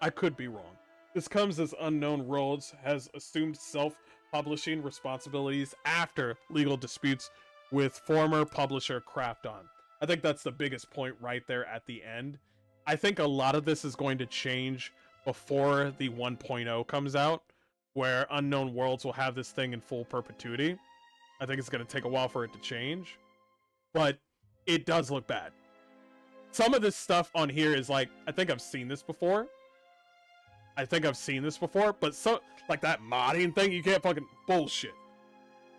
I could be wrong. This comes as Unknown Worlds has assumed self-publishing responsibilities after legal disputes with former publisher Krafton. I think that's the biggest point right there at the end. I think a lot of this is going to change before the 1.0 comes out, where Unknown Worlds will have this thing in full perpetuity. I think it's going to take a while for it to change, but it does look bad. Some of this stuff on here is like, I think I've seen this before. But so, like that modding thing, you can't fucking bullshit.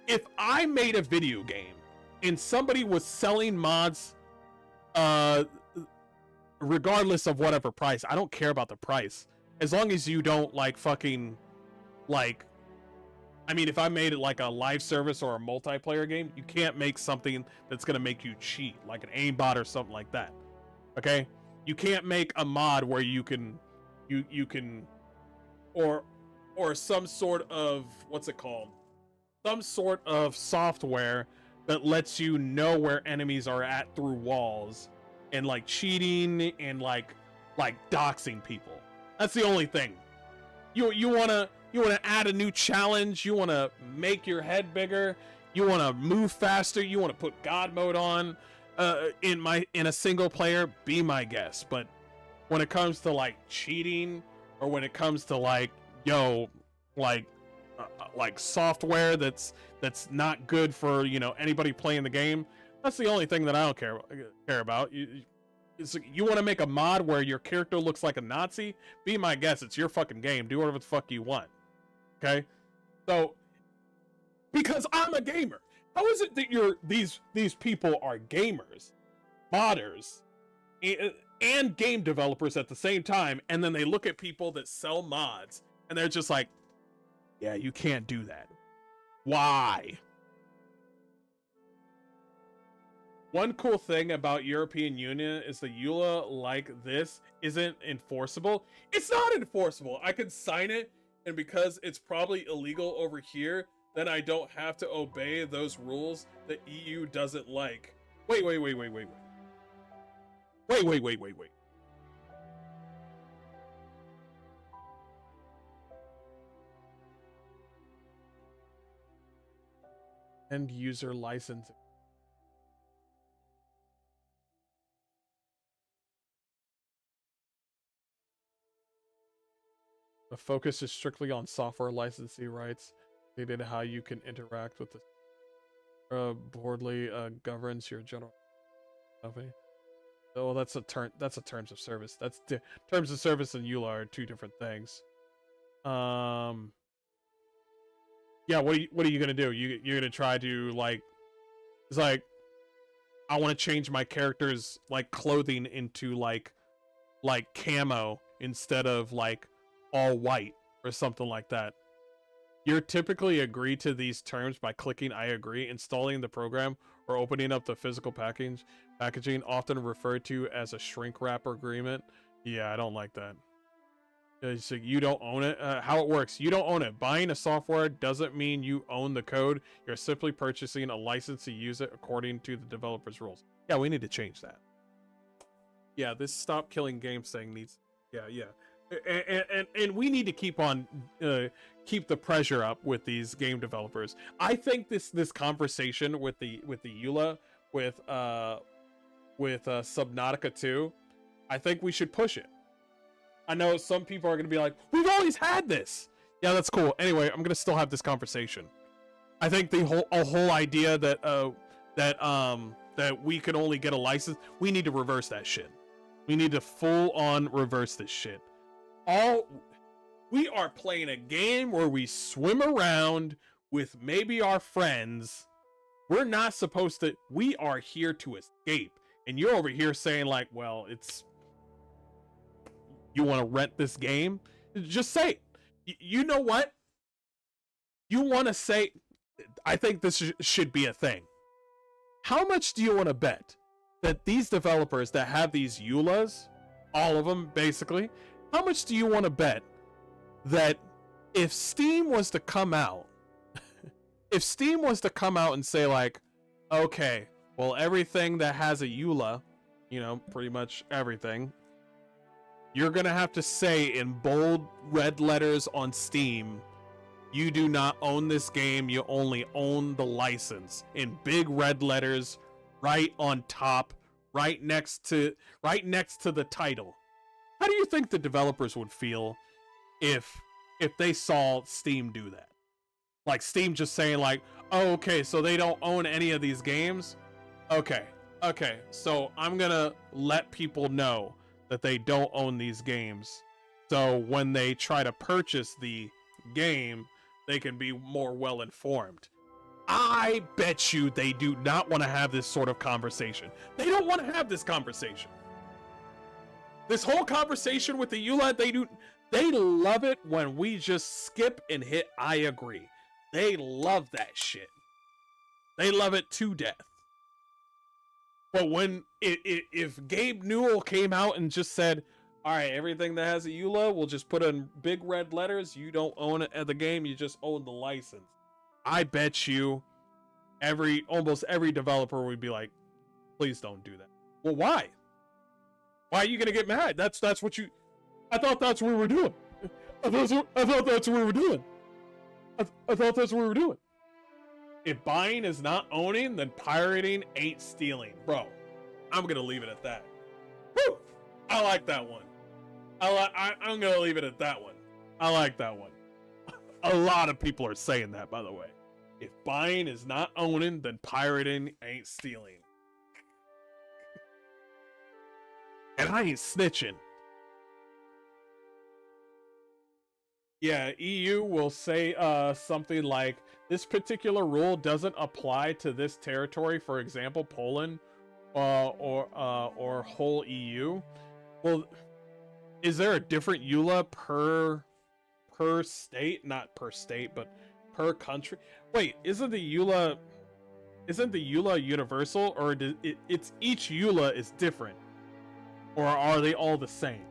If I made a video game and somebody was selling mods, regardless of whatever price, I don't care about the price. As long as you don't like fucking, like, I mean, if I made it like a live service or a multiplayer game, you can't make something that's gonna make you cheat, like an aimbot or something like that. Okay? You can't make a mod where you can or some sort of, what's it called? Some sort of software that lets you know where enemies are at through walls, and like cheating and like doxing people. That's the only thing. You wanna add a new challenge, you wanna make your head bigger, you wanna move faster, you wanna put God mode on in a single player, be my guest. But when it comes to like cheating, or when it comes to like, yo, like software that's not good for, you know, anybody playing the game, that's the only thing that I don't care about. You want to make a mod where your character looks like a Nazi? Be my guest. It's your fucking game. Do whatever the fuck you want. Okay? So, because I'm a gamer. How is it that these people are gamers, modders, and game developers at the same time, and then they look at people that sell mods and they're just like, yeah, you can't do that. Why? One cool thing about European Union is the EULA like this isn't enforceable. It's not enforceable. I can sign it, and because it's probably illegal over here, then I don't have to obey those rules that EU doesn't like. Wait. End user licensing. The focus is strictly on software licensee rights, stated how you can interact with the broadly governs your general company. Oh, that's a terms of service. That's terms of service and EULA are two different things. Yeah, what are you gonna do? You're gonna try to like, it's like, I want to change my character's like clothing into like camo instead of like all white or something like that. You're typically agree to these terms by clicking I agree, installing the program, or opening up the physical packaging, often referred to as a shrink wrap agreement. Yeah, I don't like that. So you don't own it. How it works, you don't own it. Buying a software doesn't mean you own the code. You're simply purchasing a license to use it according to the developer's rules. Yeah, we need to change that. Yeah, this stop killing games thing needs, yeah. And we need to keep the pressure up with these game developers. I think this conversation with the EULA with Subnautica 2, I think we should push it. I know some people are gonna be like, we've always had this. Yeah, that's cool. Anyway, I'm gonna still have this conversation. I think the whole idea that that we can only get a license, we need to reverse that shit. We need to full on reverse this shit. We are playing a game where we swim around with maybe our friends. We're not supposed to, we are here to escape. And you're over here saying like, well, you want to rent this game? Just say it. You know what? You want to say, I think this should be a thing. How much do you want to bet that these developers that have these EULAs, all of them basically, how much do you want to bet that if Steam was to come out, and say like, okay, well, everything that has a EULA, you know, pretty much everything, you're gonna have to say in bold red letters on Steam, you do not own this game, you only own the license, in big red letters right on top, right next to the title. How do you think the developers would feel if they saw Steam do that? Like Steam just saying like, oh, okay, so they don't own any of these games? Okay, so I'm gonna let people know that they don't own these games, so when they try to purchase the game, they can be more well informed. I bet you they do not want to have this sort of conversation. They don't want to have this conversation. This whole conversation with the EULA, they love it when we just skip and hit I agree. They love that shit. They love it to death. But when if Gabe Newell came out and just said, all right, everything that has a EULA, we'll just put in big red letters, you don't own it at the game, you just own the license. I bet you almost every developer would be like, please don't do that. Well, why? Why are you gonna get mad? That's what you, I thought that's what we were doing. I thought that's what we were doing. I thought that's what we were doing. If buying is not owning, then pirating ain't stealing. Bro, I'm gonna leave it at that. Woo! I like that one. I'm gonna leave it at that one. I like that one. A lot of people are saying that, by the way. If buying is not owning, then pirating ain't stealing. And I ain't snitching. Yeah, EU will say something like, this particular rule doesn't apply to this territory, for example, Poland, or whole EU. Well, is there a different EULA per state? Not per state, but per country. Wait, isn't the EULA universal, or it's each EULA is different, or are they all the same?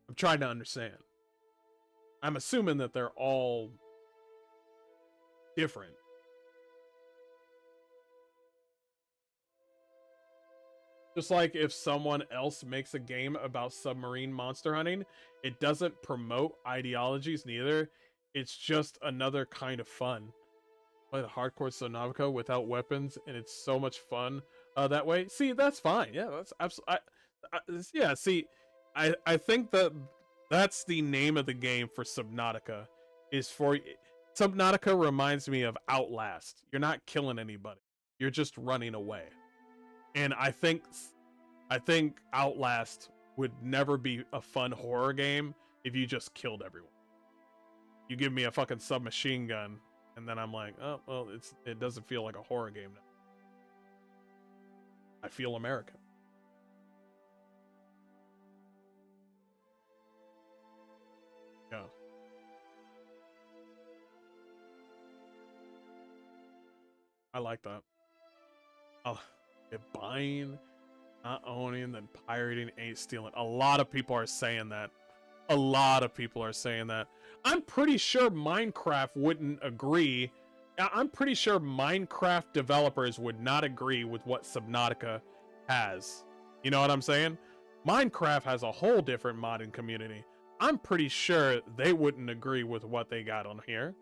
I'm trying to understand. I'm assuming that they're all different. Just like if someone else makes a game about submarine monster hunting, it doesn't promote ideologies neither. It's just another kind of fun. Play the hardcore Subnautica without weapons, and it's so much fun that way. See, that's fine. Yeah, that's absolutely. Yeah, see, I think that's the name of the game for Subnautica. Subnautica reminds me of Outlast. You're not killing anybody. You're just running away. And I think Outlast would never be a fun horror game if you just killed everyone. You give me a fucking submachine gun, and then I'm like, oh well, it doesn't feel like a horror game now. I feel American. Yeah. I like that. Oh, buying, not owning, then pirating ain't stealing. A lot of people are saying that. A lot of people are saying that. I'm pretty sure Minecraft wouldn't agree. I'm pretty sure Minecraft developers would not agree with what Subnautica has. You know what I'm saying? Minecraft has a whole different modding community. I'm pretty sure they wouldn't agree with what they got on here.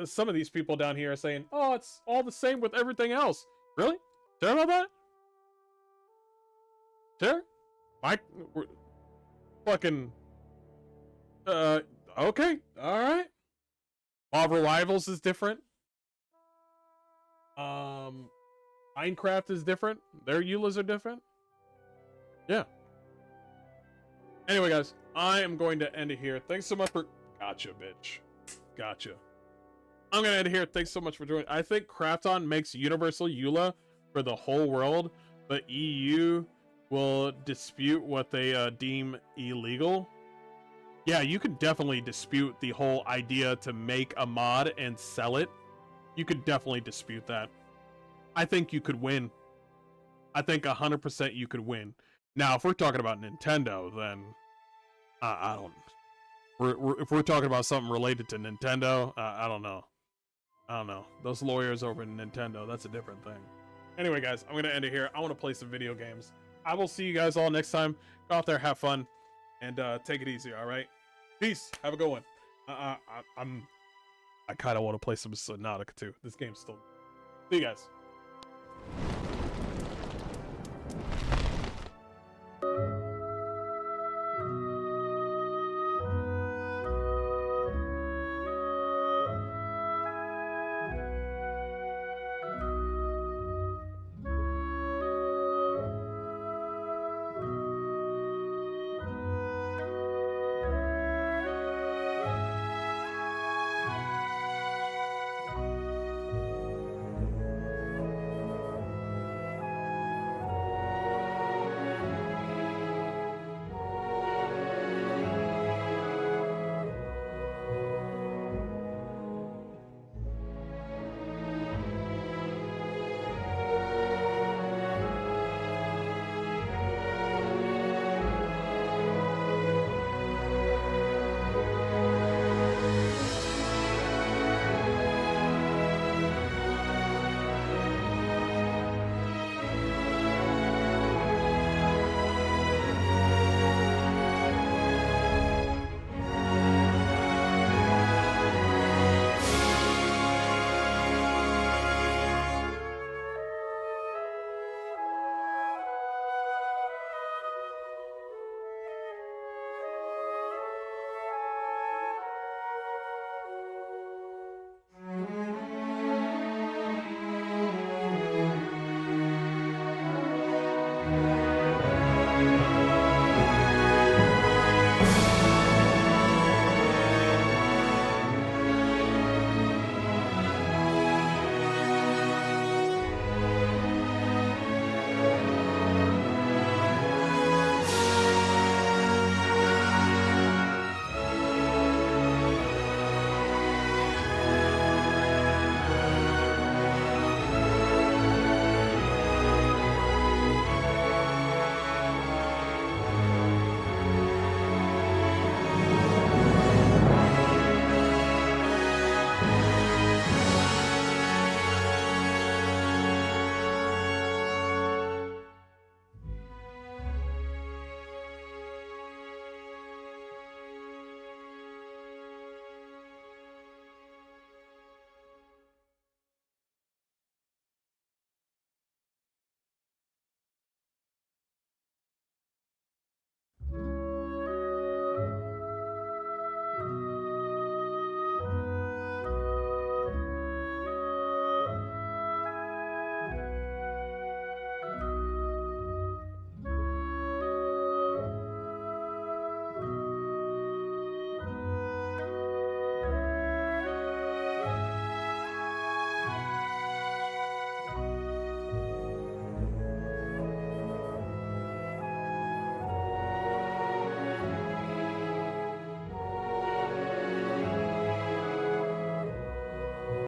Some of these people down here are saying, oh, it's all the same with everything else. Really? Sure about that? Sure? Fucking... okay. Alright. Marvel Rivals is different. Minecraft is different. Their EULAs are different. Yeah. Anyway, guys, I am going to end it here. Thanks so much for... Gotcha, bitch. Gotcha. I'm going to end it here. Thanks so much for joining. I think Krafton makes universal EULA for the whole world, but EU will dispute what they deem illegal. Yeah, you could definitely dispute the whole idea to make a mod and sell it. You could definitely dispute that. I think you could win. I think 100% you could win. Now, if we're talking about Nintendo, then I don't. If we're talking about something related to Nintendo, I don't know. I don't know. Those lawyers over in Nintendo, that's a different thing. Anyway, guys, I'm going to end it here. I want to play some video games. I will see you guys all next time. Go out there, have fun, and take it easy, all right? Peace. Have a good one. I kind of want to play some Subnautica, too. This game's still... See you guys.